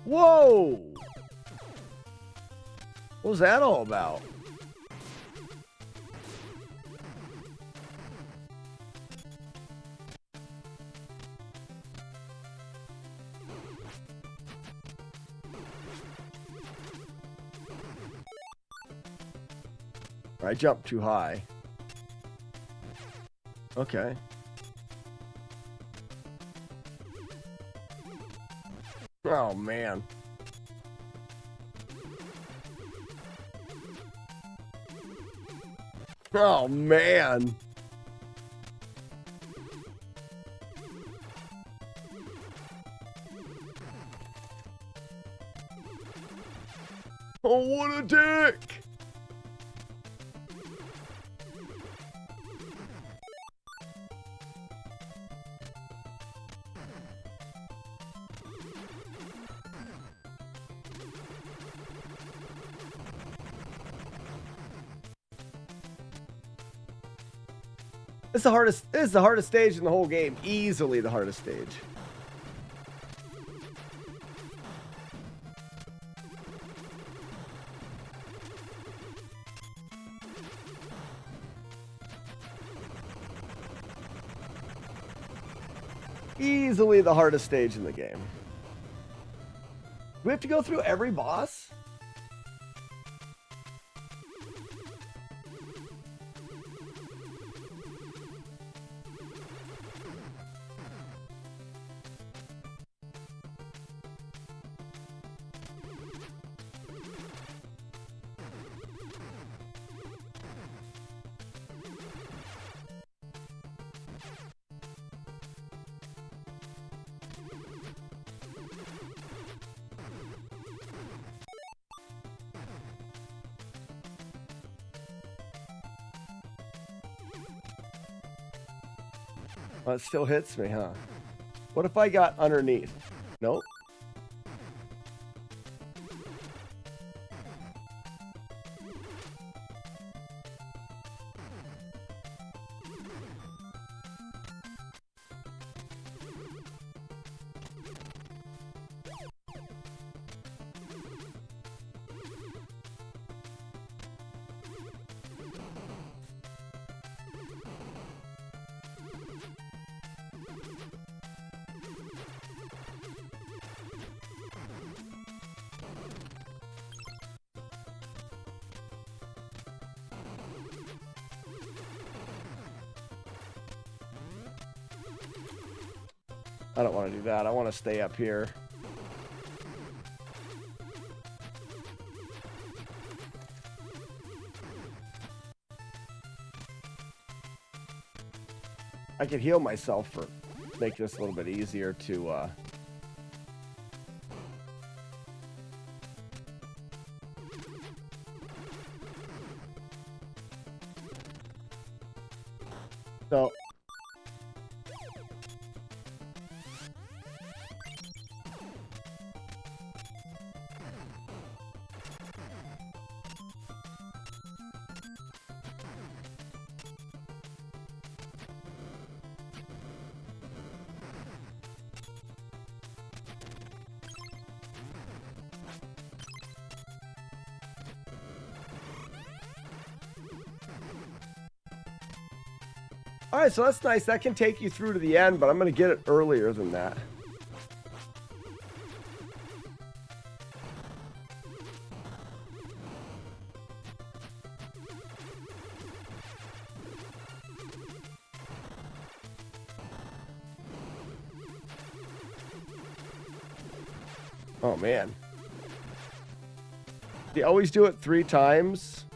Whoa! What was that all about? I jumped too high. Okay. Oh, man. Oh, man. Oh, what a dick. This is the hardest stage in the whole game. Easily the hardest stage. Easily the hardest stage in the game. Do we have to go through every boss? Well, it still hits me, huh? What if I got underneath? Nope. I don't want to do that. I want to stay up here. I could heal myself for make this a little bit easier to so all right, so that's nice. That can take you through to the end, but I'm going to get it earlier than that. Oh, man. You always do it 3 times.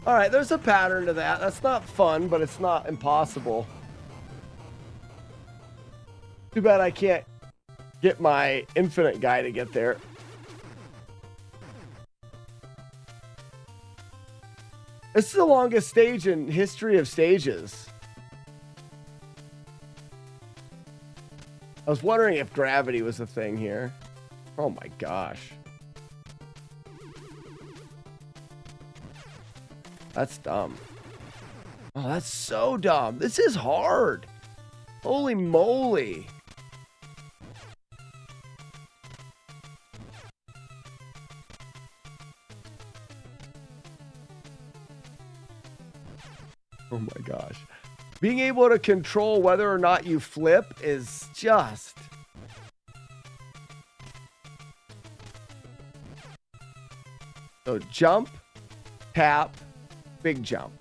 All right, there's a pattern to that. That's not fun, but it's not impossible. Too bad I can't get my infinite guy to get there. This is the longest stage in history of stages. I was wondering if gravity was a thing here. Oh my gosh. That's dumb. Oh, that's so dumb. This is hard. Holy moly. Oh my gosh. Being able to control whether or not you flip is just... So jump, tap, big jump.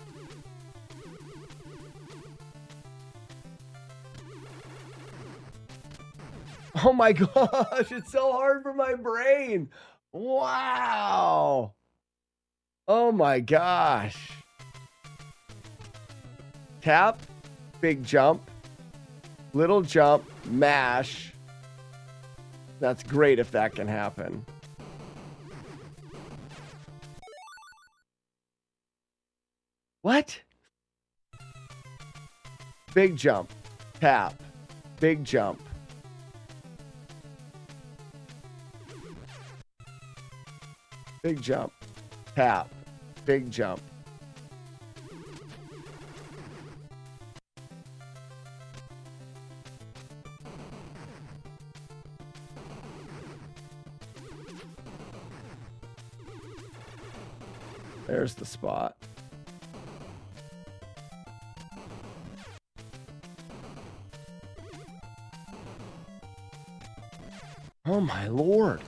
Oh my gosh, it's so hard for my brain. Wow. Oh my gosh. Tap, big jump, little jump, mash. That's great if that can happen. What? Big jump, tap, big jump. Big jump, tap, big jump. There's the spot. Oh my lord.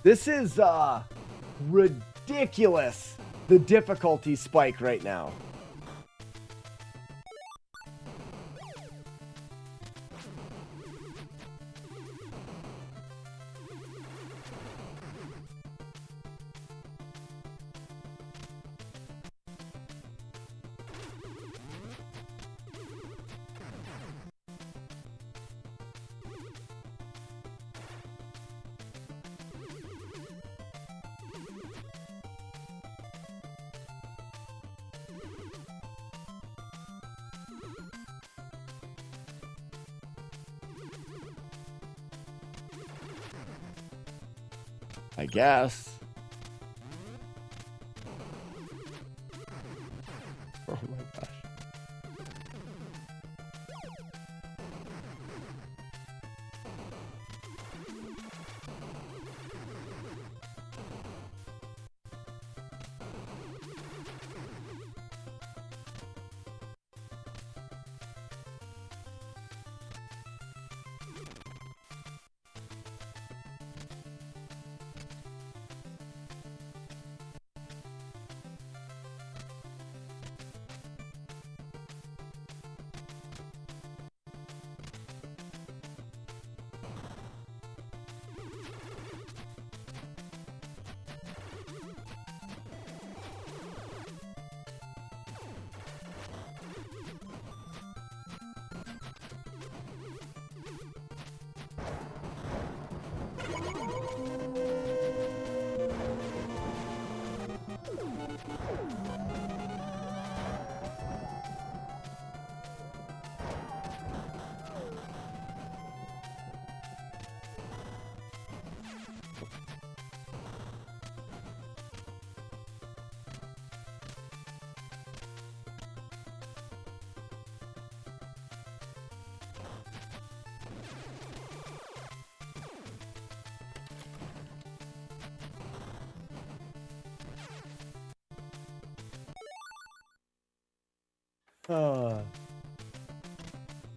This is ridiculous, the difficulty spike right now. I guess. Oh my gosh.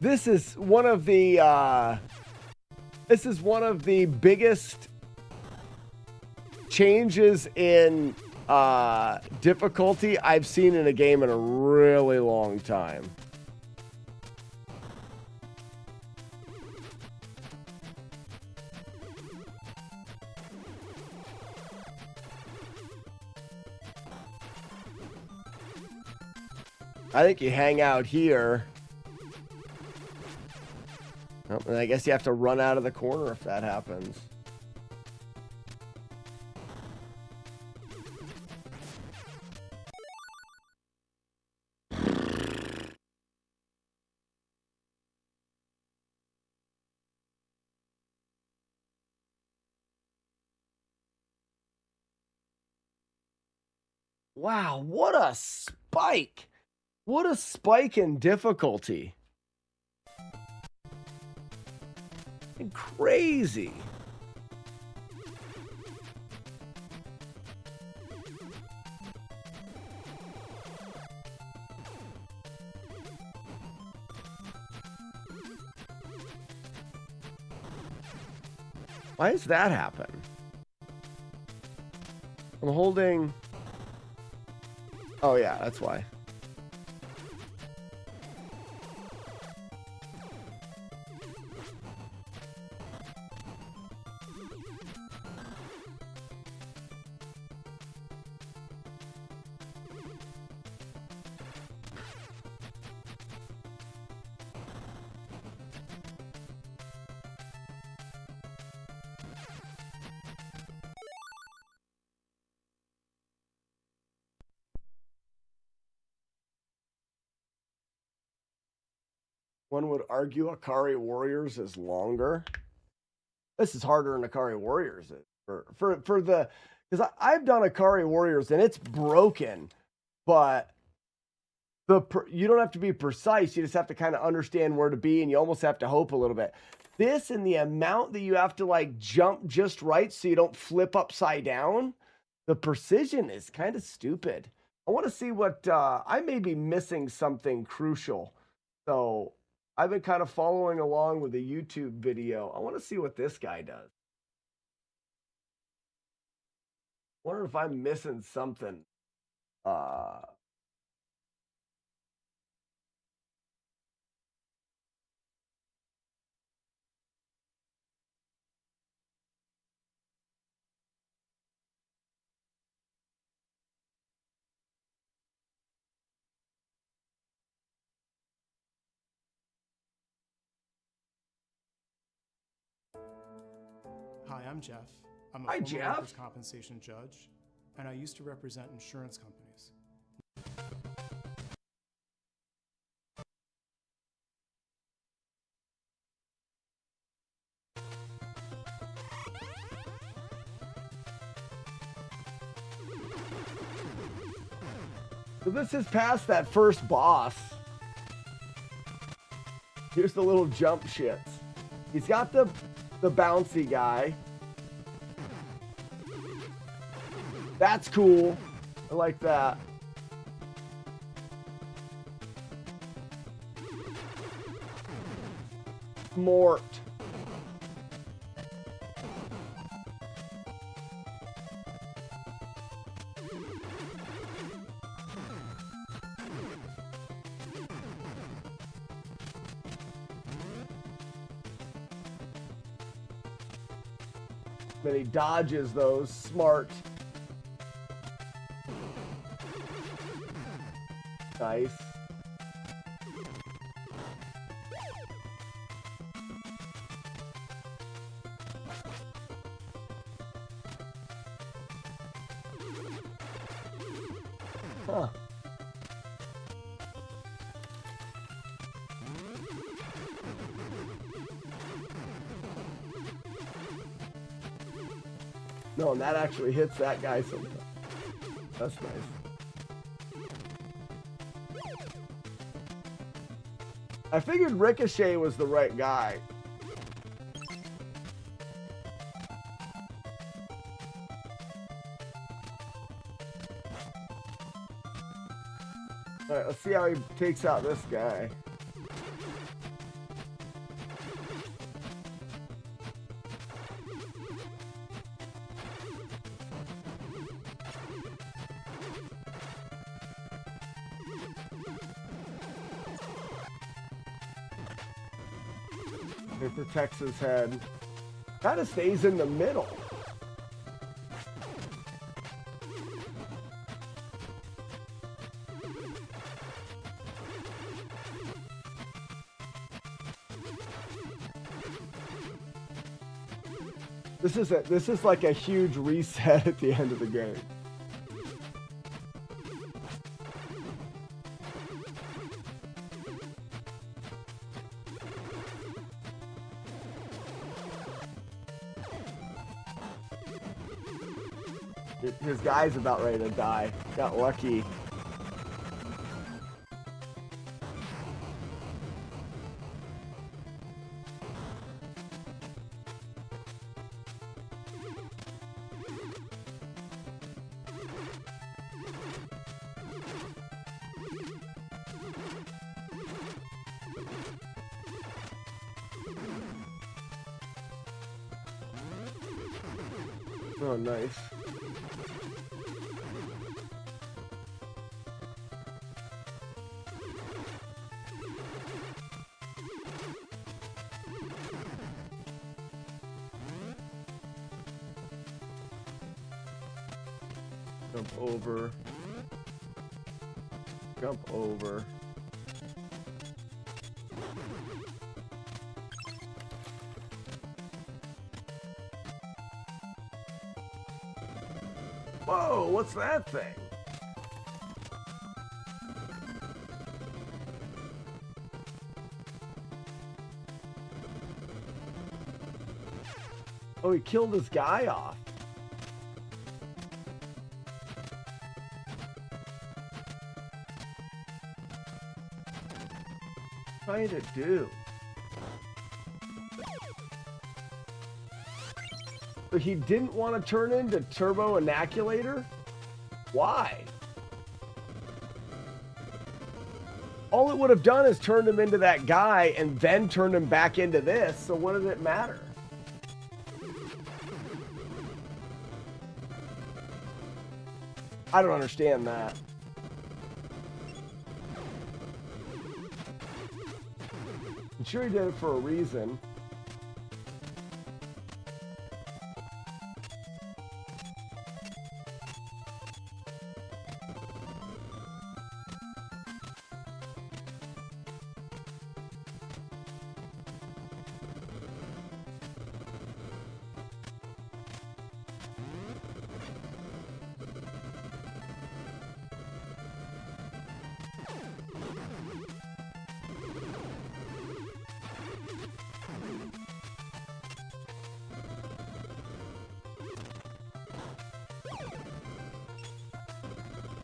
This is one of the biggest changes in difficulty I've seen in a game in a really long time. I think you hang out here. Oh, and I guess you have to run out of the corner if that happens. Wow, what a spike! What a spike in difficulty. Crazy. Why does that happen? I'm holding... Oh yeah, that's why. One would argue Akari Warriors is longer. This is harder than Akari Warriors. For the, because I've done Akari Warriors and it's broken, but you don't have to be precise. You just have to kind of understand where to be, and you almost have to hope a little bit. This and the amount that you have to like jump just right so you don't flip upside down, the precision is kind of stupid. I want to see what I may be missing something crucial. So I've been kind of following along with a YouTube video. I want to see what this guy does. Wonder if I'm missing something. Hi, I'm Jeff. I'm a Hi, former Jeff. workers' compensation judge, and I used to represent insurance companies. So this is past that first boss. Here's the little jump shits. He's got the bouncy guy. That's cool. I like that. Mort. Then he dodges those. Smart. Nice. Huh. No, and that actually hits that guy sometimes. That's nice. I figured Ricochet was the right guy. Alright, let's see how he takes out this guy. It protects his head. Kind of stays in the middle. This is like a huge reset at the end of the game. His guy's about ready to die. Got lucky. Oh, nice. Jump over. Jump over. Whoa, what's that thing? Oh, he killed his guy off. Trying to do. So he didn't want to turn into Turbo Inoculator? Why? All it would have done is turned him into that guy and then turned him back into this, so what does it matter? I don't understand that. I'm sure he did it for a reason.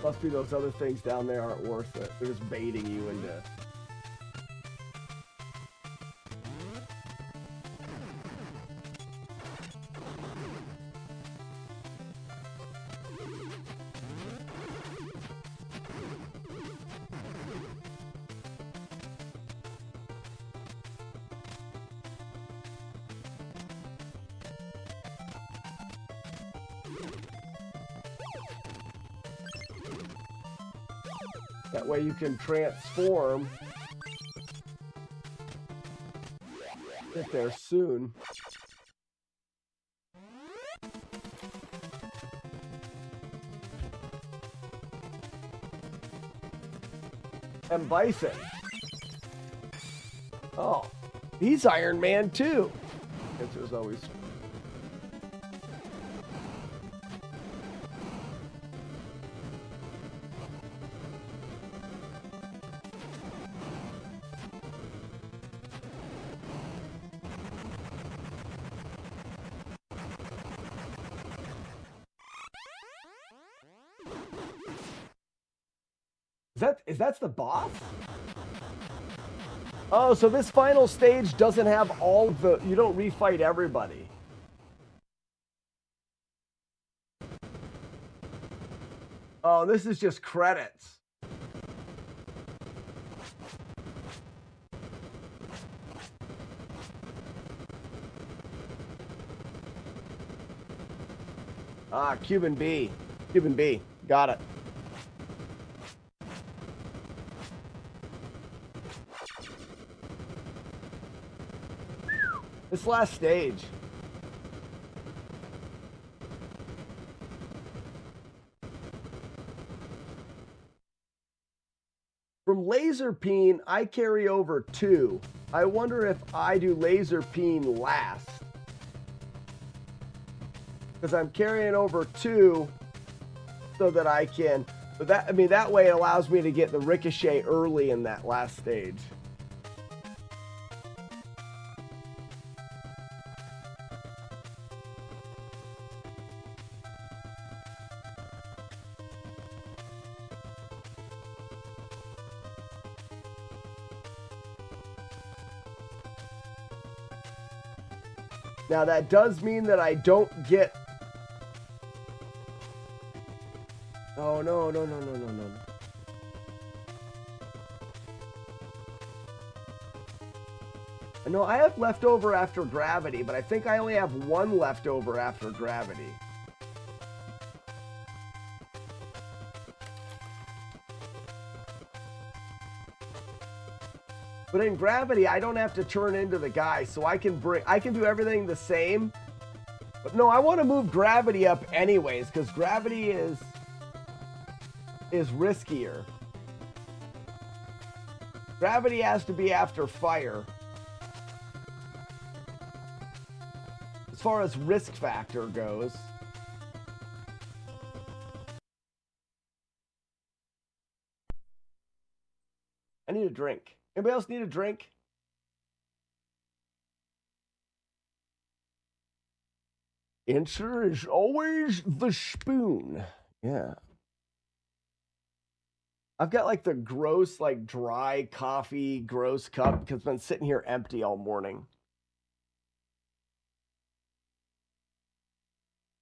Must be those other things down there aren't worth it. They're just baiting you into... That way you can transform. Get there soon. And Bison. Oh, he's Iron Man too. I guess there's always... Is that the boss? Oh, so this final stage doesn't have all the... You don't refight everybody. Oh, this is just credits. Ah, Cuban B. Cuban B. Got it. This last stage. From Laser Peen, I carry over 2. I wonder if I do Laser Peen last. Because I'm carrying over 2 so that I can... But that, I mean, that way it allows me to get the Ricochet early in that last stage. Now that does mean that I don't get... Oh, no. No, I have leftover after gravity, but I think I only have 1 leftover after gravity. But in gravity, I don't have to turn into the guy, so I can do everything the same. But no, I want to move gravity up anyways, because gravity is riskier. Gravity has to be after fire. As far as risk factor goes. I need a drink. Anybody else need a drink? Answer is always the spoon. Yeah. I've got like the gross, like dry coffee, gross cup because I've been sitting here empty all morning.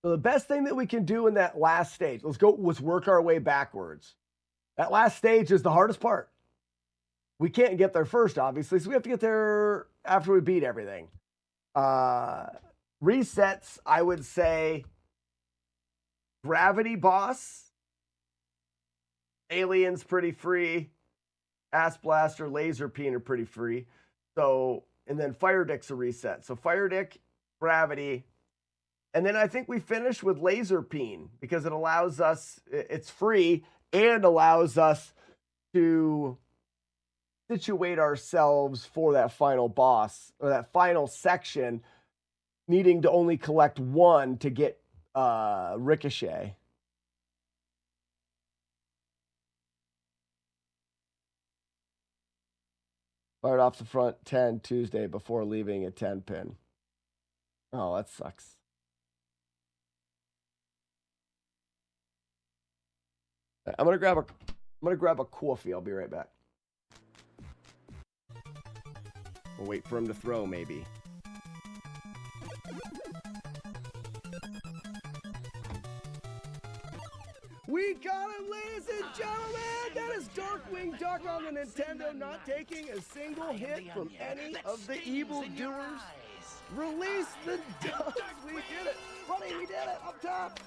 So the best thing that we can do in that last stage, let's work our way backwards. That last stage is the hardest part. We can't get there first, obviously, so we have to get there after we beat everything. Resets, I would say Gravity Boss. Alien's pretty free. Ass Blaster, Laser Peen are pretty free. So, and then Fire Dick's a reset. So Fire Dick, Gravity. And then I think we finish with Laser Peen because it allows us, it's free and allows us to situate ourselves for that final boss or that final section, needing to only collect 1 to get Ricochet. Fired off the front 10 Tuesday before leaving a 10 pin. Oh, that sucks. I'm gonna grab a coffee. I'll be right back. We'll wait for him to throw, maybe. We got him, ladies and gentlemen! That is Darkwing Duck on the Nintendo, not taking a single hit from any of the evildoers. Release the ducks! We did it! Buddy, we did it! Up top!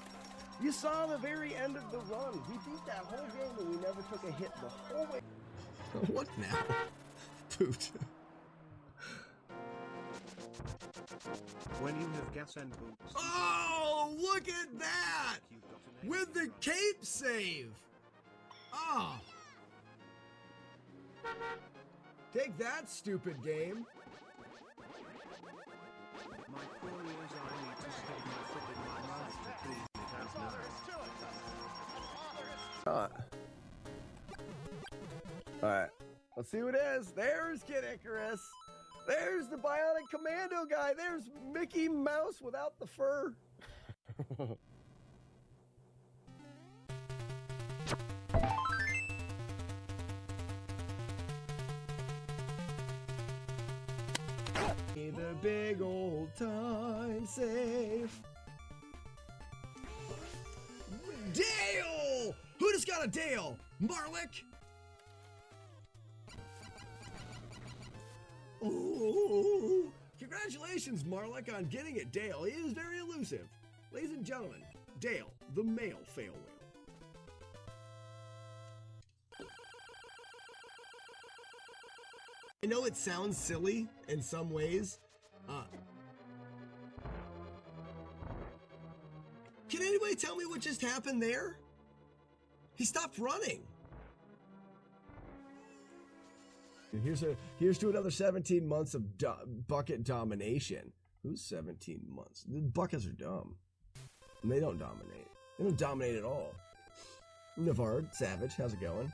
You saw the very end of the run. We beat that whole game and we never took a hit the whole way. What now? Pooped. When you have gas and boots. Oh, look at that! With the cape save! Ah! Take that, stupid game! My poor ears, I need to stick my foot in my mouth to clean it out now. Alright, let's see who it is. There's Kid Icarus. There's the Bionic Commando guy. There's Mickey Mouse without the fur. The big old time safe. Dale! Who just got a Dale? Marlick? Ooh! Congratulations, Marlick, on getting it, Dale. He is very elusive. Ladies and gentlemen, Dale, the male fail whale. I know it sounds silly in some ways. Can anybody tell me what just happened there? He stopped running. Here's to another 17 months of bucket domination. Who's 17 months? The buckets are dumb. And they don't dominate. They don't dominate at all. Navard, Savage, how's it going?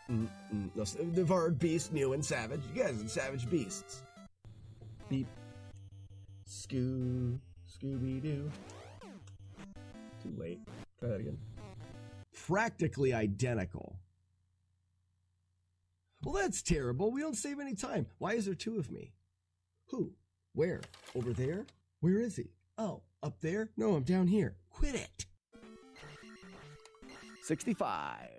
No, Navard, Beast, New, and Savage. You guys are Savage Beasts. Beep. Scooby-Doo. Too late. Try that again. Practically identical. Well, that's terrible. We don't save any time. Why is there two of me? Who? Where? Over there? Where is he? Oh, up there? No, I'm down here. Quit it. 65.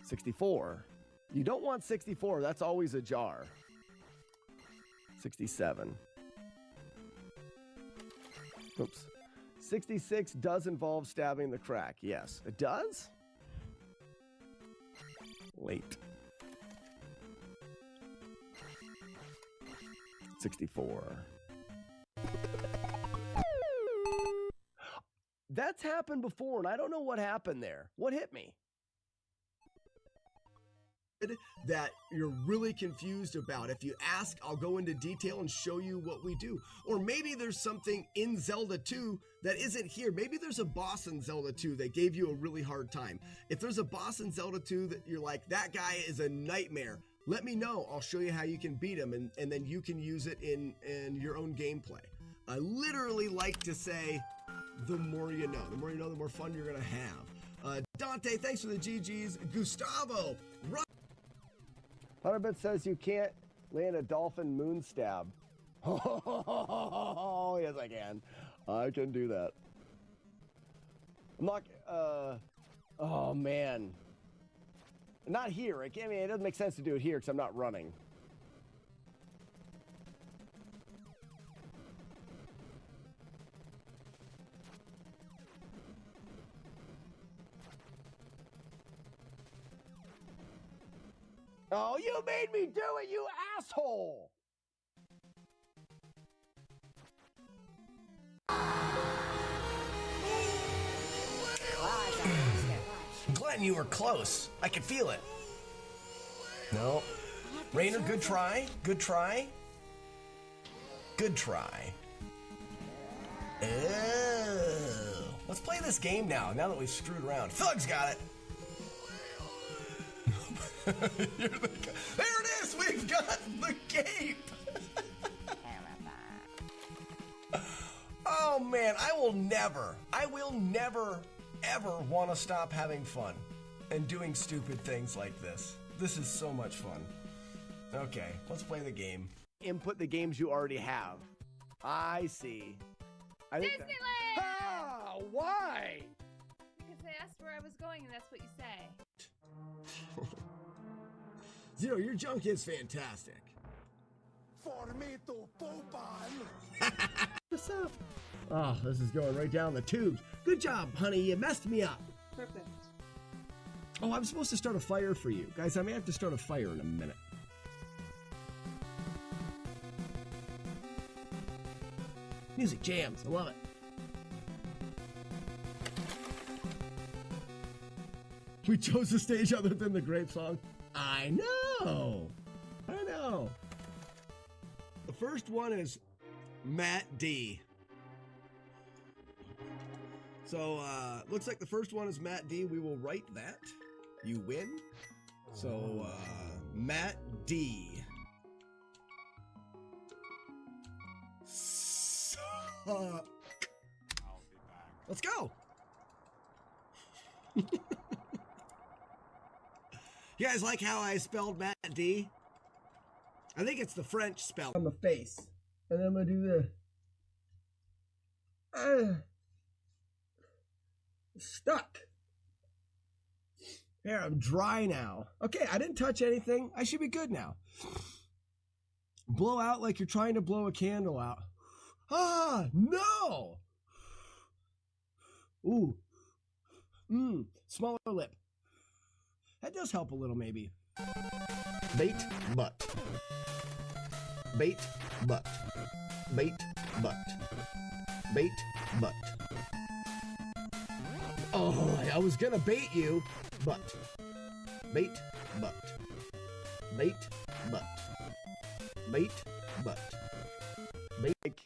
64. You don't want 64. That's always a jar. 67. Oops. 66 does involve stabbing the crack. Yes, it does. Late. 64. That's happened before, and I don't know what happened there. What hit me? That you're really confused about. If you ask, I'll go into detail and show you what we do. Or maybe there's something in Zelda 2 that isn't here. Maybe there's a boss in Zelda 2 that gave you a really hard time. If there's a boss in Zelda 2 that you're like, that guy is a nightmare, let me know. I'll show you how you can beat him, and then you can use it in your own gameplay. I literally like to say, the more you know. The more you know, the more fun you're going to have. Dante, thanks for the GGs. Gustavo, 100-bit says you can't land a dolphin moon stab. Oh, yes, I can. I can do that. I'm not, oh, man. Not here. I mean, it doesn't make sense to do it here because I'm not running. Oh, you made me do it, you asshole! Glenn, you were close. I could feel it. No. Rainer, good try. Good try. Good try. Oh. Let's play this game now that we've screwed around. Thug's got it. There it is! We've got the cape! Oh Oh man, I will never, ever want to stop having fun and doing stupid things like this. This is so much fun. Okay, let's play the game. Input the games you already have. I see. I think Disneyland! Ah, why? Because they asked where I was going, and that's what you say. Zero, your junk is fantastic. For me to poop on. What's up? Oh, this is going right down the tubes. Good job, honey. You messed me up. Perfect. Oh, I'm supposed to start a fire for you. Guys, I may have to start a fire in a minute. Music jams. I love it. We chose a stage other than the grape song. I know. I know. The first one is Matt D. So, looks like the first one is Matt D. We will write that. You win. So, Matt D. Let's go. You guys like how I spelled Matt D? I think it's the French spell on the face. And then I'm gonna do the stuck. There, I'm dry now. Okay, I didn't touch anything. I should be good now. Blow out like you're trying to blow a candle out. Ah, no! Ooh. Smaller lip. That does help a little, maybe. Bait, butt. Bait, butt. Bait, butt. Bait, butt. Oh, I was gonna bait you, but. Bait, butt. Bait, butt. Bait, butt. Bait.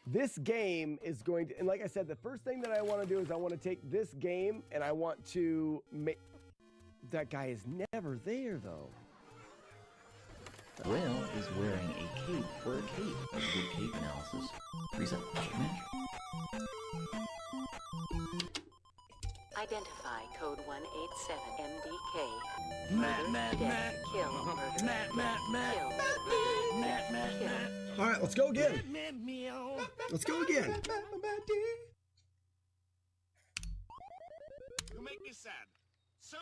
This game is going to, and like I said, the first thing that I want to do is I want to take this game and I want to make. That guy is never there, though. Will is wearing a cape for a cape. A good cape analysis. Reset. Identify code 187 MDK. Matt, Kill. Murder. Kill. All right, let's go again. Let's go again. You make me sad. So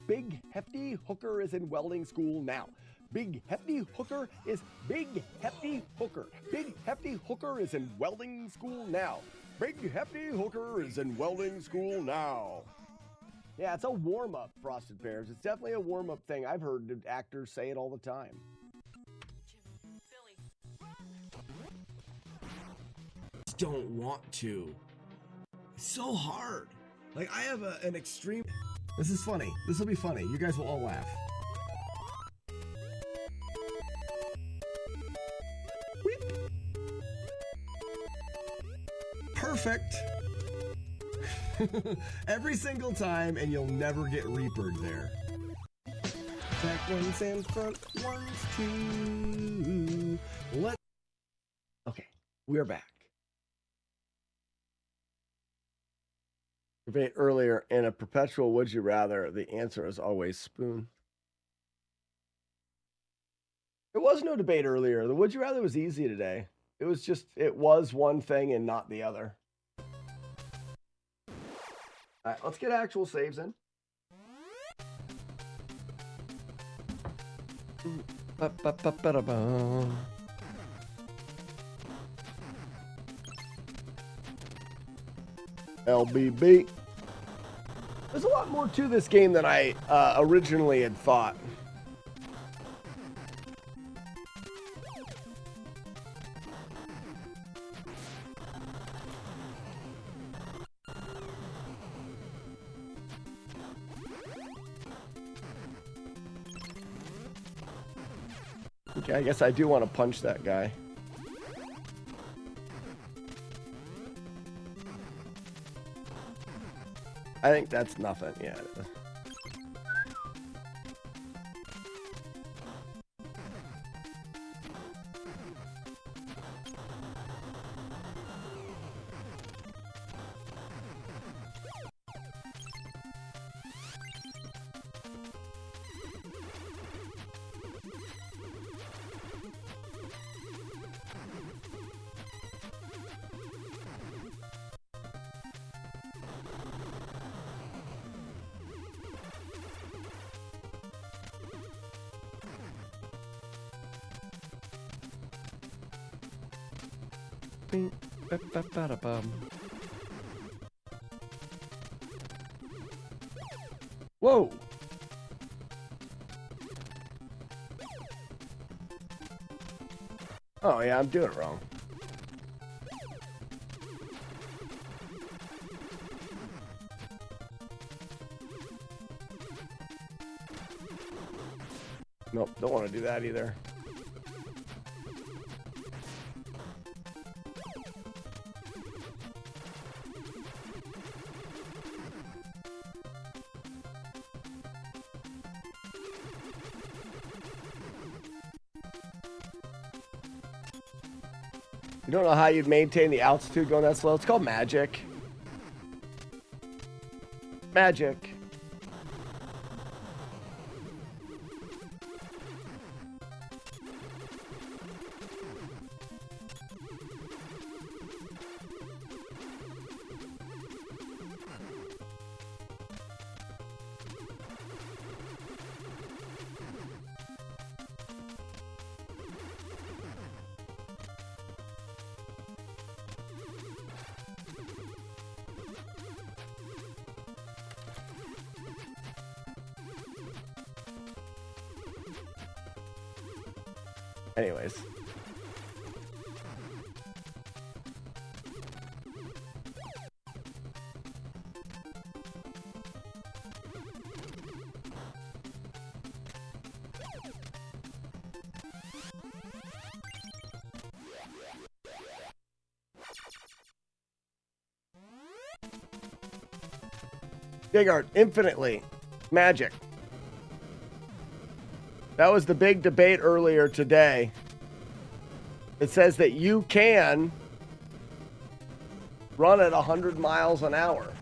Big Hefty Hooker is in welding school now. Big Hefty Hooker is Big Hefty Hooker. Big Hefty Hooker is in welding school now. Big Hefty Hooker is in welding school now. Yeah, it's a warm-up, Frosted Bears. It's definitely a warm-up thing. I've heard actors say it all the time. Don't want to. It's so hard. Like, I have an extreme. This is funny. This will be funny. You guys will all laugh. Weep. Perfect. Every single time, and you'll never get reapered there. Back ones and front ones too. Okay, we're back. Debate earlier, in a perpetual would you rather, the answer is always spoon. There was no debate earlier. The would you rather was easy today. It was just, it was one thing and not the other. All right, let's get actual saves in. LBB. There's a lot more to this game than I originally had thought. Okay, I guess I do want to punch that guy. I think that's nothing. Yeah. Whoa. Oh, yeah, I'm doing it wrong. Nope, don't want to do that either. You don't know how you'd maintain the altitude going that slow? It's called magic. Magic. Anyways. Big art, infinitely. Magic. That was the big debate earlier today. It says that you can run at 100 miles an hour,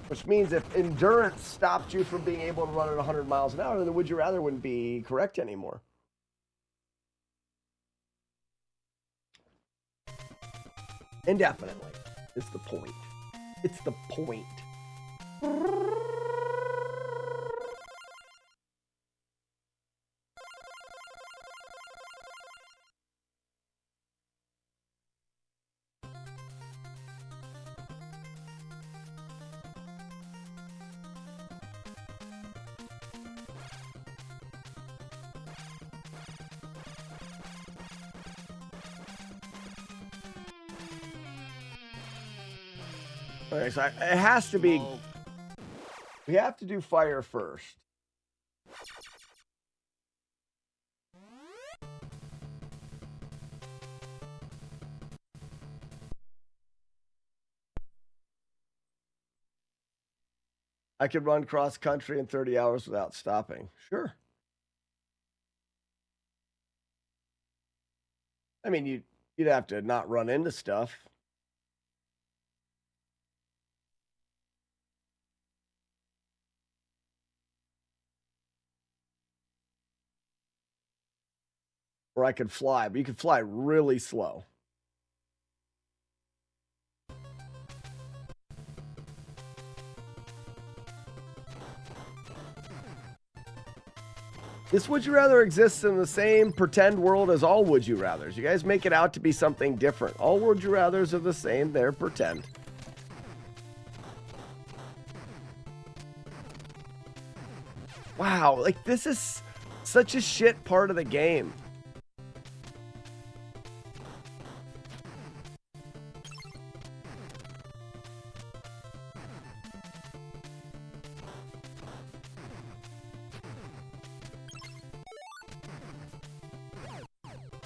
which means if endurance stopped you from being able to run at 100 miles an hour, then the would you rather wouldn't be correct anymore. Indefinitely is the point. It's the point. Okay, so it has to be. We have to do fire first. I could run cross country in 30 hours without stopping. Sure. I mean, you'd have to not run into stuff. Or I could fly, but you could fly really slow. This Would You Rather exists in the same pretend world as all Would You Rathers. You guys make it out to be something different. All Would You Rathers are the same. They're pretend. Wow, like this is such a shit part of the game.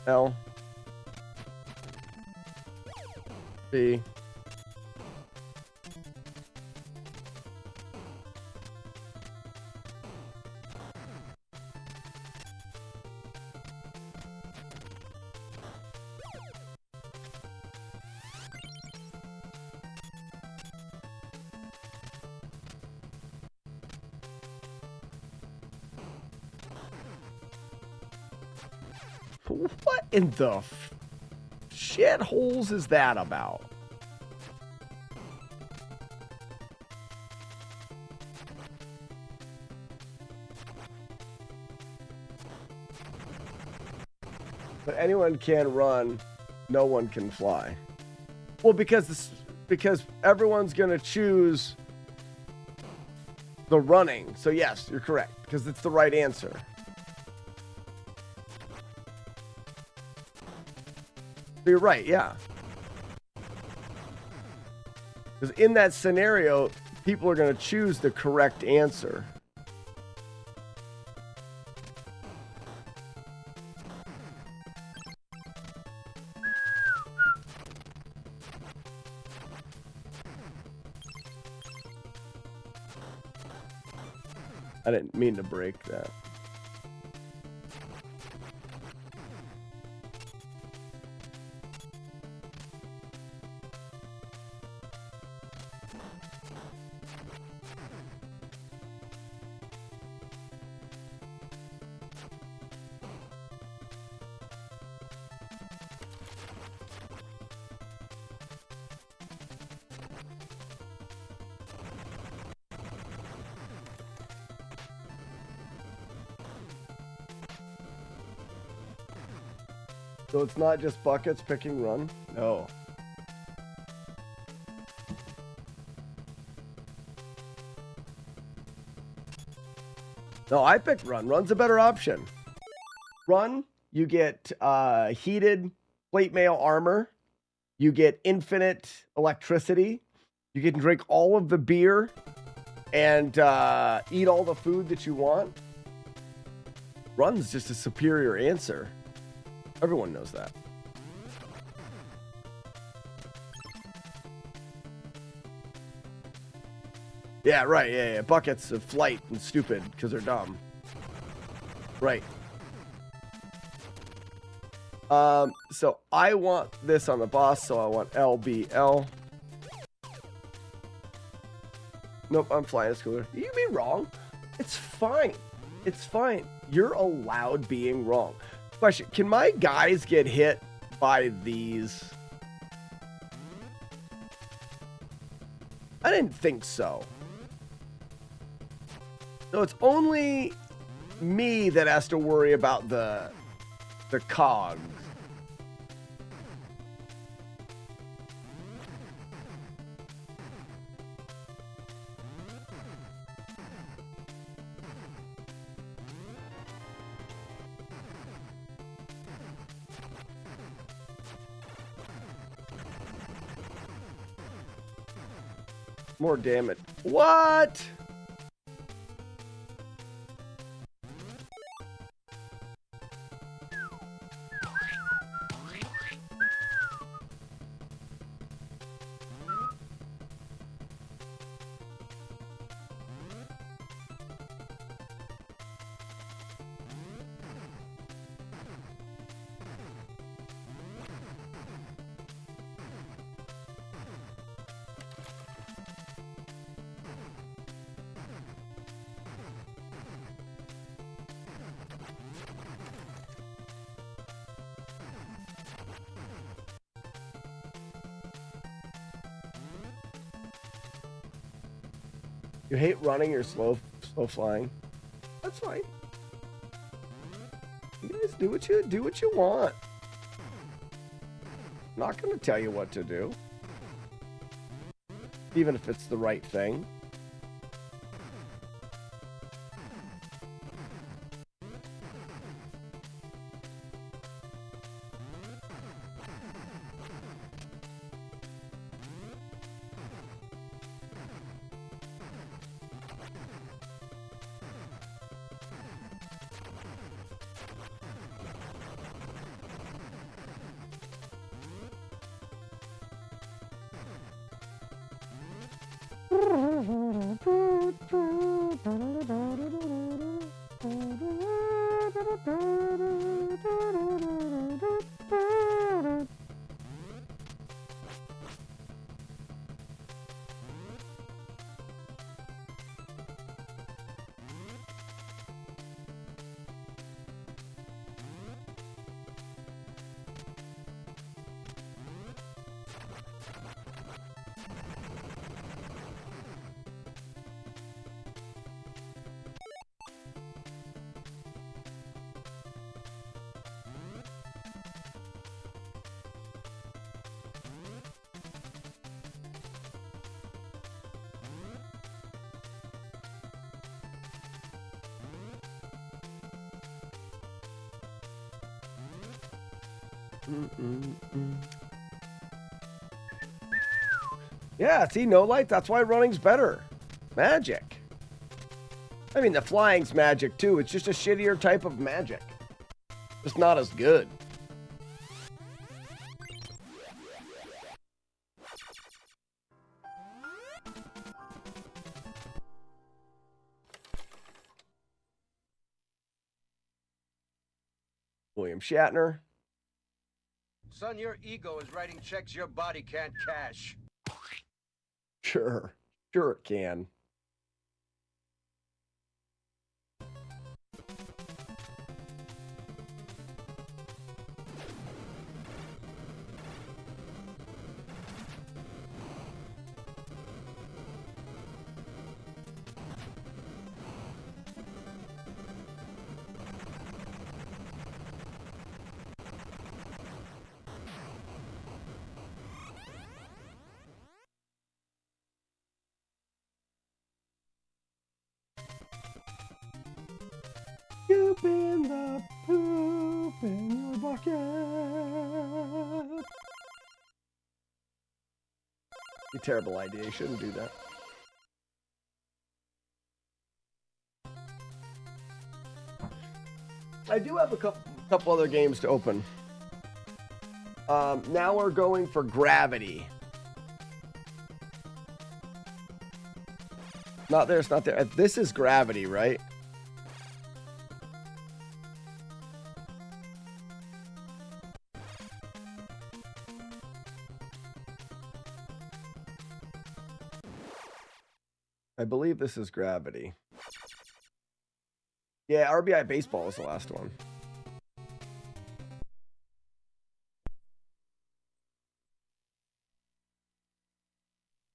L B What in the shitholes is that about? But anyone can run, no one can fly. Well, because everyone's gonna choose the running. So yes, you're correct because it's the right answer. You're right, yeah. Because in that scenario, people are going to choose the correct answer. I didn't mean to break that. So it's not just buckets picking run? No. No, I picked run. Run's a better option. Run, you get heated plate mail armor. You get infinite electricity. You can drink all of the beer and eat all the food that you want. Run's just a superior answer. Everyone knows that. Yeah, right. Yeah. Buckets of flight and stupid because they're dumb. Right. So I want this on the boss, so I want LBL. Nope, I'm flying a scooter. You can be wrong. It's fine. It's fine. You're allowed being wrong. Question, can my guys get hit by these? I didn't think so. So it's only me that has to worry about the cogs. More damage. What? You hate running, you're slow flying. That's fine. You guys do what you want. I'm not gonna tell you what to do. Even if it's the right thing. Yeah, see, no light. That's why running's better. Magic. I mean, the flying's magic too. It's just a shittier type of magic. Just not as good. William Shatner. Son, your ego is writing checks your body can't cash. Sure. Sure it can. Scoop in the poop in your bucket. A terrible idea. You shouldn't do that. I do have a couple other games to open. Now we're going for Gravity. Not there. It's not there. This is Gravity, right? I believe this is Gravity. Yeah, RBI Baseball is the last one.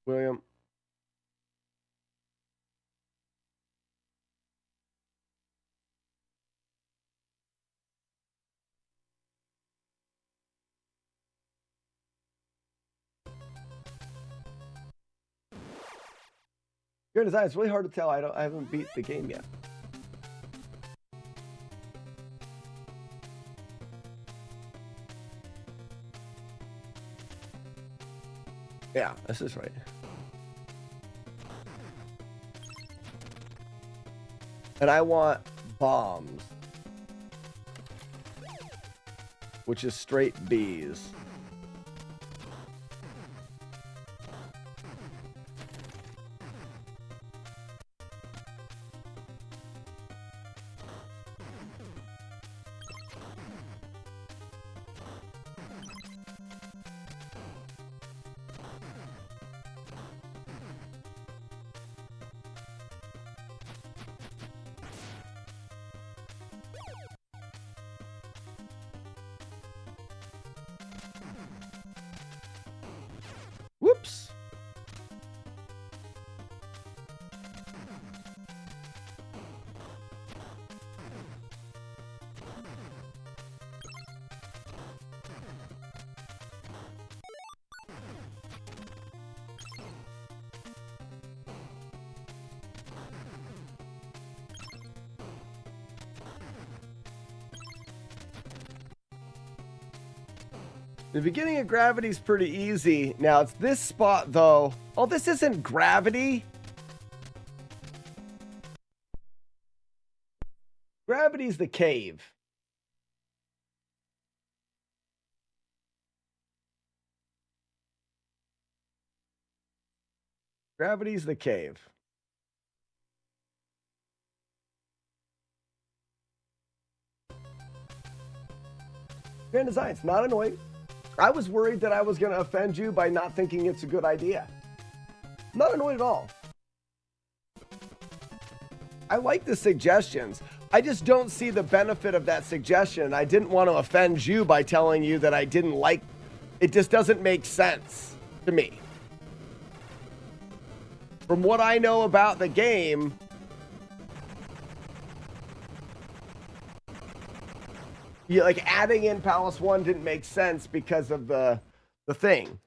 William. Good design. It's really hard to tell. I haven't beat the game yet. Yeah, this is right. And I want bombs, which is straight B's. Whoops. The beginning of Gravity is pretty easy. Now it's this spot though. Oh, this isn't Gravity. Gravity's the cave. Gravity's the cave. Grand Design's not annoying. I was worried that I was going to offend you by not thinking it's a good idea. Not annoyed at all. I like the suggestions. I just don't see the benefit of that suggestion. I didn't want to offend you by telling you that I didn't like. It just doesn't make sense to me. From what I know about the game, yeah, like adding in Palace 1 didn't make sense because of the thing.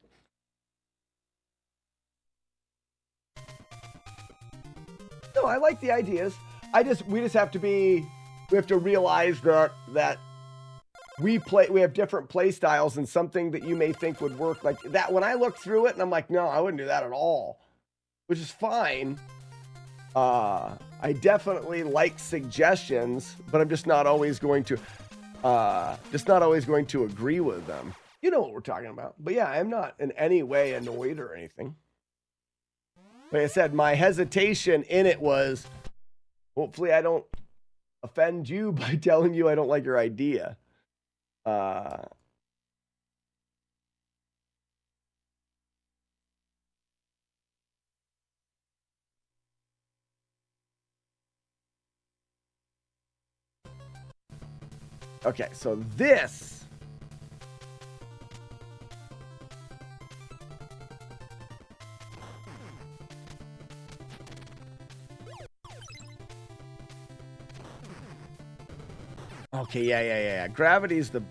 No, I like the ideas. We have to realize that we have different play styles, and something that you may think would work like that. When I look through it and I'm like, no, I wouldn't do that at all, which is fine. I definitely like suggestions, but I'm just not always going to agree with them. You know what we're talking about. But yeah, I'm not in any way annoyed or anything. Like I said, my hesitation in it was, hopefully I don't offend you by telling you I don't like your idea. Okay, so this okay, yeah. Gravity's the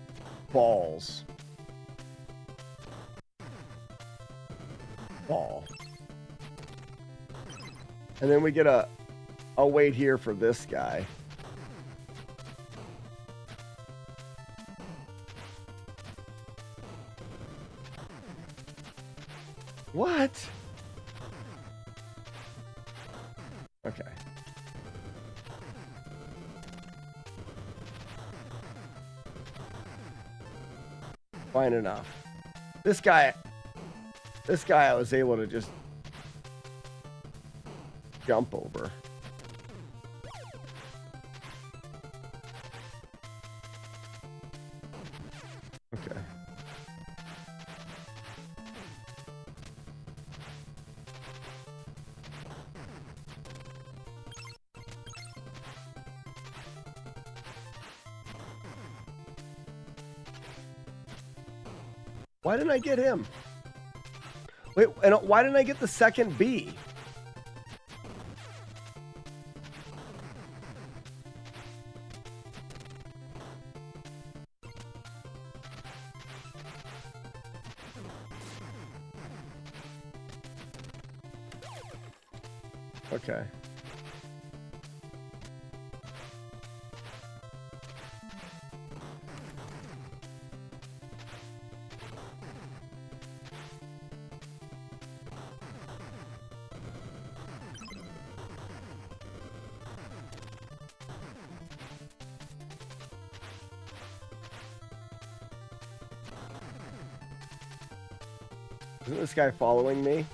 balls. Ball. And then we get a wait here for this guy. What? Okay. Fine enough. This guy I was able to just jump over. Okay. Why didn't I get him? Wait, and why didn't I get the second B? Okay. Isn't this guy following me?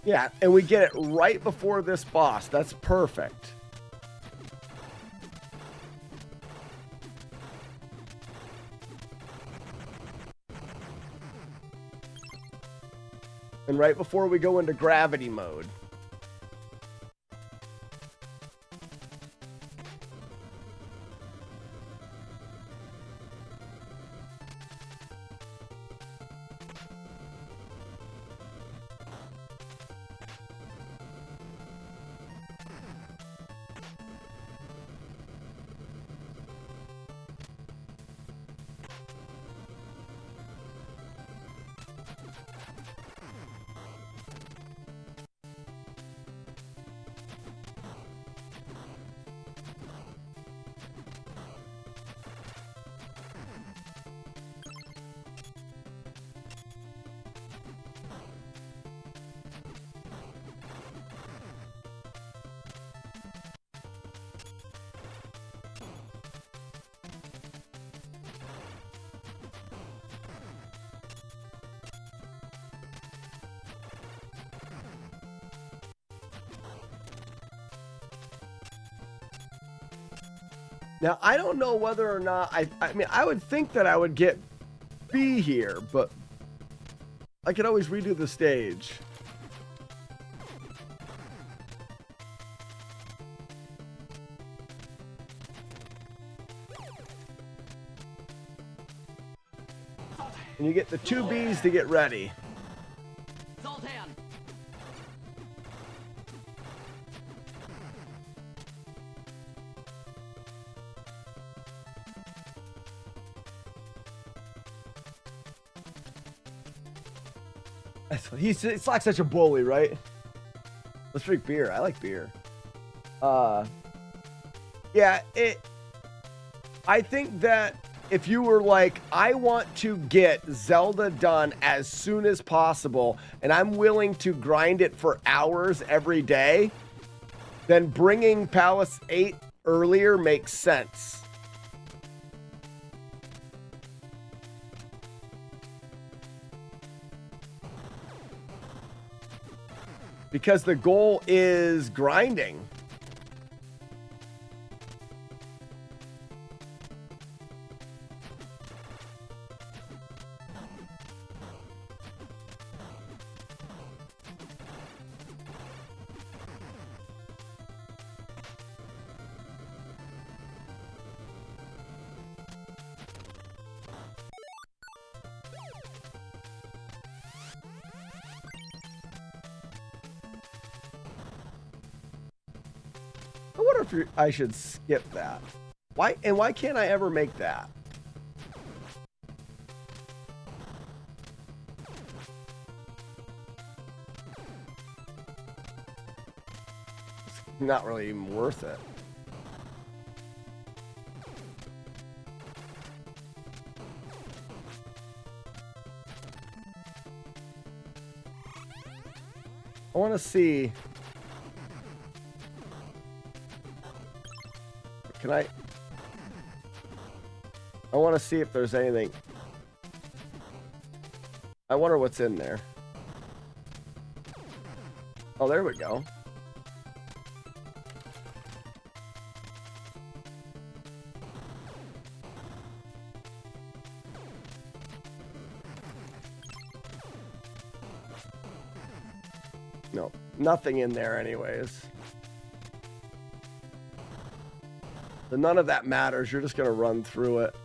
Yeah, and we get it right before this boss. That's perfect. And right before we go into gravity mode. Now, I don't know whether or not, I mean, I would think that I would get B here, but I could always redo the stage. And you get the 2 Bs to get ready. He's like such a bully, right? Let's drink beer. I like beer. Yeah, I think that if you were like, I want to get Zelda done as soon as possible, and I'm willing to grind it for hours every day, then bringing Palace 8 earlier makes sense. Because the goal is grinding. I wonder if I should skip that. Why can't I ever make that? It's not really even worth it. I want to see. Can I want to see if there's anything. I wonder what's in there. Oh, there we go. No, nothing in there anyways. So none of that matters. You're just going to run through it.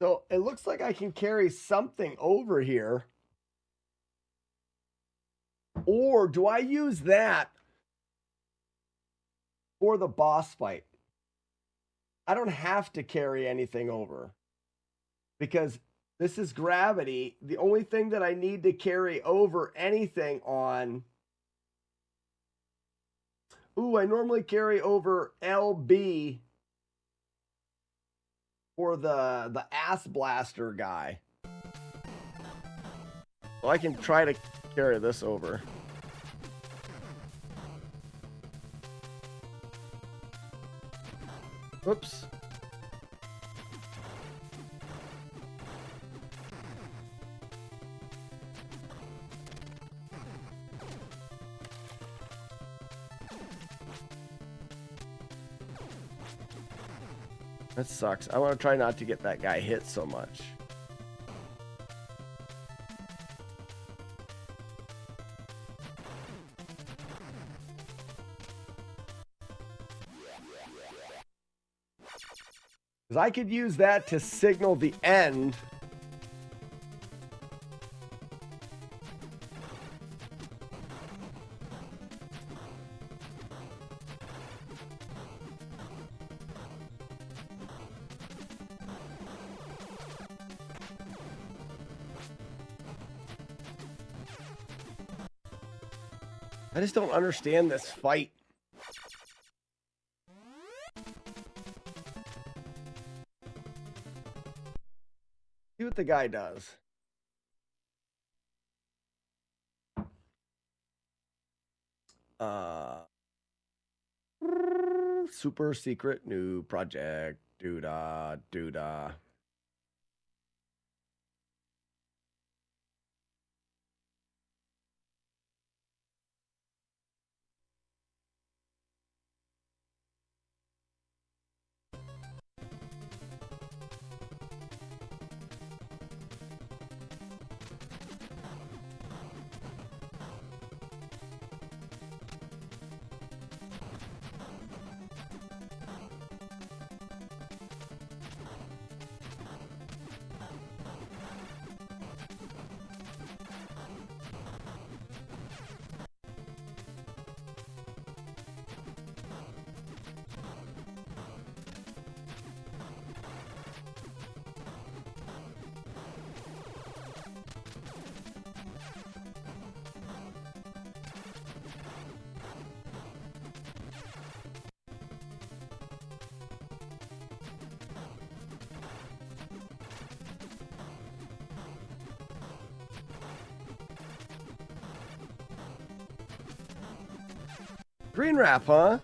So it looks like I can carry something over here. Or do I use that for the boss fight? I don't have to carry anything over because this is gravity. The only thing that I need to carry over anything on. Ooh, I normally carry over LB for the ass blaster guy. So I can try to carry this over. Oops. That sucks. I want to try not to get that guy hit so much. Because I could use that to signal the end. I just don't understand this fight. See what the guy does. Super secret new project. Doodah, doodah. Green wrap, huh?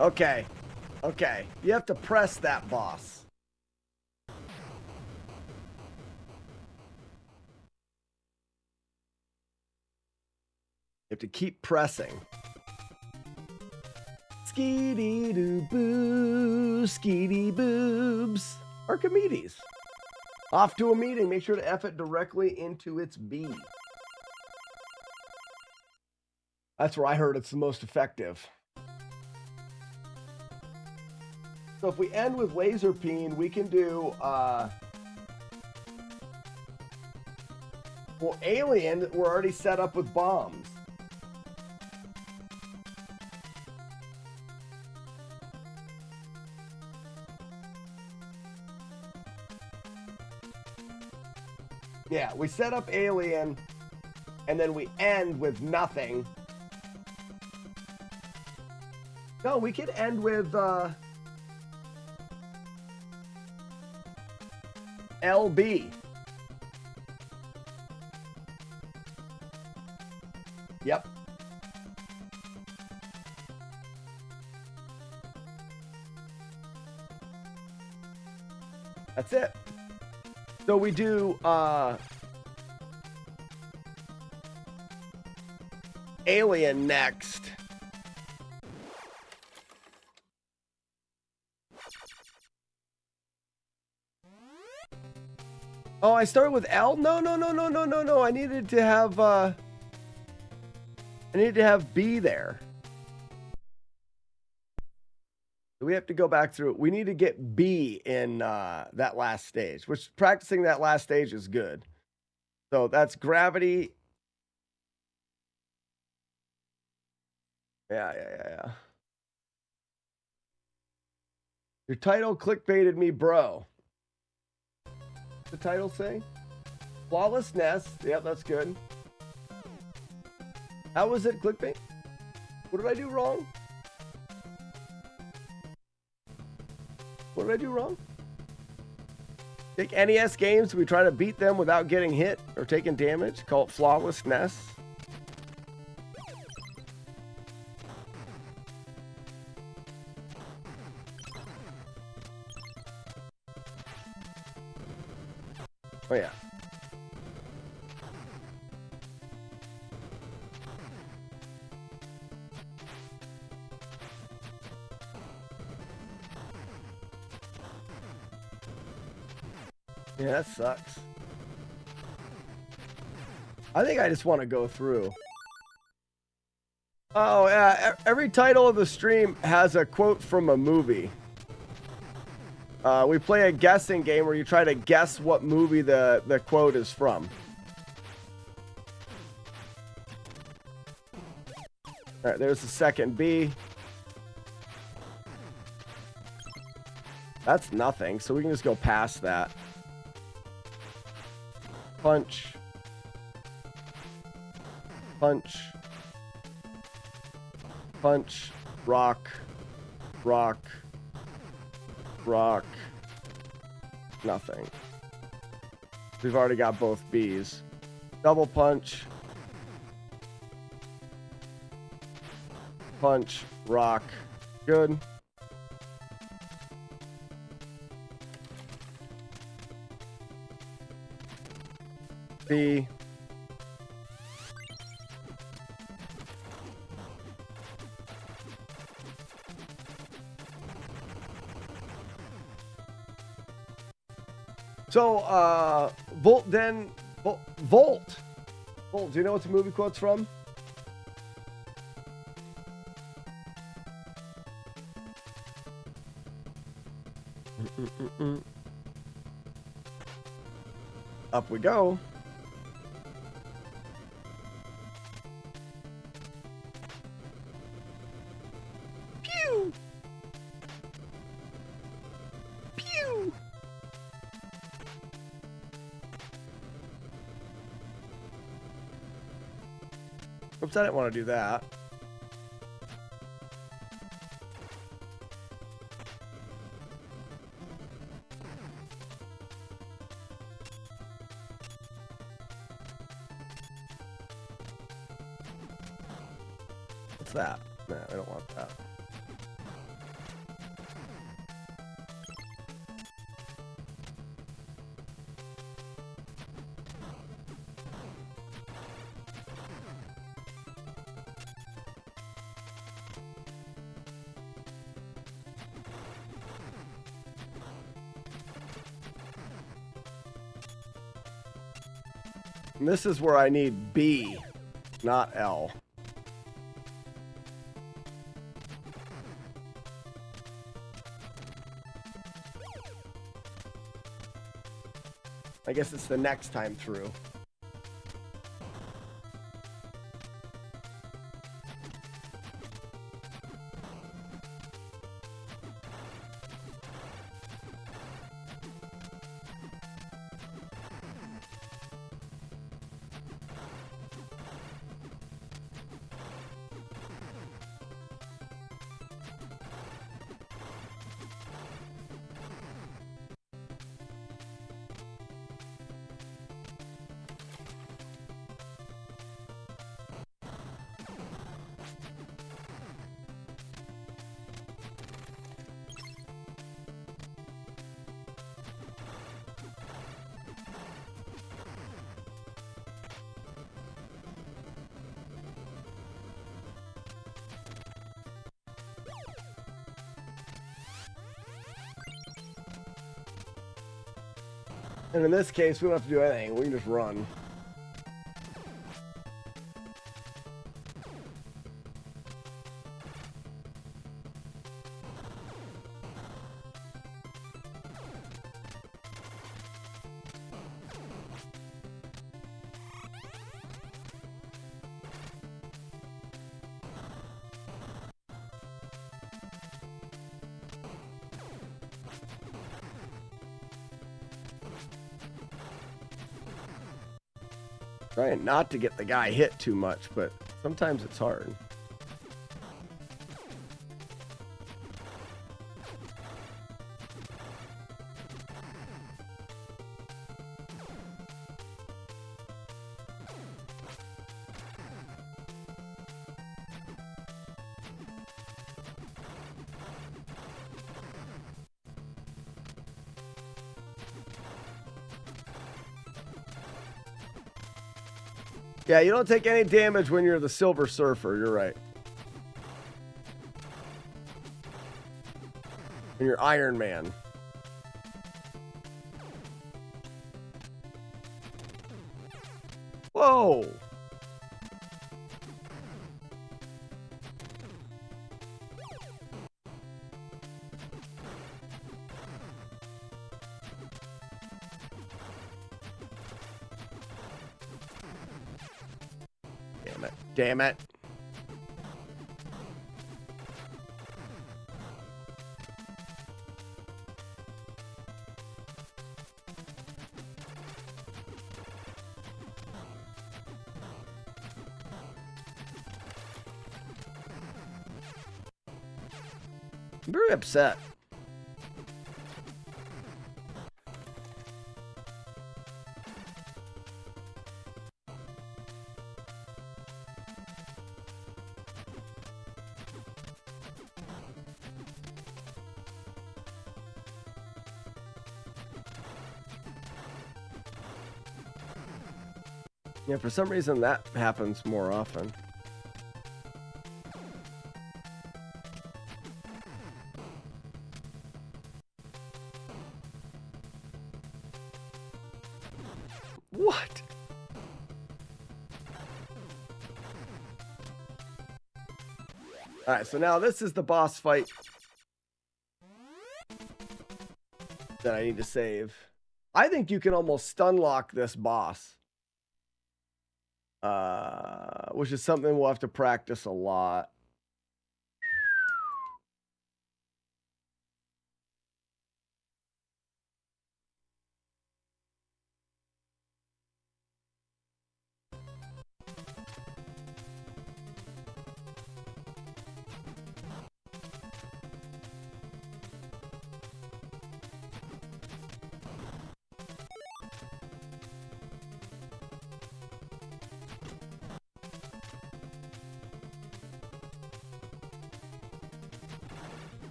Okay. Okay. You have to press that boss. You have to keep pressing. Skeety doo boo, skeety boobs. Archimedes. Off to a meeting. Make sure to F it directly into its B. That's where I heard it's the most effective. So if we end with laser peen, we can do well, alien, we're already set up with bombs. Yeah, we set up alien, and then we end with nothing. No, we could end with LB. Yep. That's it. So we do alien next. Oh, I started with L? No. I needed to have B there. We have to go back through it. We need to get B in that last stage, which practicing that last stage is good. So that's gravity. Yeah. Your title clickbaited me, bro. What's the title say? FlawlessNES. Yep, that's good. How was it clickbait? What did I do wrong? What did I do wrong? Take NES games, we try to beat them without getting hit or taking damage. Call it FlawlessNES. Oh yeah. Yeah, that sucks. I think I just want to go through. Oh, yeah. Every title of the stream has a quote from a movie. We play a guessing game where you try to guess what movie the quote is from. All right, there's the second B. That's nothing, so we can just go past that. Punch. Punch. Punch. Rock. Rock. Rock. Nothing. We've already got both B's. Double punch. Punch. Rock. Good. B. So, Volt, do you know what the movie quote's from? Up we go. Pew! Pew! Oops, I didn't want to do that. What's that? No, I don't want that. And this is where I need B, not L. I guess it's the next time through. And in this case, we don't have to do anything. We can just run. Trying not to get the guy hit too much, but sometimes it's hard. Yeah, you don't take any damage when you're the Silver Surfer. You're right. And you're Iron Man. Whoa! Damn it. Damn it. I'm very upset. Yeah, for some reason that happens more often. What? All right, so now this is the boss fight that I need to save. I think you can almost stun lock this boss. Which is something we'll have to practice a lot.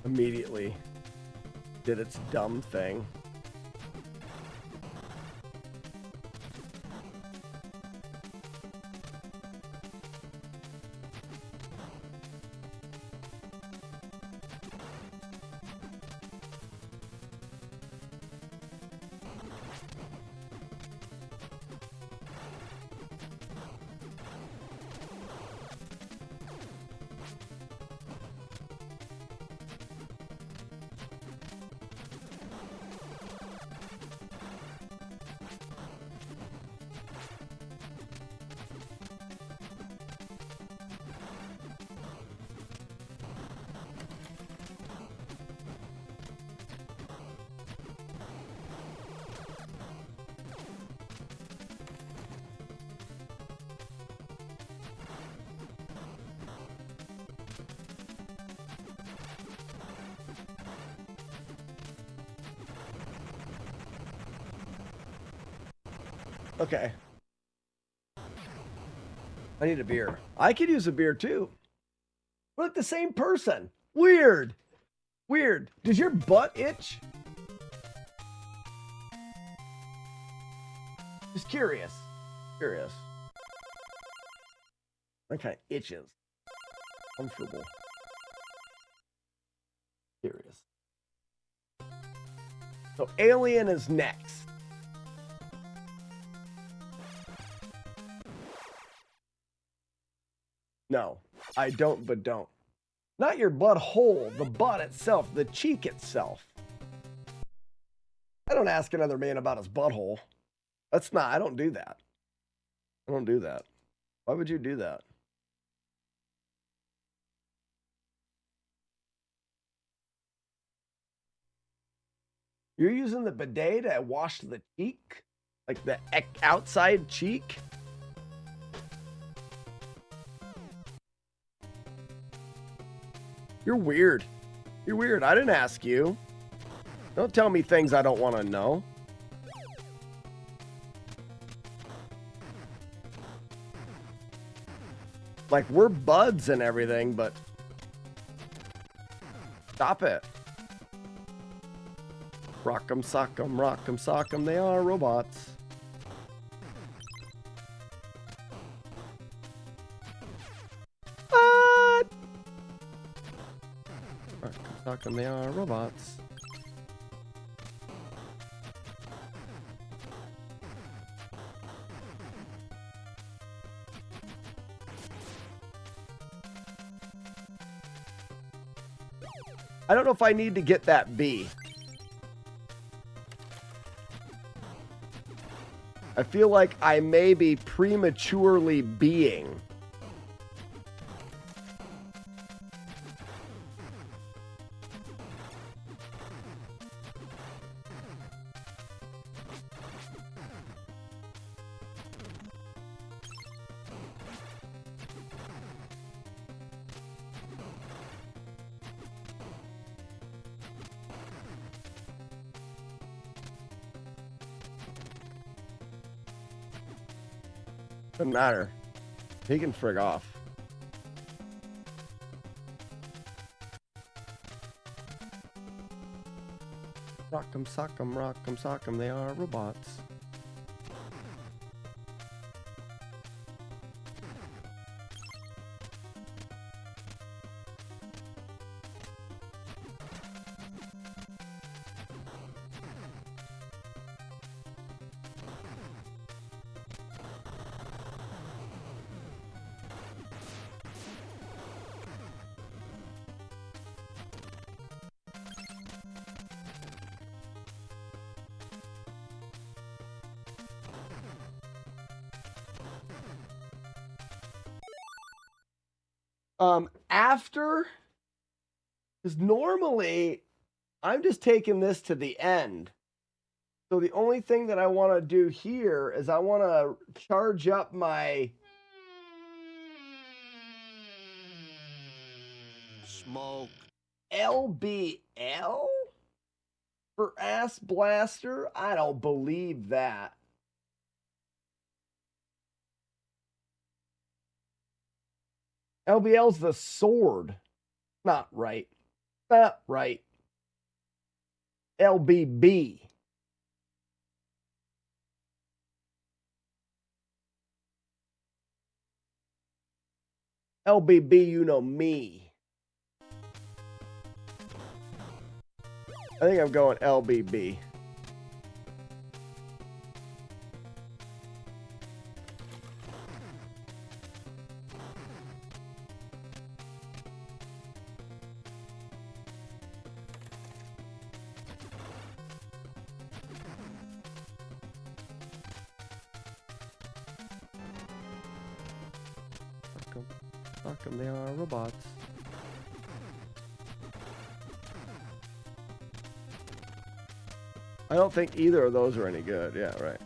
Immediately did its dumb thing. Okay. I need a beer. I could use a beer too. We're like the same person. Weird. Weird. Does your butt itch? Just curious. Curious. That kind of itches. Comfortable. Curious. So Alien is next. No, I don't, but don't. Not your butthole, the butt itself, the cheek itself. I don't ask another man about his butthole. That's not, I don't do that. I don't do that. Why would you do that? You're using the bidet to wash the cheek? Like the outside cheek? You're weird. You're weird. I didn't ask you. Don't tell me things I don't want to know. Like, we're buds and everything, but stop it. Rock'em sock'em, they are robots. What? Rock'em sock'em, they are robots. I don't know if I need to get that B. I feel like I may be prematurely being. Doesn't matter. He can frig off. Rock'em sock'em, they are robots. After, because normally I'm just taking this to the end. So the only thing that I want to do here is I want to charge up my Smoke. LBL for Ass Blaster. I don't believe that. LBL's the sword. Not right. Not right. LBB. LBB, you know me. I think I'm going LBB. Fuck them, they are robots. I don't think either of those are any good. Yeah, right.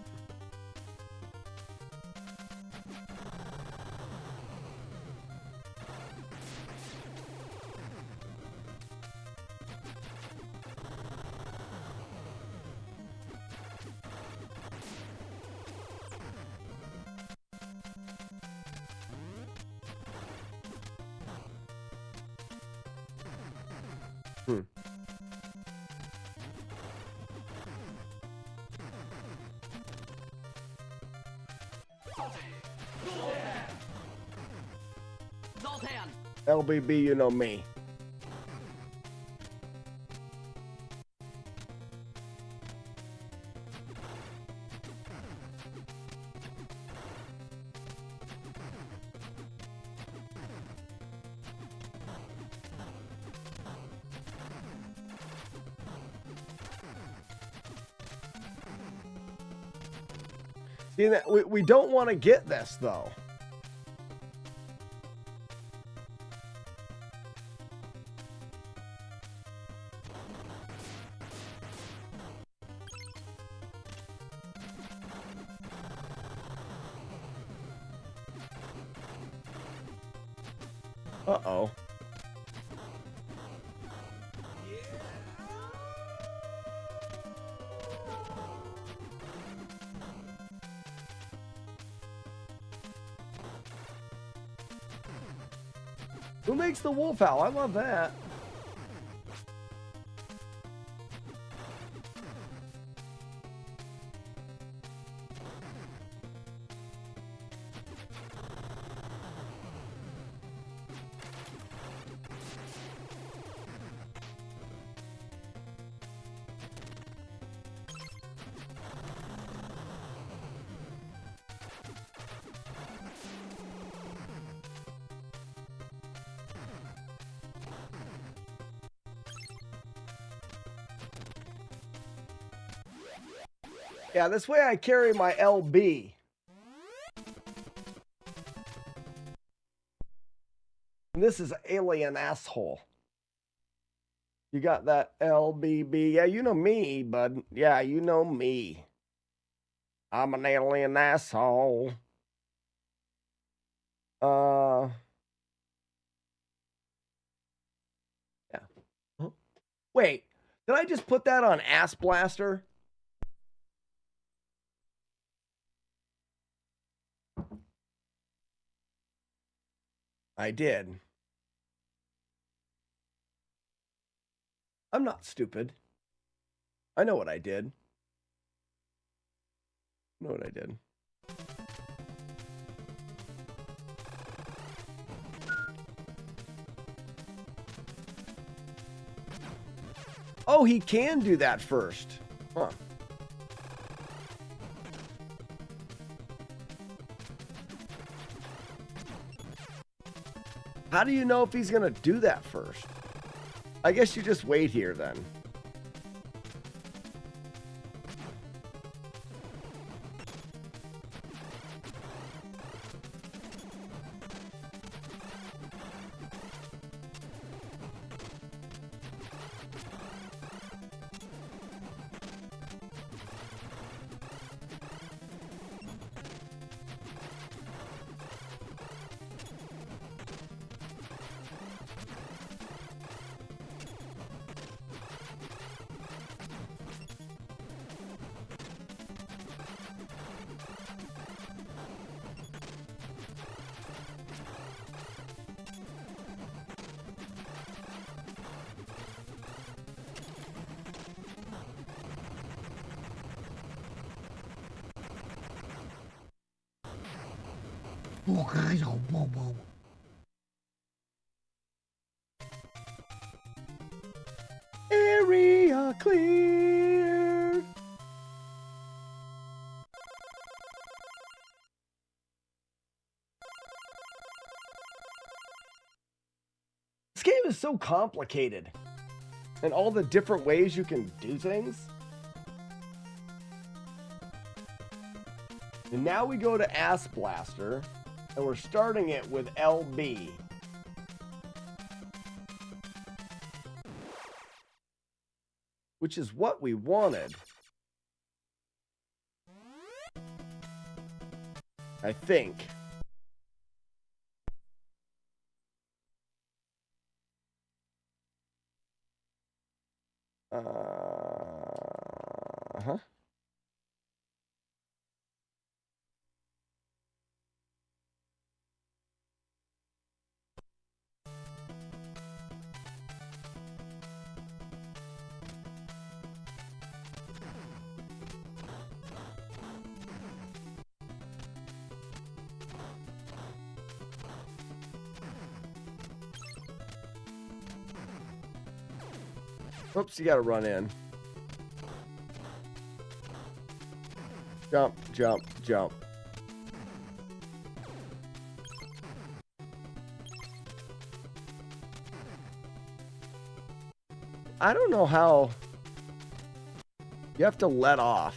LBB, you know me. See that we don't want to get this though. Uh-oh. Who makes the wolf owl? I love that. Yeah, this way I carry my LB. And this is alien asshole. You got that LBB. Yeah, you know me, bud. Yeah, you know me. I'm an alien asshole. Yeah. Huh? Wait, did I just put that on Ass Blaster? I did. I'm not stupid. I know what I did. I know what I did. Oh, he can do that first. Huh. How do you know if he's going to do that first? I guess you just wait here then. Area clear. This game is so complicated. And all the different ways you can do things. And now we go to Ass Blaster. And we're starting it with LB. Which is what we wanted. I think. Uh-huh. Oops, you gotta run in. Jump, jump, jump. I don't know how. You have to let off.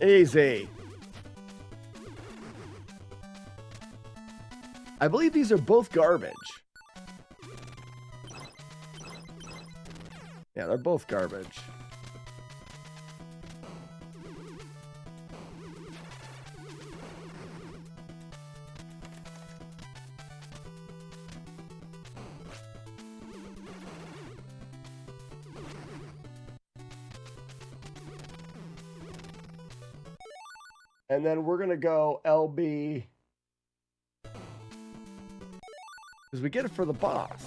Easy. I believe these are both garbage. Yeah, they're both garbage. And then we're going to go LB. Because we get it for the boss.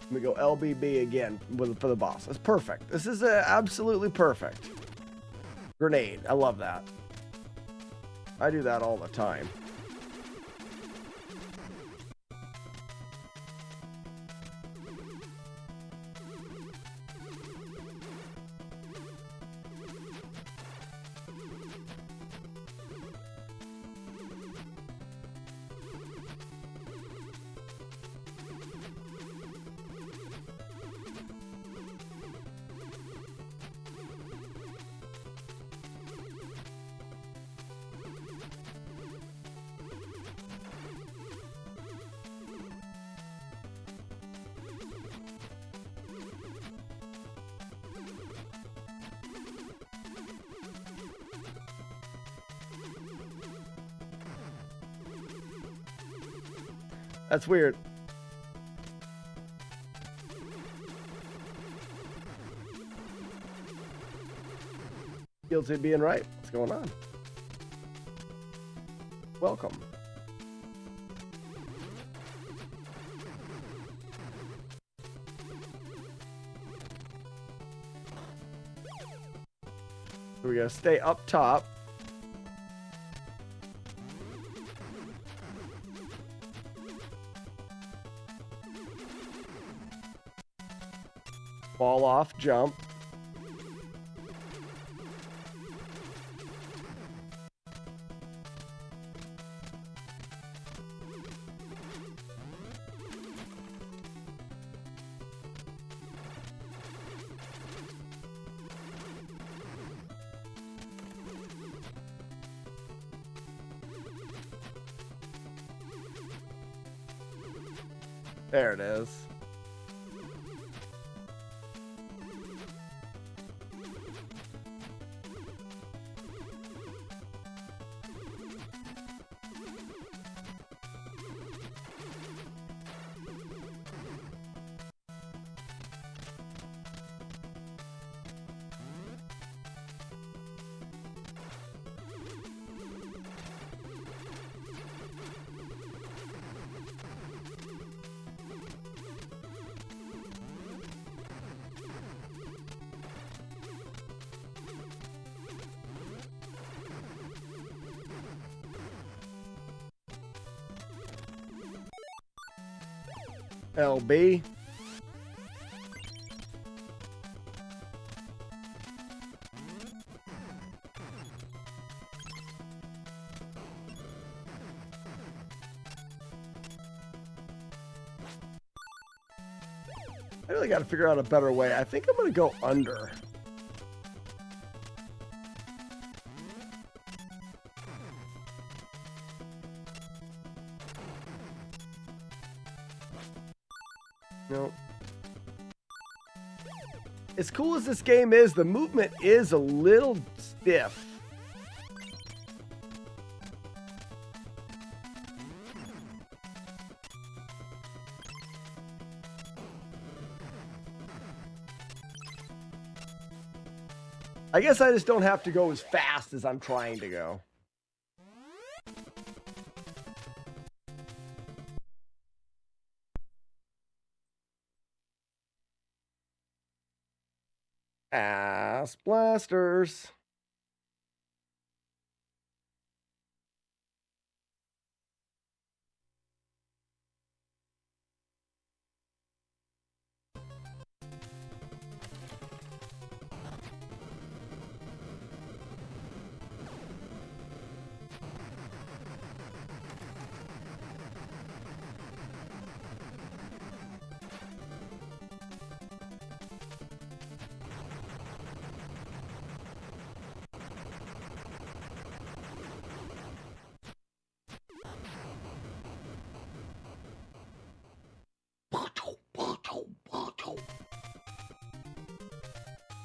We go LBB again for the boss. That's perfect. This is absolutely perfect. Grenade. I love that. I do that all the time. That's weird. Guilty of being right. What's going on? Welcome. So we're gonna stay up top. Fall off, jump. There it is. LB. I really got to figure out a better way. I think I'm going to go under. Nope. As cool as this game is, the movement is a little stiff. I guess I just don't have to go as fast as I'm trying to go. Ass blasters.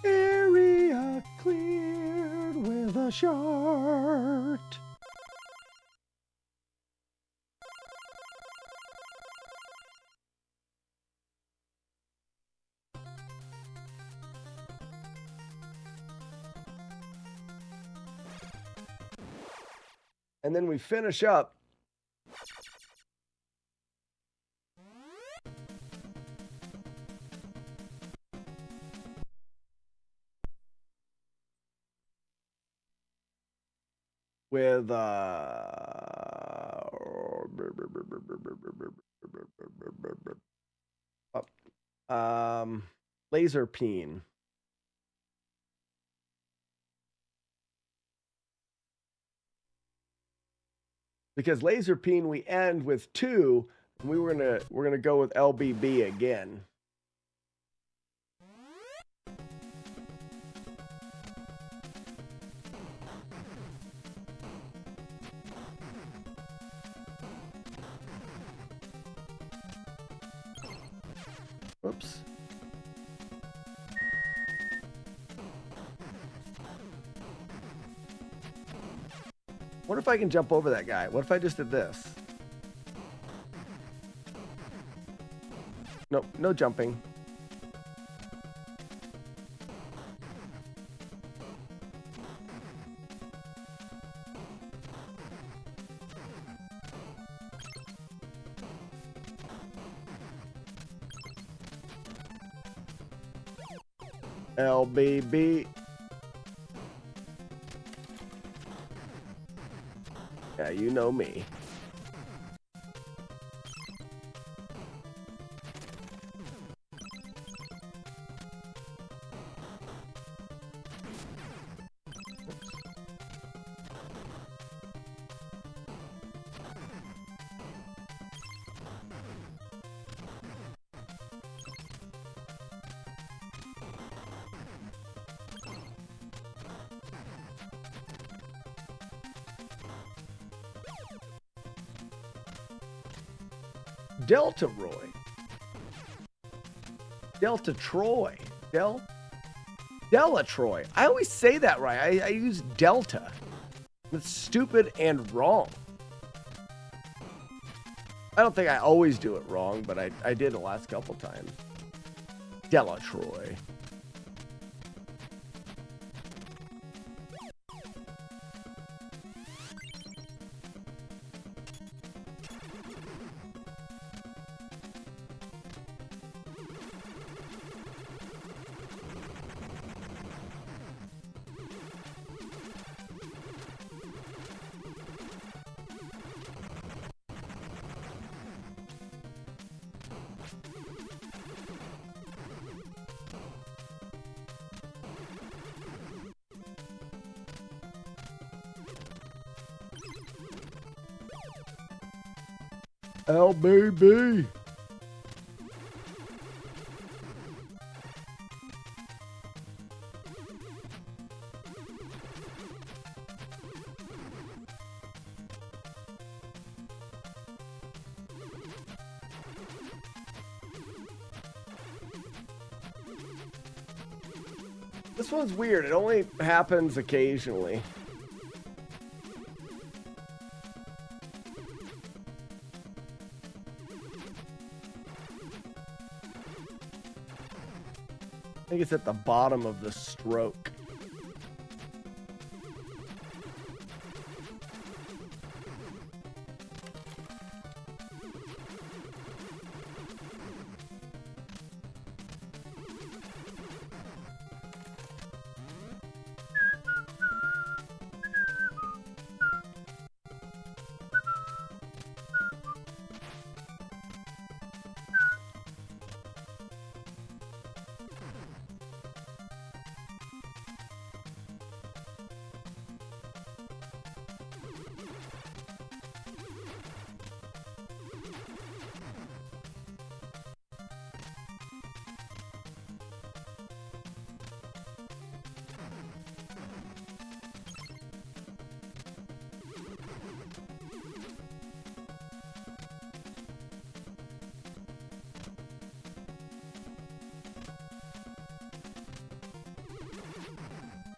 Area cleared with a shard. And then we finish up. with laser peen. Because laser peen we end with 2, and we're gonna go with LBB again. Whoops. What if I can jump over that guy? What if I just did this? Nope, no jumping. LBB. Yeah, you know me. Delta Roy. Delta Troy. Della Troy. I always say that right. I use Delta. That's stupid and wrong. I don't think I always do it wrong, but I did the last couple times. Della Troy. LBB. This one's weird. It only happens occasionally. I think it's at the bottom of the stroke.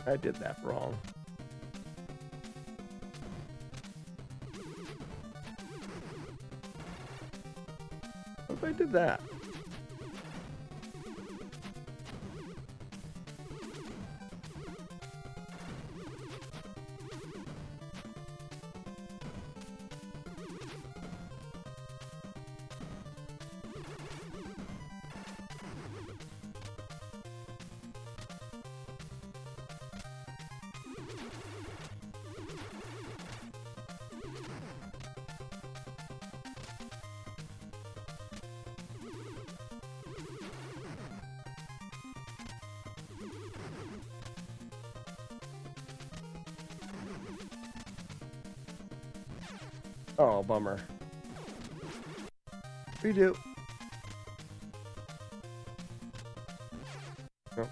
I did that wrong. What if I did that? Oh, bummer. Redo. Nope.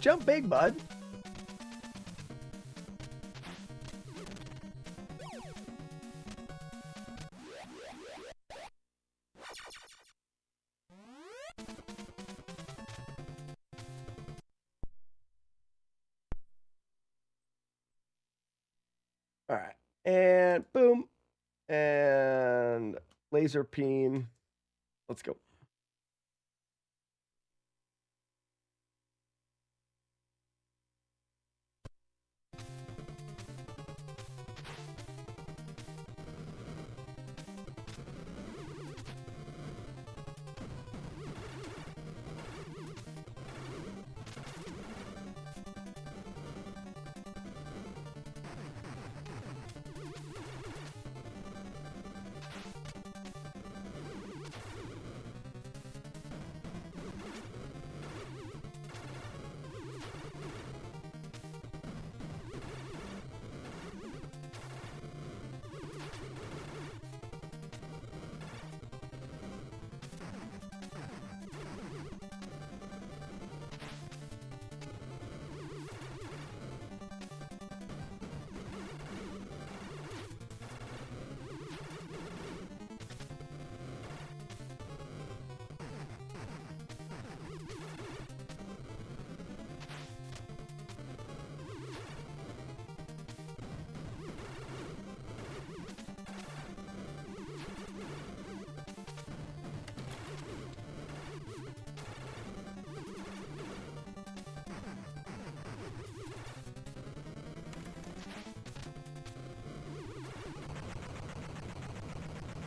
Jump big, bud. All right. And boom. And laser peen. Let's go.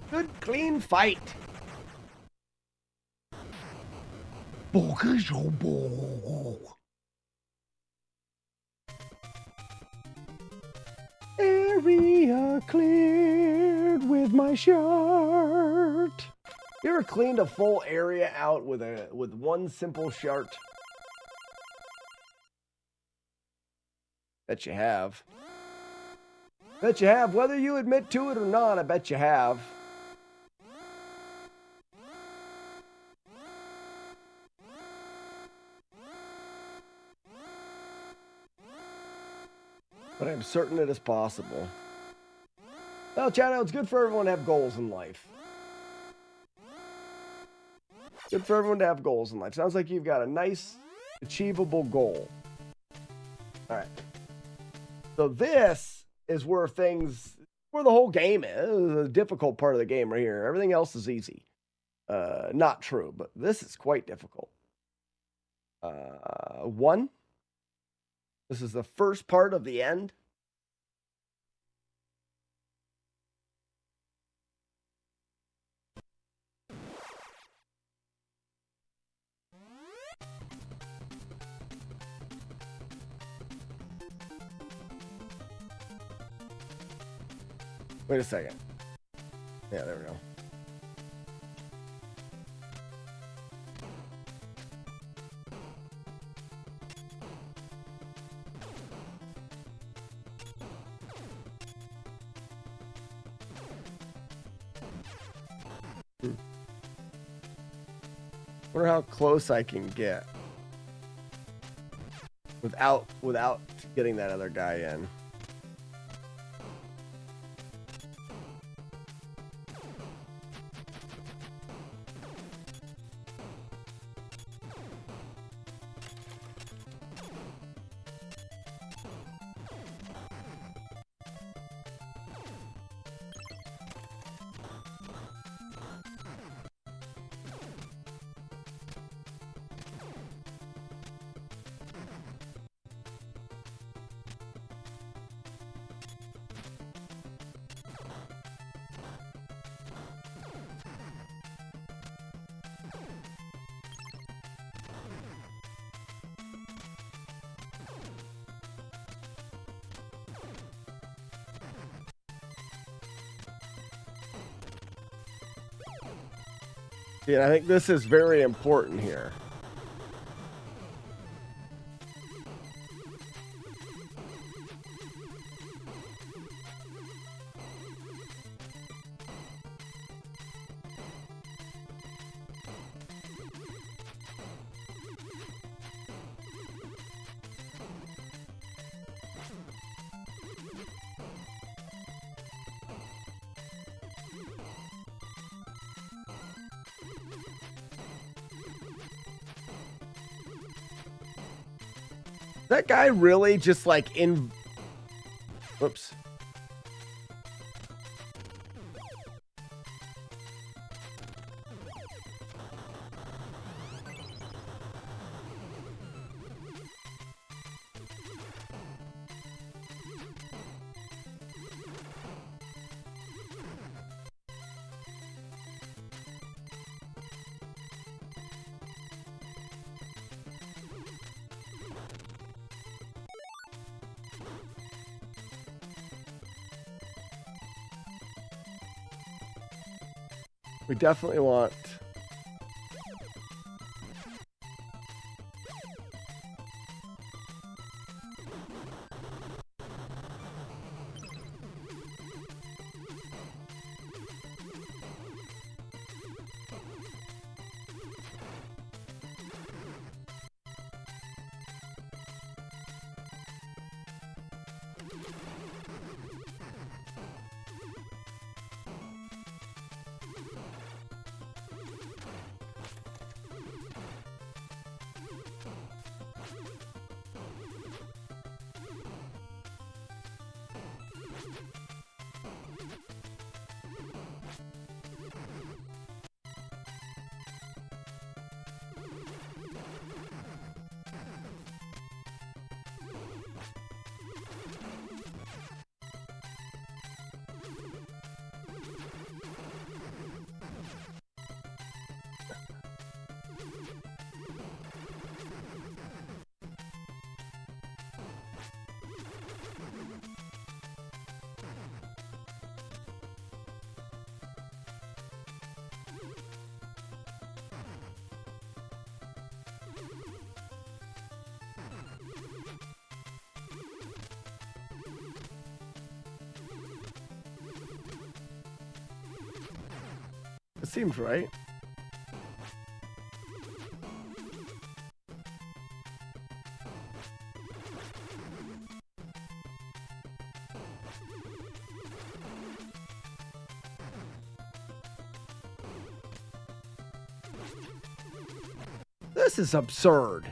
Good, clean fight. Area cleared with my shirt. You ever cleaned a full area out with one simple shirt? Bet you have. Bet you have. Whether you admit to it or not, I bet you have. But I'm certain it is possible. Well, Chano, it's good for everyone to have goals in life. Good for everyone to have goals in life. Sounds like you've got a nice, achievable goal. All right. So this is where where the whole game is. The difficult part of the game right here. Everything else is easy. Not true, but this is quite difficult. 1. This is the first part of the end. Wait a second. Yeah, there we go. Wonder how close I can get without getting that other guy in. Yeah, I think this is very important here. That guy really just like in... Whoops. We definitely want... It seems right. This is absurd.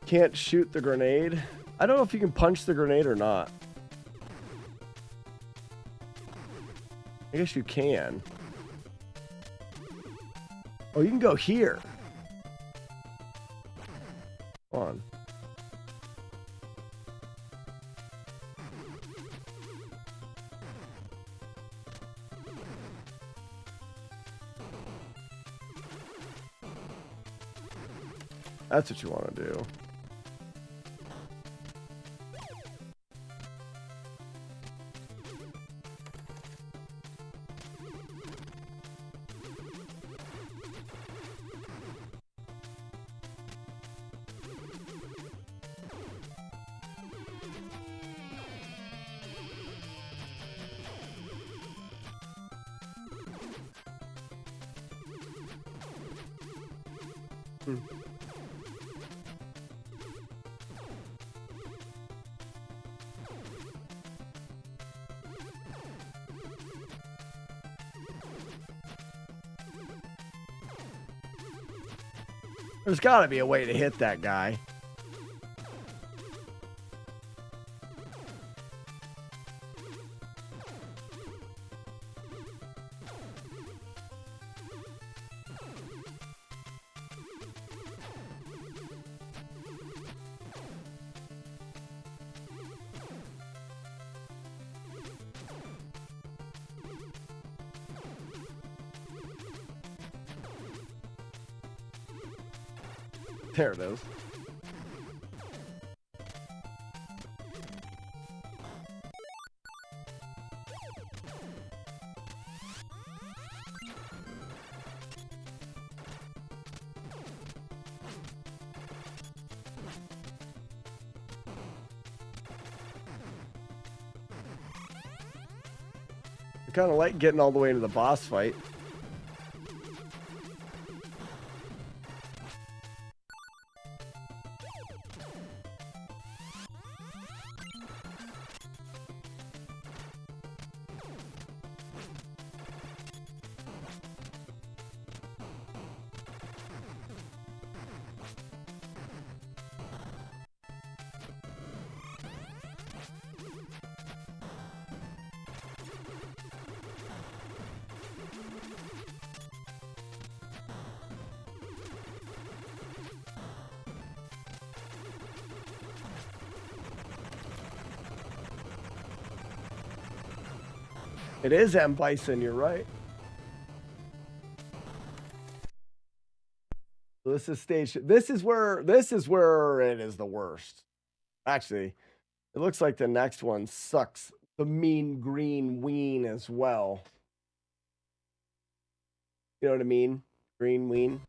Can't shoot the grenade. I don't know if you can punch the grenade or not. I guess you can. Oh, you can go here. Hold on. That's what you want to do. There's got to be a way to hit that guy. There it is. I kind of like getting all the way into the boss fight. It is M. Bison, you're right. So this is station. This is where it is the worst. Actually, it looks like the next one sucks the mean green ween as well. You know what I mean? Green ween.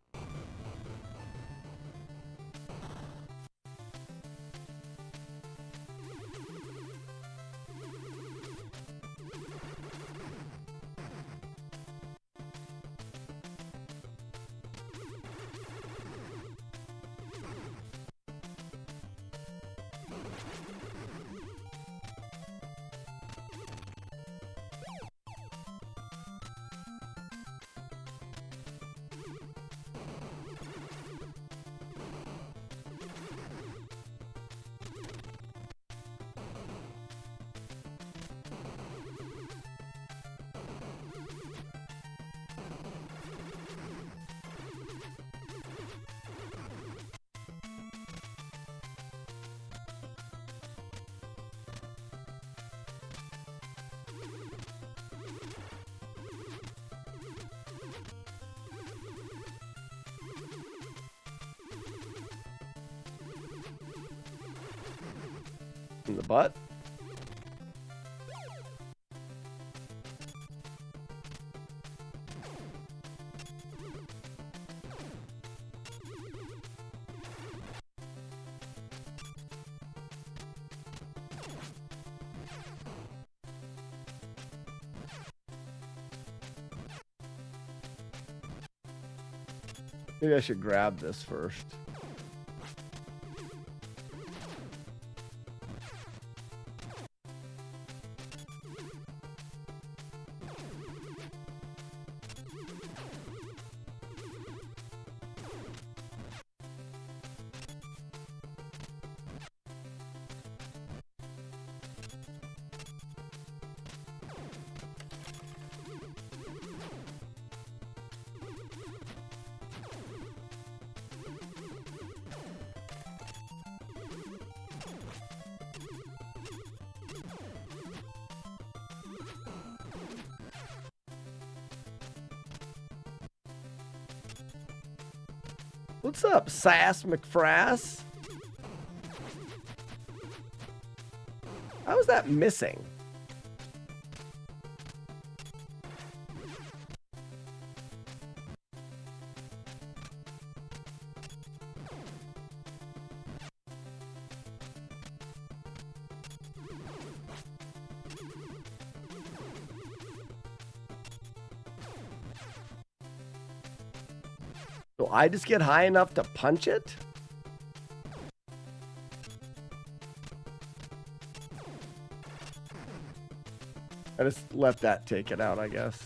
In the butt. Maybe I should grab this first. What's up, Sass McFrass? How is that missing? So I just get high enough to punch it? I just let that take it out, I guess.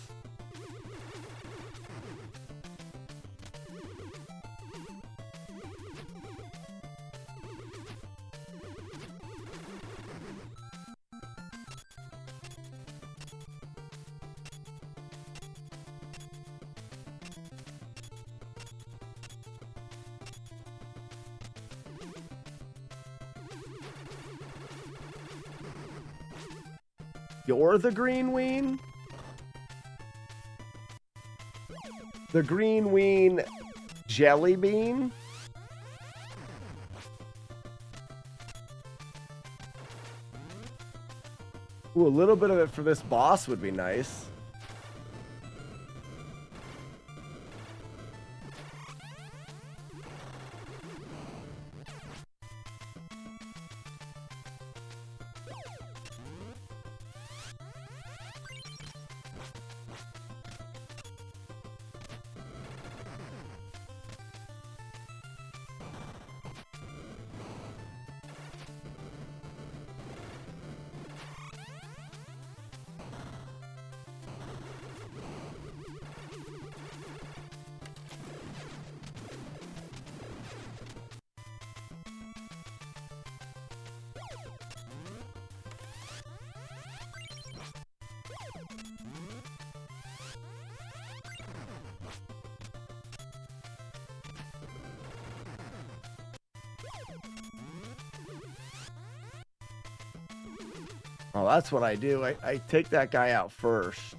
You're the green ween? The green ween jelly bean? Ooh, a little bit of it for this boss would be nice. Oh, that's what I do. I take that guy out first.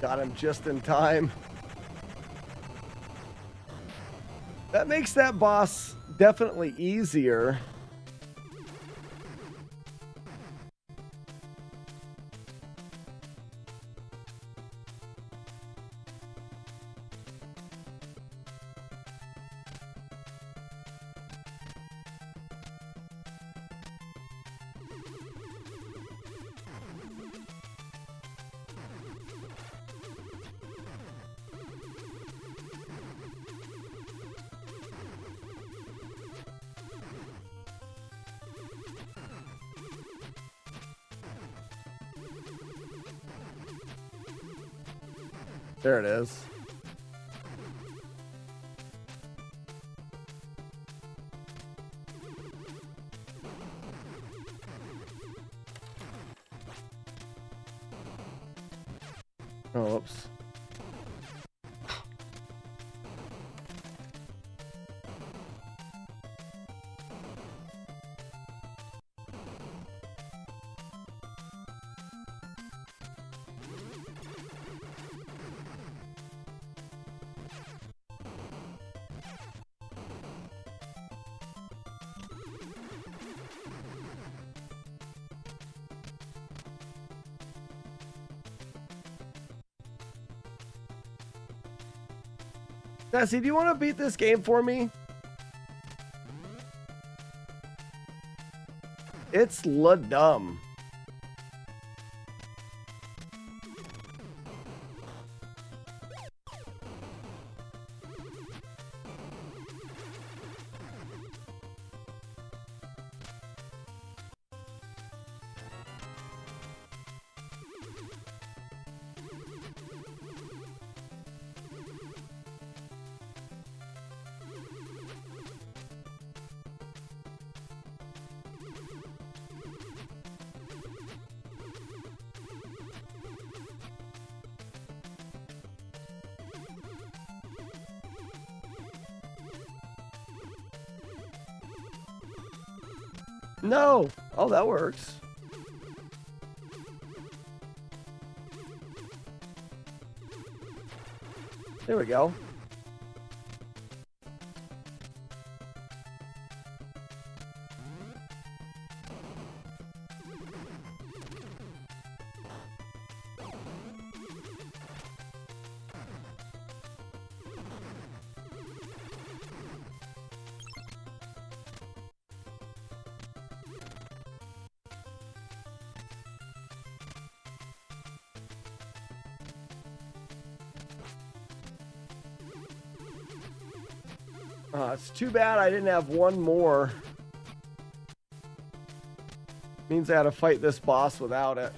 Got him just in time. That makes that boss definitely easier. There it is. Oh, oops. Jesse, do you want to beat this game for me? It's dumb. No. Oh, that works. There we go. It's too bad I didn't have one more. Means I had to fight this boss without it.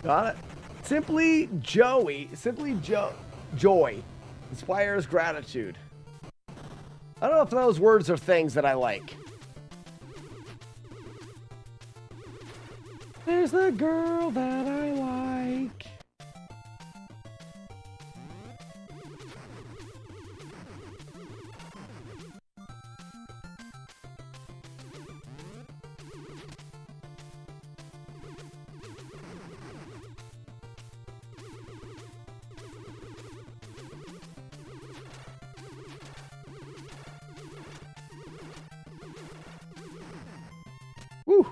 Got it. Simply Joey. Joy inspires gratitude. I don't know if those words are things that I like. There's the girl that I like. Woo.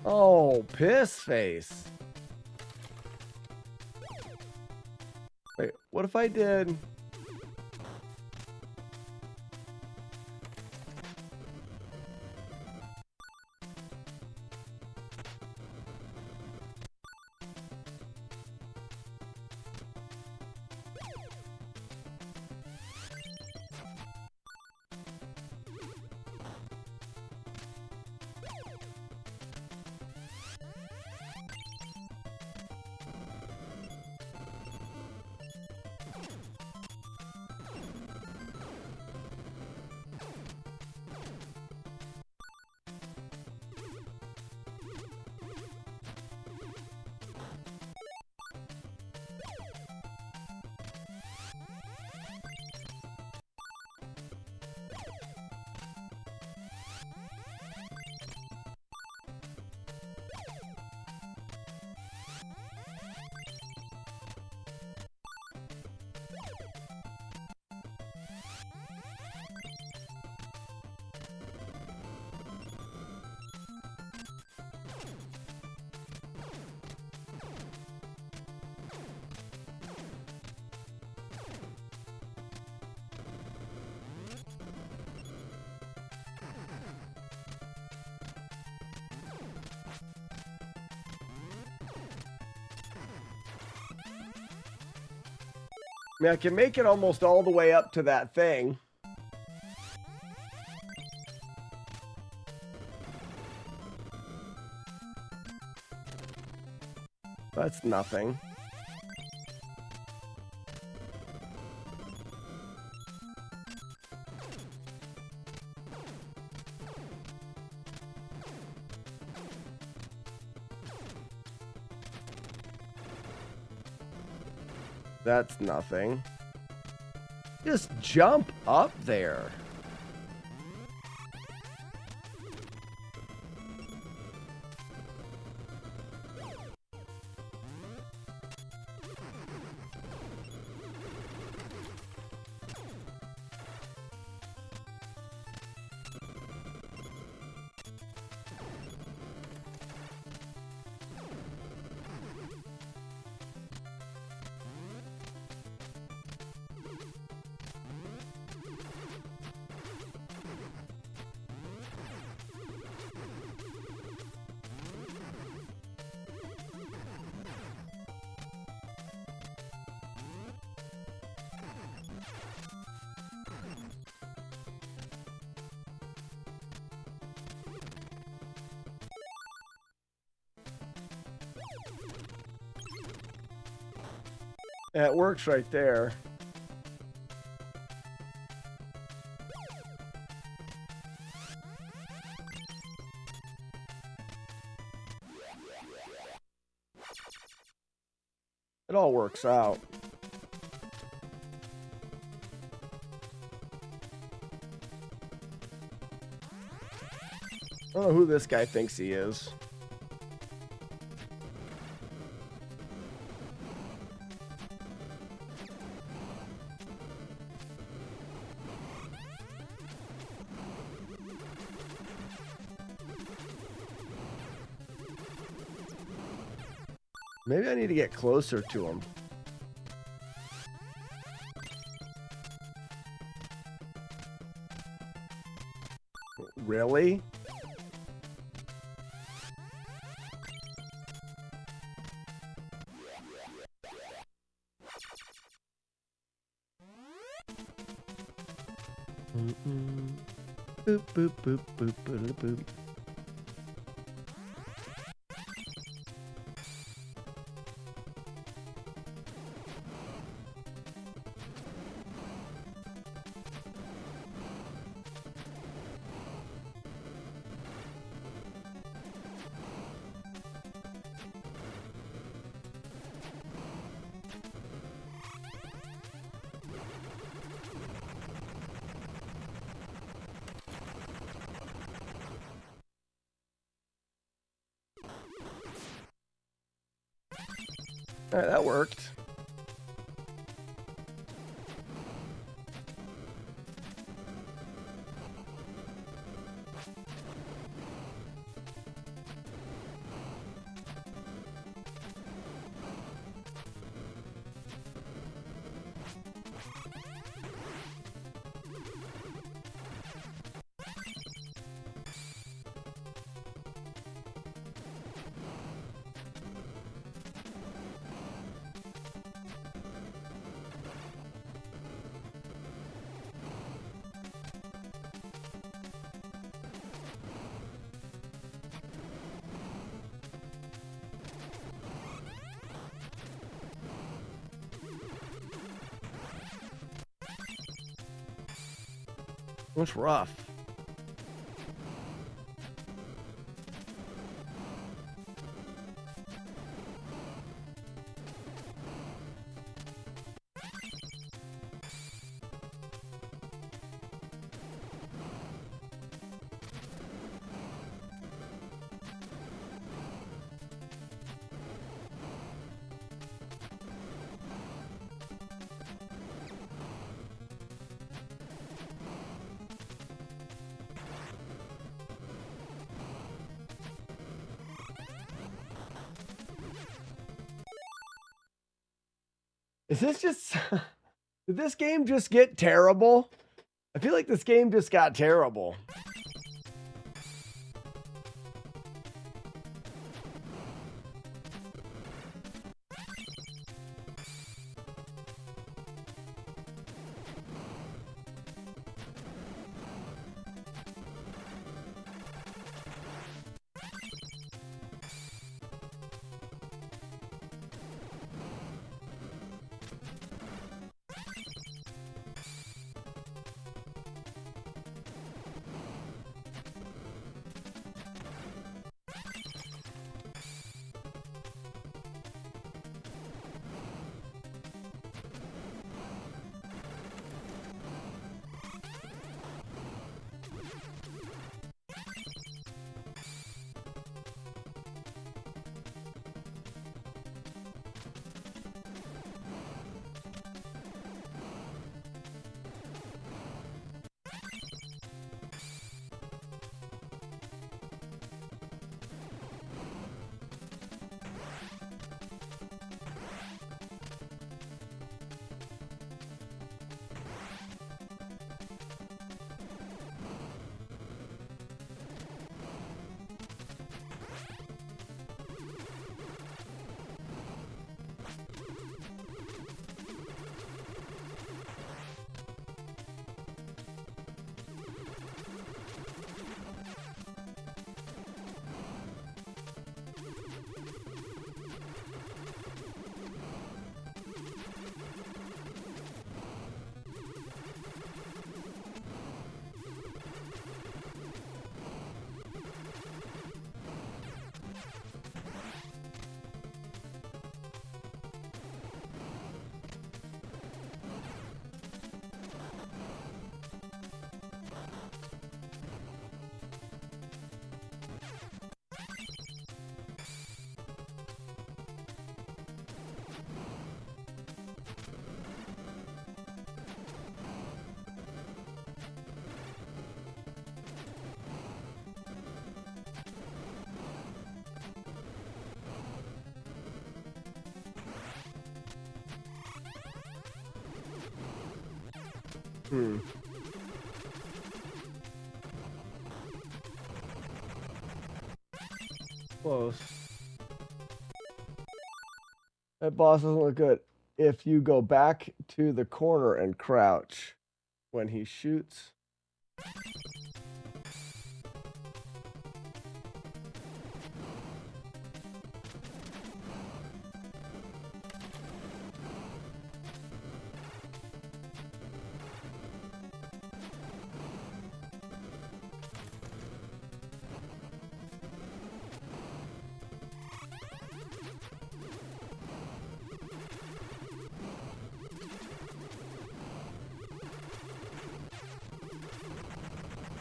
Oh, piss face. Wait, what if I did? I mean, I can make it almost all the way up to that thing. That's nothing. That's nothing. Just jump up there. Yeah, it works right there. It all works out. I don't know who this guy thinks he is. Maybe I need to get closer to him. Really? Boop, boop, boop, boop, boop, boop. All right, that worked. It's rough. Is this just... Did this game just get terrible? I feel like this game just got terrible. Close. That boss doesn't look good. If you go back to the corner and crouch when he shoots.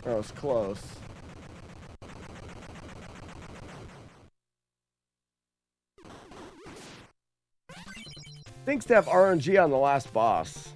That was close. Thinks to have RNG on the last boss.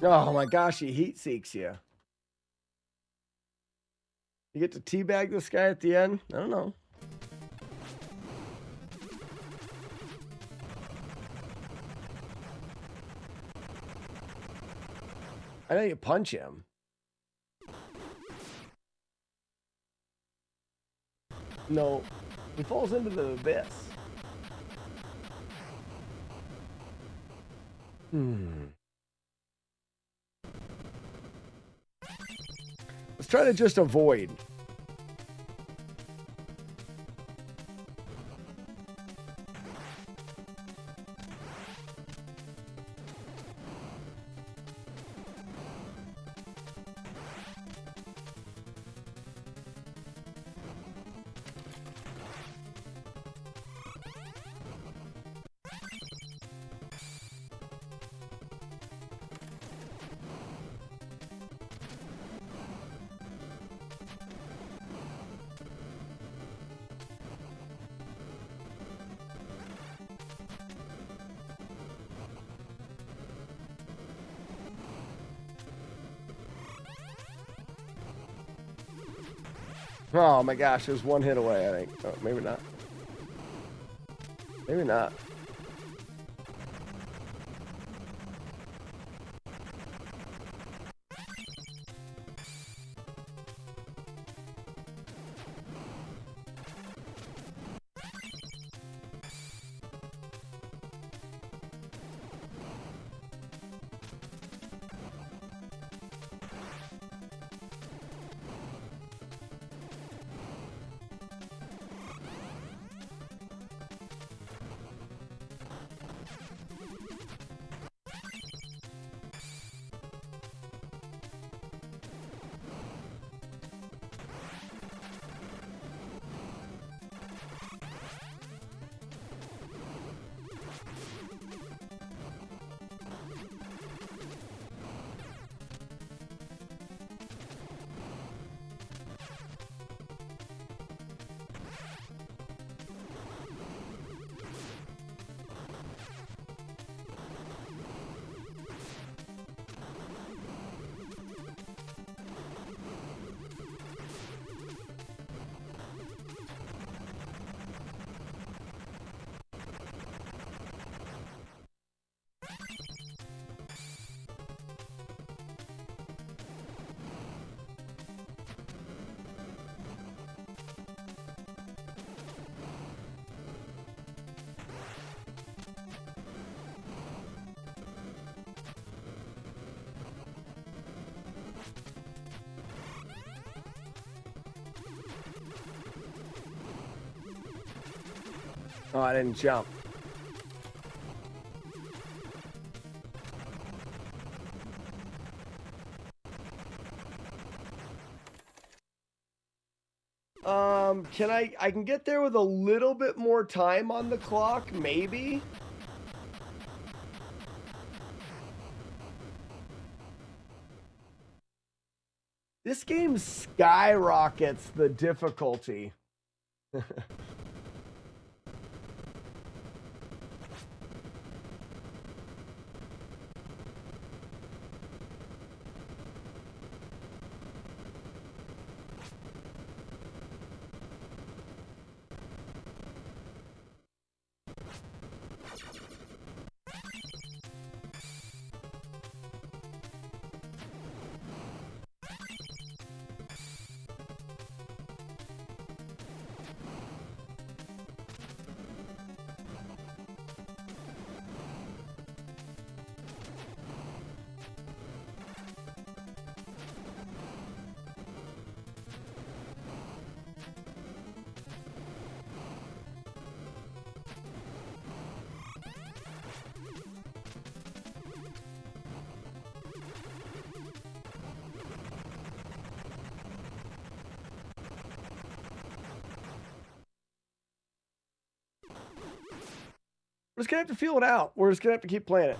Oh my gosh, he heat seeks you. You get to teabag this guy at the end? I don't know. I know you punch him. No, he falls into the abyss. Let's try to just avoid. Oh my gosh, it was one hit away, I think. Oh, maybe not. Maybe not. Oh, I didn't jump. Can I can get there with a little bit more time on the clock, maybe? This game skyrockets the difficulty. We're just gonna have to feel it out. We're just gonna have to keep playing it.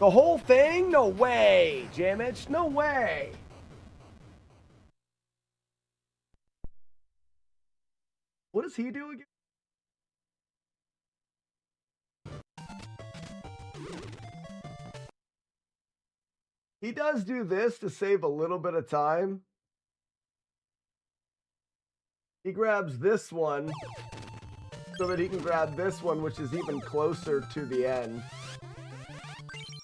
The whole thing? No way, Jamich. No way. What does he do again? He does do this to save a little bit of time. He grabs this one so that he can grab this one, which is even closer to the end.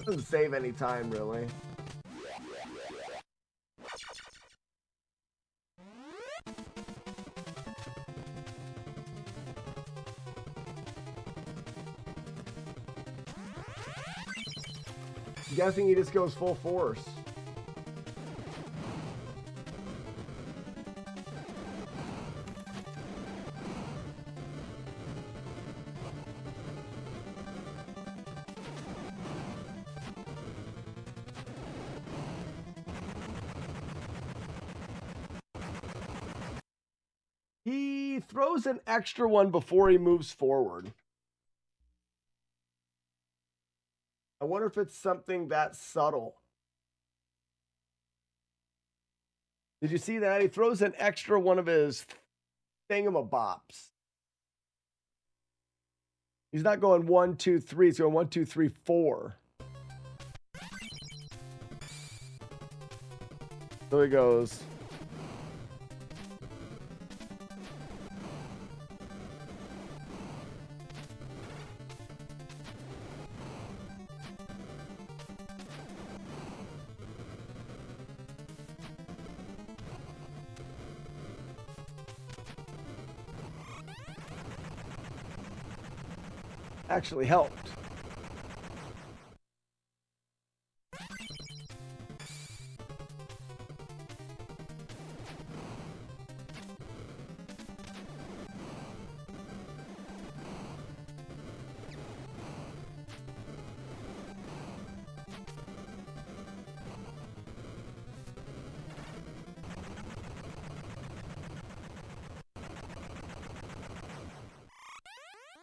Doesn't save any time, really. I'm guessing he just goes full force. He throws an extra one before he moves forward. I wonder if it's something that subtle. Did you see that? He throws an extra one of his thingamabops. He's not going 1, 2, 3. He's going 1, 2, 3, 4. So he goes. Actually helped.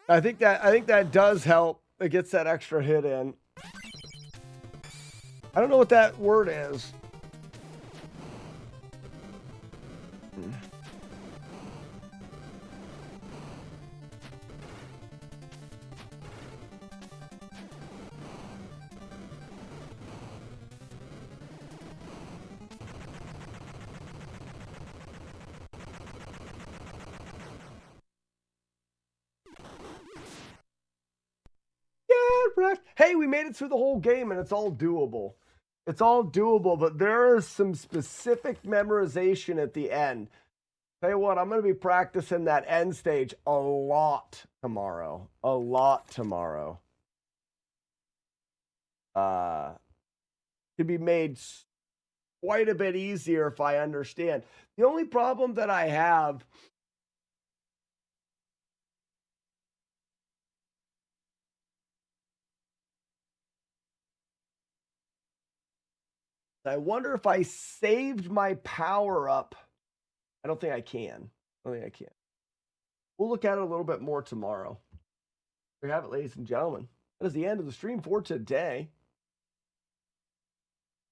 I think that does help. It gets that extra hit in. I don't know what that word is. Hey, we made it through the whole game and it's all doable. It's all doable, but there is some specific memorization at the end. Tell you what, I'm going to be practicing that end stage a lot tomorrow. A lot tomorrow. Could be made quite a bit easier if I understand. The only problem that I have I wonder if I saved my power up. I don't think I can. We'll look at it a little bit more tomorrow. There you have it, ladies and gentlemen. That is the end of the stream for today.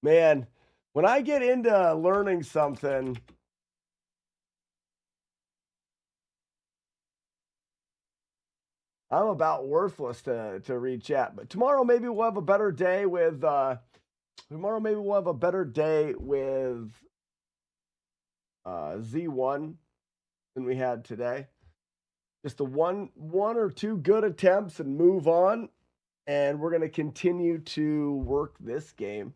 Man, when I get into learning something, I'm about worthless to read chat. But tomorrow maybe we'll have a better day with Z1 than we had today. Just the one or two good attempts and move on. And we're going to continue to work this game.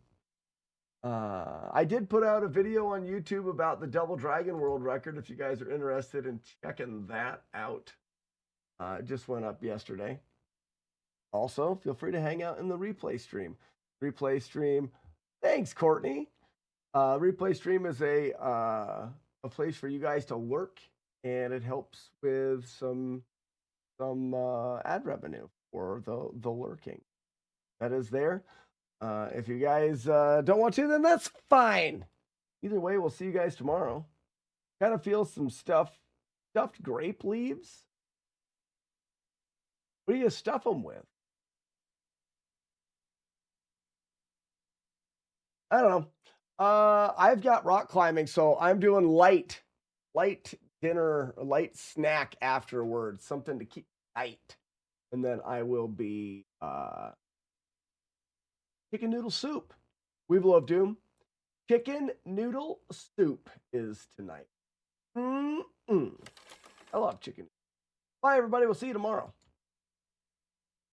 I did put out a video on YouTube about the Double Dragon World Record if you guys are interested in checking that out. It just went up yesterday. Also, feel free to hang out in the replay stream. Thanks, Courtney. Replay stream is a place for you guys to lurk, and it helps with some ad revenue for the lurking. That is there. If you guys don't want to, then that's fine. Either way, we'll see you guys tomorrow. Kind of feel some stuffed grape leaves. What do you stuff them with? I don't know. I've got rock climbing, so I'm doing light dinner, light snack afterwards, something to keep light. And then I will be chicken noodle soup. Weevil of Doom. Chicken noodle soup is tonight. I love chicken. Bye, everybody. We'll see you tomorrow.